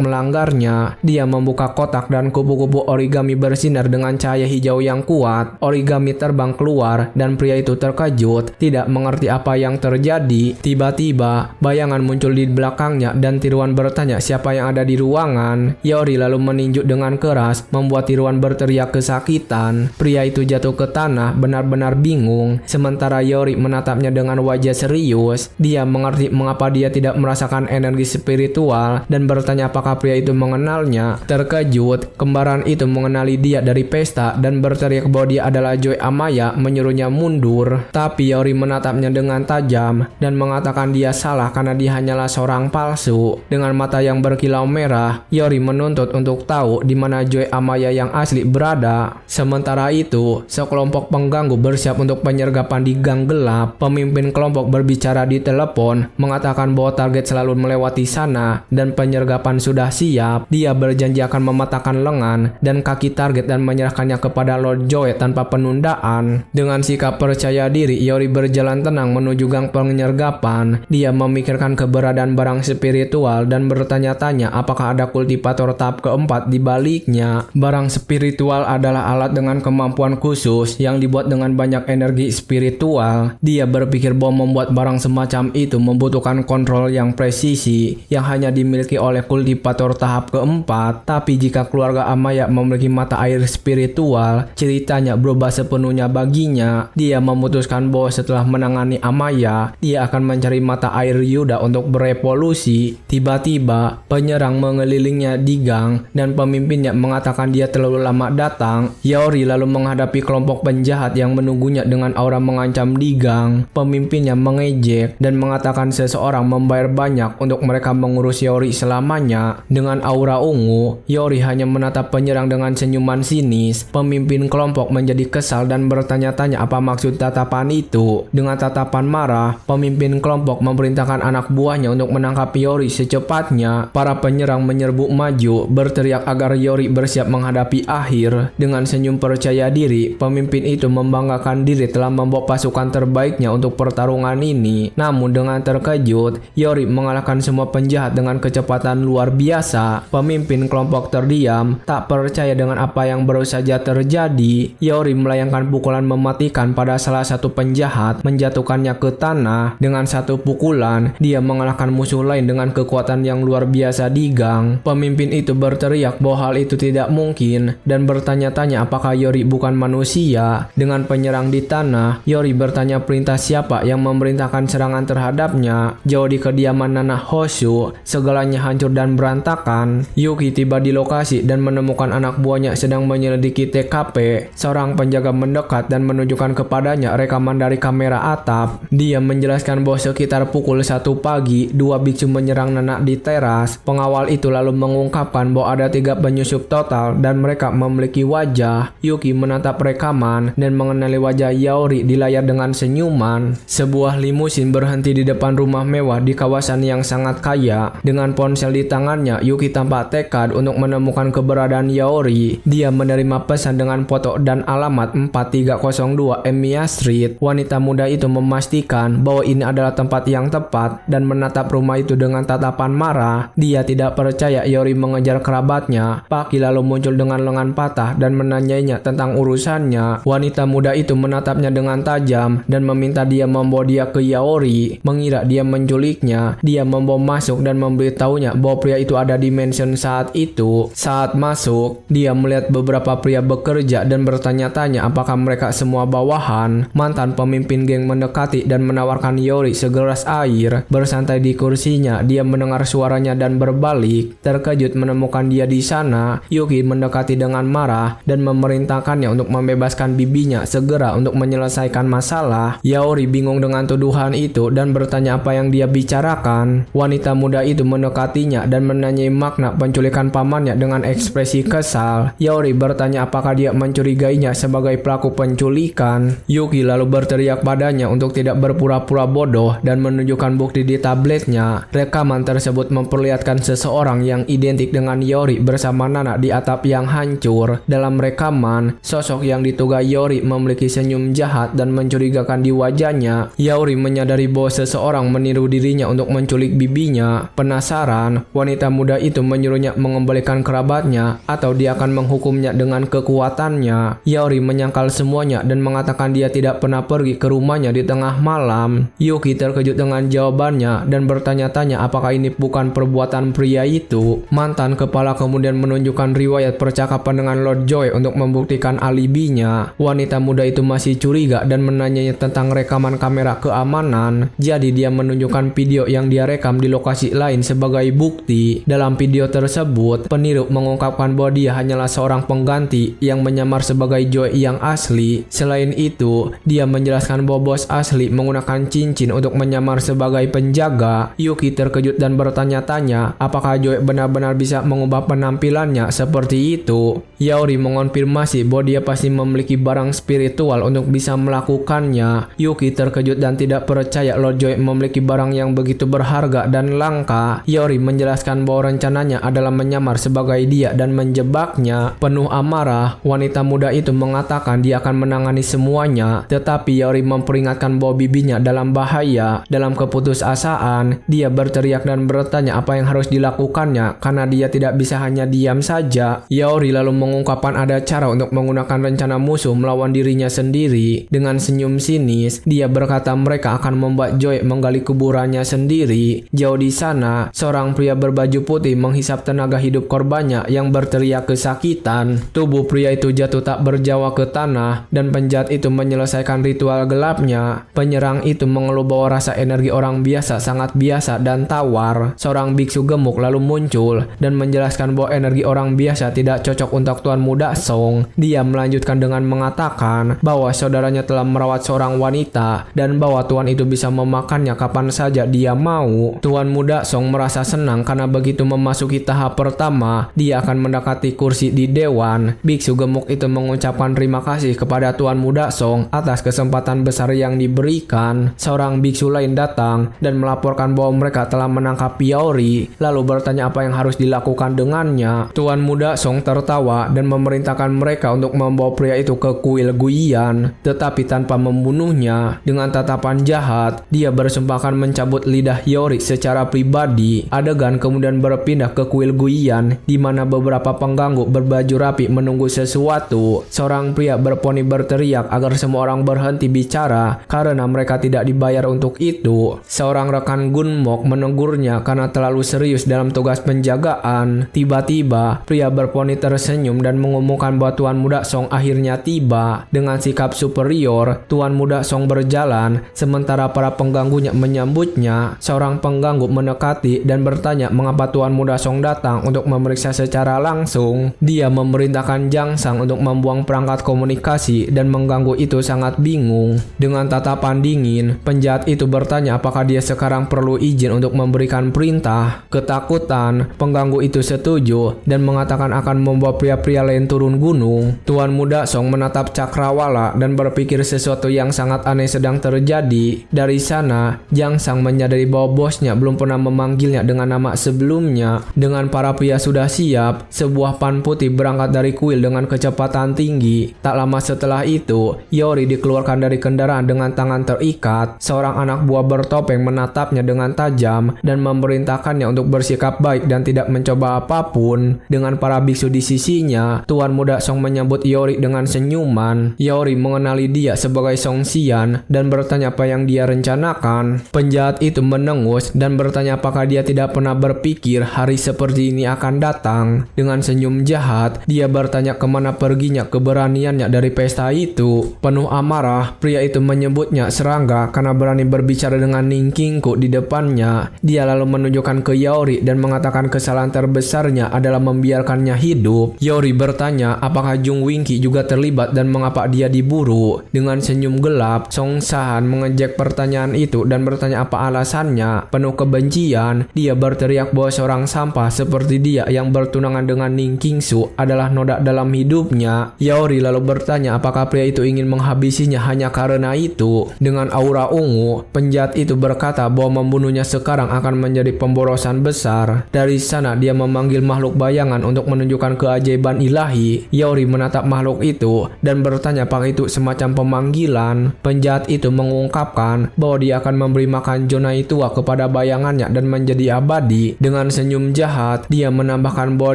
melanggarnya. Dia membuka kotak dan kupu-kupu origami bersinar dengan cahaya hijau yang kuat. Origami terbang keluar dan pria itu terkejut, tidak mengerti apa yang terjadi. Tiba-tiba, bayangan muncul di belakangnya dan tiruan bertanya siapa yang ada di ruangan. Yori lalu meninju dengan keras, membuat tiruan berteriak kesakitan. Pria itu jatuh ke tanah benar-benar bingung, sementara Yori menatapnya dengan wajah serius. Dia mengerti mengapa dia tidak merasakan energi spiritual dan bertanya apakah pria itu mengenalnya. Terkejut, kembaran itu mengenali dia dari pesta dan berteriak bahwa dia adalah Joy Amaya, menyuruhnya mundur. Tapi Yori menatapnya dengan tajam dan mengatakan dia salah karena dia hanyalah seorang palsu. Dengan mata yang berkilau merah, Yori menuntut untuk tahu di mana Joy Amaya yang asli berada. Sementara itu, sekelompok pengganggu bersiap untuk penyergapan di gang gelap. Pemimpin kelompok berbicara di telepon, mengatakan bahwa target selalu melewati sana dan penyergapan sudah siap. Dia berjanji akan mematahkan lengan dan kaki target dan menyerahkannya kepada Lord Joy tanpa penundaan. Dengan sikap percaya diri, Yori berjalan tenang menuju gang penyergapan. Dia memikirkan keberadaan barang spiritual dan bertanya-tanya apakah ada kultivator tahap keempat di baliknya. Barang spiritual adalah alat dengan kemampuan khusus yang dibuat dengan banyak energi spiritual. Dia berpikir bahwa membuat barang semacam itu membutuhkan kontrol yang presisi yang hanya dimiliki oleh kultivator tahap keempat. Tapi jika keluarga Amaya memiliki mata air spiritual, ceritanya berubah sepenuhnya baginya. Dia memutuskan bahwa setelah menangani Amaya, dia akan mencari mata air Yuda untuk berevolusi. Tiba-tiba, penyerang mengelilingnya di gang dan pemimpinnya mengatakan dia terlalu lama datang. Yori lalu menghadapi kelompok penjahat yang menunggunya dengan aura mengancam di gang. Pemimpinnya mengejek dan mengatakan seseorang membayar banyak untuk mereka mengurus Yori selamanya. Dengan aura ungu, Yori hanya menatap penyerang dengan senyuman sinis. Pemimpin kelompok menjadi kesal dan bertanya-tanya apa maksud tatapan itu. Dengan tatapan marah, pemimpin kelompok memerintahkan anak buahnya untuk menangkap Yori secepatnya. Para penyerang menyerbu maju, berteriak agar Yori bersiap menghadapi akhir. Dengan senyum percaya diri, pemimpin itu membanggakan diri telah membawa pasukan terbaiknya untuk pertarungan ini. Namun dengan terkejut, Yori mengalahkan semua penjahat dengan kecepatan luar biasa. Pemimpin kelompok terdiam, tak percaya dengan apa yang baru saja terjadi. Yori melayangkan pukulan mematikan pada salah satu penjahat, menjatuhkannya ke tanah. Dengan satu pukulan, dia mengalahkan musuh lain dengan kekuatan yang luar biasa di gang. Pemimpin itu berteriak bahwa hal itu tidak mungkin dan bertanya-tanya apakah Yori bukan manusia. Dengan penyerang di tanah, Yori bertanya perintah siapa yang memerintahkan serangan terhadapnya. Jauh di kediaman Nana Hosu, segalanya hancur dan berantakan. Yuki tiba di lokasi dan menemukan anak buahnya sedang menyelidiki TKP. Seorang penjaga mendekat dan menunjukkan kepadanya rekaman dari kamera atap. Dia menjelaskan bahwa sekitar pukul 1 pagi, 2 biksu menyerang Nana di teras. Pengawal itu lalu mengungkapkan bahwa ada 3 penyusup total dan mereka memiliki wajah. Yuki menatap rekaman dan mengenali wajah Yori di layar dengan senyuman. Sebuah limusin berhenti di depan rumah mewah di kawasan yang sangat kaya. Dengan ponsel di tangannya, Yuki tampak tekad untuk menemukan keberadaan Yori. Dia menerima pesan dengan foto dan alamat 4302 Emiya Street. Wanita muda itu memastikan bahwa ini adalah tempat yang tepat dan menatap rumah itu dengan tatapan marah. Dia tidak percaya Yori mengejar kerabatnya. Paki lalu muncul dengan lengan patah dan menanyainya tentang urusannya. Wanita muda itu menatapnya dengan tajam dan meminta dia membawa dia ke Yori. Mengira dia menculiknya, dia membawa masuk dan memberitahunya bahwa pria itu itu ada di mansion saat itu. Saat masuk, dia melihat beberapa pria bekerja dan bertanya-tanya apakah mereka semua bawahan. Mantan pemimpin geng mendekati dan menawarkan Yori segelas air. Bersantai di kursinya, dia mendengar suaranya dan berbalik. Terkejut menemukan dia di sana, Yuki mendekati dengan marah dan memerintahkannya untuk membebaskan bibinya segera untuk menyelesaikan masalah. Yori bingung dengan tuduhan itu dan bertanya apa yang dia bicarakan. Wanita muda itu mendekatinya dan menanyai makna penculikan pamannya dengan ekspresi kesal. Yori bertanya apakah dia mencurigainya sebagai pelaku penculikan. Yuki lalu berteriak padanya untuk tidak berpura-pura bodoh dan menunjukkan bukti di tabletnya. Rekaman tersebut memperlihatkan seseorang yang identik dengan Yori bersama Nana di atap yang hancur. Dalam rekaman, sosok yang dituga Yori memiliki senyum jahat dan mencurigakan di wajahnya. Yori menyadari bahwa seseorang meniru dirinya untuk menculik bibinya. Penasaran, wanita muda itu menyuruhnya mengembalikan kerabatnya atau dia akan menghukumnya dengan kekuatannya. Yori menyangkal semuanya dan mengatakan dia tidak pernah pergi ke rumahnya di tengah malam. Yuki terkejut dengan jawabannya dan bertanya-tanya apakah ini bukan perbuatan pria itu. Mantan kepala kemudian menunjukkan riwayat percakapan dengan Lord Joy untuk membuktikan alibinya. Wanita muda itu masih curiga dan menanyanya tentang rekaman kamera keamanan. Jadi dia menunjukkan video yang dia rekam di lokasi lain sebagai bukti. Dalam video tersebut, peniru mengungkapkan bahwa dia hanyalah seorang pengganti yang menyamar sebagai Joy yang asli. Selain itu, dia menjelaskan bahwa bos asli menggunakan cincin untuk menyamar sebagai penjaga. Yuki terkejut dan bertanya-tanya apakah Joy benar-benar bisa mengubah penampilannya seperti itu. Yori mengonfirmasi bahwa dia pasti memiliki barang spiritual untuk bisa melakukannya. Yuki terkejut dan tidak percaya Lord Joy memiliki barang yang begitu berharga dan langka. Yori menjelaskan bahwa rencananya adalah menyamar sebagai dia dan menjebaknya. Penuh amarah, wanita muda itu mengatakan dia akan menangani semuanya, tetapi Yori memperingatkan bahwa bibinya dalam bahaya. Dalam keputusasaan, dia berteriak dan bertanya apa yang harus dilakukannya karena dia tidak bisa hanya diam saja. Yori lalu mengungkapkan ada cara untuk menggunakan rencana musuh melawan dirinya sendiri. Dengan senyum sinis, dia berkata mereka akan membuat Joy menggali kuburannya sendiri. Jauh di sana, seorang pria berbaju putih menghisap tenaga hidup korbannya yang berteriak kesakitan. Tubuh pria itu jatuh tak berjawa ke tanah dan penjahat itu menyelesaikan ritual gelapnya. Penyerang itu mengeluh bahwa rasa energi orang biasa sangat biasa dan tawar. Seorang biksu gemuk lalu muncul dan menjelaskan bahwa energi orang biasa tidak cocok untuk Tuan Muda Song. Dia melanjutkan dengan mengatakan bahwa saudaranya telah merawat seorang wanita dan bahwa tuan itu bisa memakannya kapan saja dia mau. Tuan Muda Song merasa senang karena begitu memasuki tahap pertama, dia akan mendekati kursi di dewan. Biksu gemuk itu mengucapkan terima kasih kepada Tuan Muda Song atas kesempatan besar yang diberikan. Seorang biksu lain datang dan melaporkan bahwa mereka telah menangkap Yori, lalu bertanya apa yang harus dilakukan dengannya. Tuan Muda Song tertawa dan memerintahkan mereka untuk membawa pria itu ke kuil Guiyan, tetapi tanpa membunuhnya. Dengan tatapan jahat, dia bersumpah akan mencabut lidah Yori secara pribadi. Adegan kemudian berpindah ke kuil Guiyan, di mana beberapa pengganggu berbaju rapi menunggu sesuatu. Seorang pria berponi berteriak agar semua orang berhenti bicara karena mereka tidak dibayar untuk itu. Seorang rekan Gunmok menegurnya karena terlalu serius dalam tugas penjagaan. Tiba-tiba, pria berponi tersenyum dan mengumumkan bahwa Tuan Muda Song akhirnya tiba. Dengan sikap superior, Tuan Muda Song berjalan, sementara para pengganggunya menyambutnya. Seorang pengganggu mendekati dan bertanya mengapa Tuan Muda Song datang untuk memeriksa secara langsung. Dia memerintahkan Jang Sang untuk membuang perangkat komunikasi dan mengganggu itu sangat bingung. Dengan tatapan dingin, penjahat itu bertanya apakah dia sekarang perlu izin untuk memberikan perintah. Ketakutan, pengganggu itu setuju dan mengatakan akan membawa pria-pria lain turun gunung. Tuan Muda Song menatap cakrawala dan berpikir sesuatu yang sangat aneh sedang terjadi. Dari sana, Jang Sang menyadari bahwa bosnya belum pernah memanggilnya dengan nama sebelumnya. Dengan para pria sudah siap, sebuah pan putih berangkat dari kuil dengan kecepatan tinggi. Tak lama setelah itu, Yori dikeluarkan dari kendaraan dengan tangan terikat. Seorang anak buah bertopeng menatapnya dengan tajam dan memerintahkannya untuk bersikap baik dan tidak mencoba apapun. Dengan para biksu di sisinya, Tuan Muda Song menyambut Yori dengan senyuman. Yori mengenali dia sebagai Song Xian dan bertanya apa yang dia rencanakan. Penjahat itu menengus dan bertanya apakah dia tidak pernah berpikir berpikir hari seperti ini akan datang. Dengan senyum jahat, dia bertanya kemana perginya keberaniannya dari pesta itu. Penuh amarah, pria itu menyebutnya serangga karena berani berbicara dengan Ning Qingku di depannya. Dia lalu menunjukkan ke Yaori dan mengatakan kesalahan terbesarnya adalah membiarkannya hidup. Yaori bertanya apakah Jung Wingqi juga terlibat dan mengapa dia diburu. Dengan senyum gelap, Song Sahan mengejek pertanyaan itu dan bertanya apa alasannya. Penuh kebencian, dia berteriak bahwa seorang sampah seperti dia yang bertunangan dengan Ning Qingsu adalah noda dalam hidupnya. Yaori lalu bertanya apakah pria itu ingin menghabisinya hanya karena itu. Dengan aura ungu, penjahat itu berkata bahwa membunuhnya sekarang akan menjadi pemborosan besar. Dari sana dia memanggil makhluk bayangan untuk menunjukkan keajaiban ilahi. Yaori menatap makhluk itu dan bertanya apakah itu semacam pemanggilan. Penjahat itu mengungkapkan bahwa dia akan memberi makan Jonai tua kepada bayangannya dan menjadi abadi. Dengan senyum jahat, dia menambahkan bahwa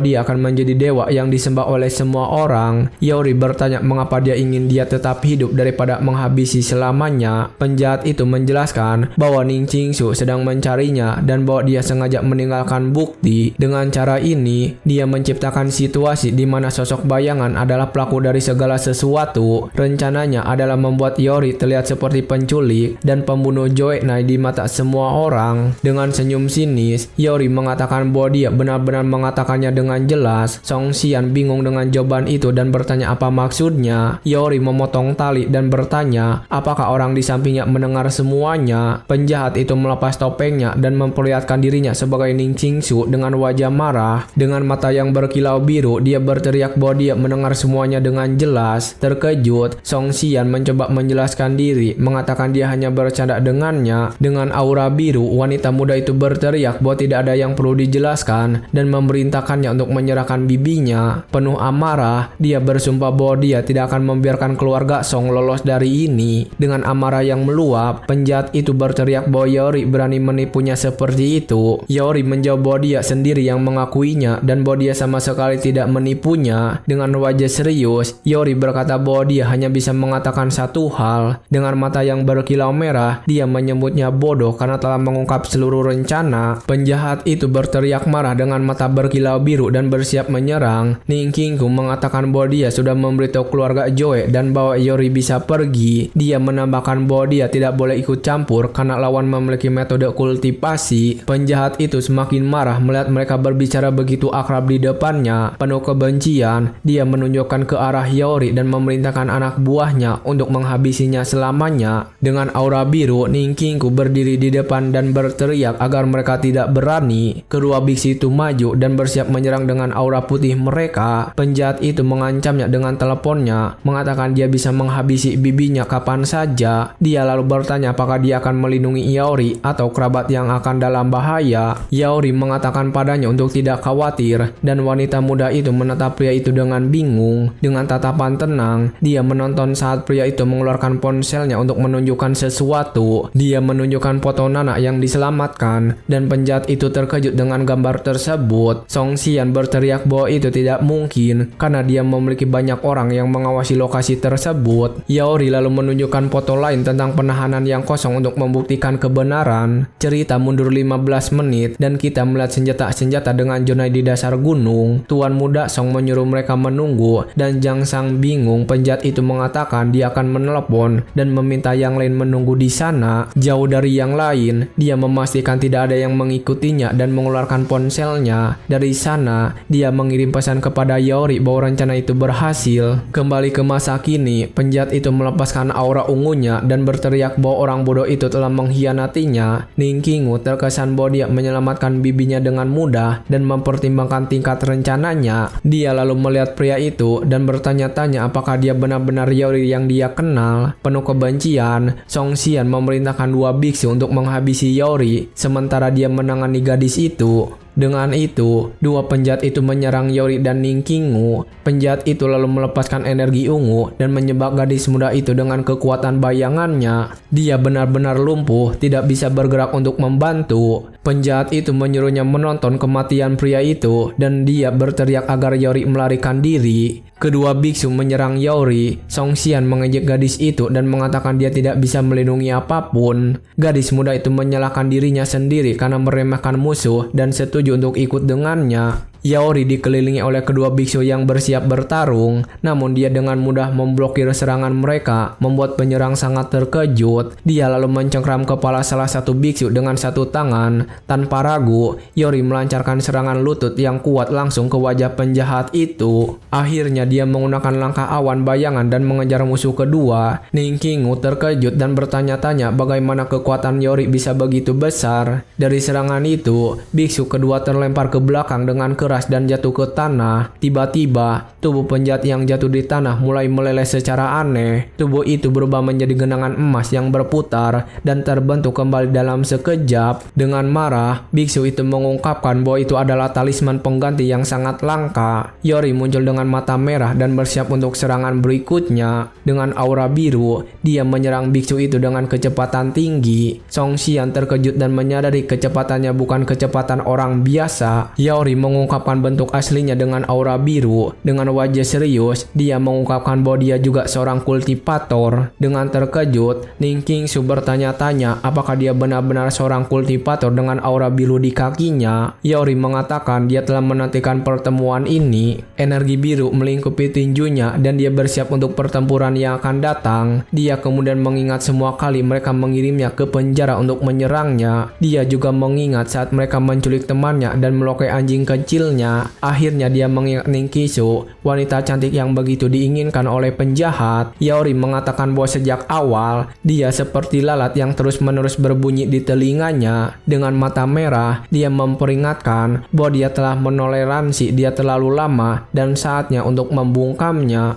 dia akan menjadi dewa yang disembah oleh semua orang. Yaori bertanya mengapa dia ingin dia tetap hidup daripada menghabisi selamanya. Penjahat itu menjelaskan bahwa Ning Qingsu sedang mencarinya dan bahwa dia sengaja meninggalkan bukti. Dengan cara ini, dia menciptakan situasi di mana sosok bayangan adalah pelaku dari segala sesuatu. Rencananya adalah membuat Yaori terlihat seperti penculik dan pembunuh Joeknai di mata semua orang. Dengan senyum sinis, Yaori mengatakan bahwa dia benar-benar mengatakannya dengan jelas. Song Xian bingung dengan jawaban itu dan bertanya apa maksudnya. Yaori memotong tali dan bertanya apakah orang di sampingnya mendengar semuanya. Penjahat itu melepas topengnya dan memperlihatkan dirinya sebagai Ning Qingsu dengan wajah marah. Dengan mata yang berkilau biru, dia berteriak bahwa dia mendengar semuanya dengan jelas. Terkejut, Song Xian mencoba menjelaskan diri, mengatakan dia hanya bercanda dengannya. Dengan aura biru, wanita muda itu berteriak bahwa tidak ada yang perlu dijelaskan dan memerintahkannya untuk menyerahkan bibinya. Penuh amarah, dia bersumpah bahwa dia tidak akan membiarkan keluarga Song lolos dari ini. Dengan amarah yang meluap, penjahat itu berteriak bahwa Yaori berani menipunya seperti itu. Yaori menjawab bahwa dia sendiri yang mengakuinya dan bahwa dia sama sekali tidak menipunya. Dengan wajah serius, Yaori berkata bahwa dia hanya bisa mengatakan satu hal. Dengan mata yang berkilau merah, dia menyebutnya bodoh karena telah mengungkap seluruh rencana. Penjahat itu berteriak marah dengan mata berkilau biru dan bersiap menyerang. Ning Qingku mengatakan bahwa dia sudah memberitahu keluarga Joe dan bahwa Yaori bisa pergi. Dia menambahkan bahwa dia tidak boleh ikut campur karena lawan memiliki metode kultivasi. Penjahat itu semakin marah melihat mereka berbicara begitu akrab di depannya. Penuh kebencian, dia menunjukkan ke arah Yaori dan memerintahkan anak buahnya untuk menghabisinya selamanya. Dengan aura biru, Ning Qingku berdiri di depan dan berteriak agar mereka tidak berani. Kedua biksi itu maju dan bersiap menyerang dengan aura putih mereka. Penjahat itu mengancamnya dengan teleponnya, mengatakan dia bisa menghabisi bibinya kapan saja. Dia lalu bertanya apakah dia akan melindungi Yaori atau kerabat yang akan dalam bahaya. Yaori mengatakan padanya untuk tidak khawatir dan wanita muda itu menatap pria itu dengan bingung. Dengan tatapan tenang, dia menonton saat pria itu mengeluarkan ponselnya untuk menunjukkan sesuatu. Dia menunjukkan foto Nana yang diselamatkan dan penjahat itu terkejut dengan gambar tersebut. Song Xian berteriak bahwa itu tidak mungkin karena dia memiliki banyak orang yang mengawasi lokasi tersebut. Yaori lalu menunjukkan foto lain tentang penahanan yang kosong untuk membuktikan kebenaran. Cerita mundur 15 menit dan kita melihat senjata-senjata dengan Jonai di dasar gunung. Tuan muda Song menyuruh mereka menunggu dan Jang Sang bingung. Penjahat itu mengatakan dia akan menelepon dan meminta yang lain menunggu di sana. Jauh dari yang lain, dia memastikan tidak ada yang mengikutinya dan mengeluarkan ponselnya. Dari sana, dia mengirim pesan kepada Yaori bahwa rencana itu berhasil. Kembali ke masa kini, penjahat itu melepaskan aura ungunya dan berteriak bahwa orang bodoh itu telah mengkhianatinya. Ning Qingku terkesan bahwa dia menyelamatkan bibinya dengan mudah dan mempertimbangkan tingkat rencananya. Dia lalu melihat pria itu dan bertanya-tanya apakah dia benar-benar Yaori yang dia kenal. Penuh kebencian, Song Xian memerintahkan dua biksu untuk menghabisi Yaori, sementara dia menangani gadis itu. Dengan itu, dua penjahat itu menyerang Yaori dan Ning Qingku. Penjahat itu lalu melepaskan energi ungu dan menyebak gadis muda itu dengan kekuatan bayangannya. Dia benar-benar lumpuh, tidak bisa bergerak untuk membantu. Penjahat itu menyuruhnya menonton kematian pria itu dan dia berteriak agar Yaori melarikan diri. Kedua biksu menyerang Yaori. Song Xian mengejek gadis itu dan mengatakan dia tidak bisa melindungi apapun. Gadis muda itu menyalahkan dirinya sendiri karena meremehkan musuh dan setuju setuju untuk ikut dengannya. Yaori dikelilingi oleh kedua biksu yang bersiap bertarung, namun dia dengan mudah memblokir serangan mereka, membuat penyerang sangat terkejut. Dia lalu mencengkram kepala salah satu biksu dengan satu tangan. Tanpa ragu, Yaori melancarkan serangan lutut yang kuat langsung ke wajah penjahat itu. Akhirnya dia menggunakan langkah awan bayangan dan mengejar musuh kedua. Ningkingu terkejut dan bertanya-tanya bagaimana kekuatan Yaori bisa begitu besar. Dari serangan itu, biksu kedua terlempar ke belakang dengan keras dan jatuh ke tanah. Tiba-tiba, tubuh penjahat yang jatuh di tanah mulai meleleh secara aneh. Tubuh itu berubah menjadi genangan emas yang berputar dan terbentuk kembali dalam sekejap. Dengan marah, biksu itu mengungkapkan bahwa itu adalah talisman pengganti yang sangat langka. Yaori muncul dengan mata merah dan bersiap untuk serangan berikutnya. Dengan aura biru, dia menyerang biksu itu dengan kecepatan tinggi. Song Xian terkejut dan menyadari kecepatannya bukan kecepatan orang biasa. Yaori mengungkapkan bentuk aslinya dengan aura biru. Dengan wajah serius, dia mengungkapkan bahwa dia juga seorang kultivator. Dengan terkejut, Ningqingsu bertanya-tanya apakah dia benar-benar seorang kultivator dengan aura biru di kakinya. Yaori mengatakan dia telah menantikan pertemuan ini. Energi biru melingkupi tinjunya dan dia bersiap untuk pertempuran yang akan datang. Dia kemudian mengingat semua kali mereka mengirimnya ke penjara untuk menyerangnya. Dia juga mengingat saat mereka menculik temannya dan melukai anjing kecilnya. Akhirnya dia mengingat Ningqisu, wanita cantik yang begitu diinginkan oleh penjahat. Yaori mengatakan bahwa sejak awal dia seperti lalat yang terus-menerus berbunyi di telinganya. Dengan mata merah, dia memperingatkan bahwa dia telah menoleransi dia terlalu lama dan saatnya untuk membungkamnya.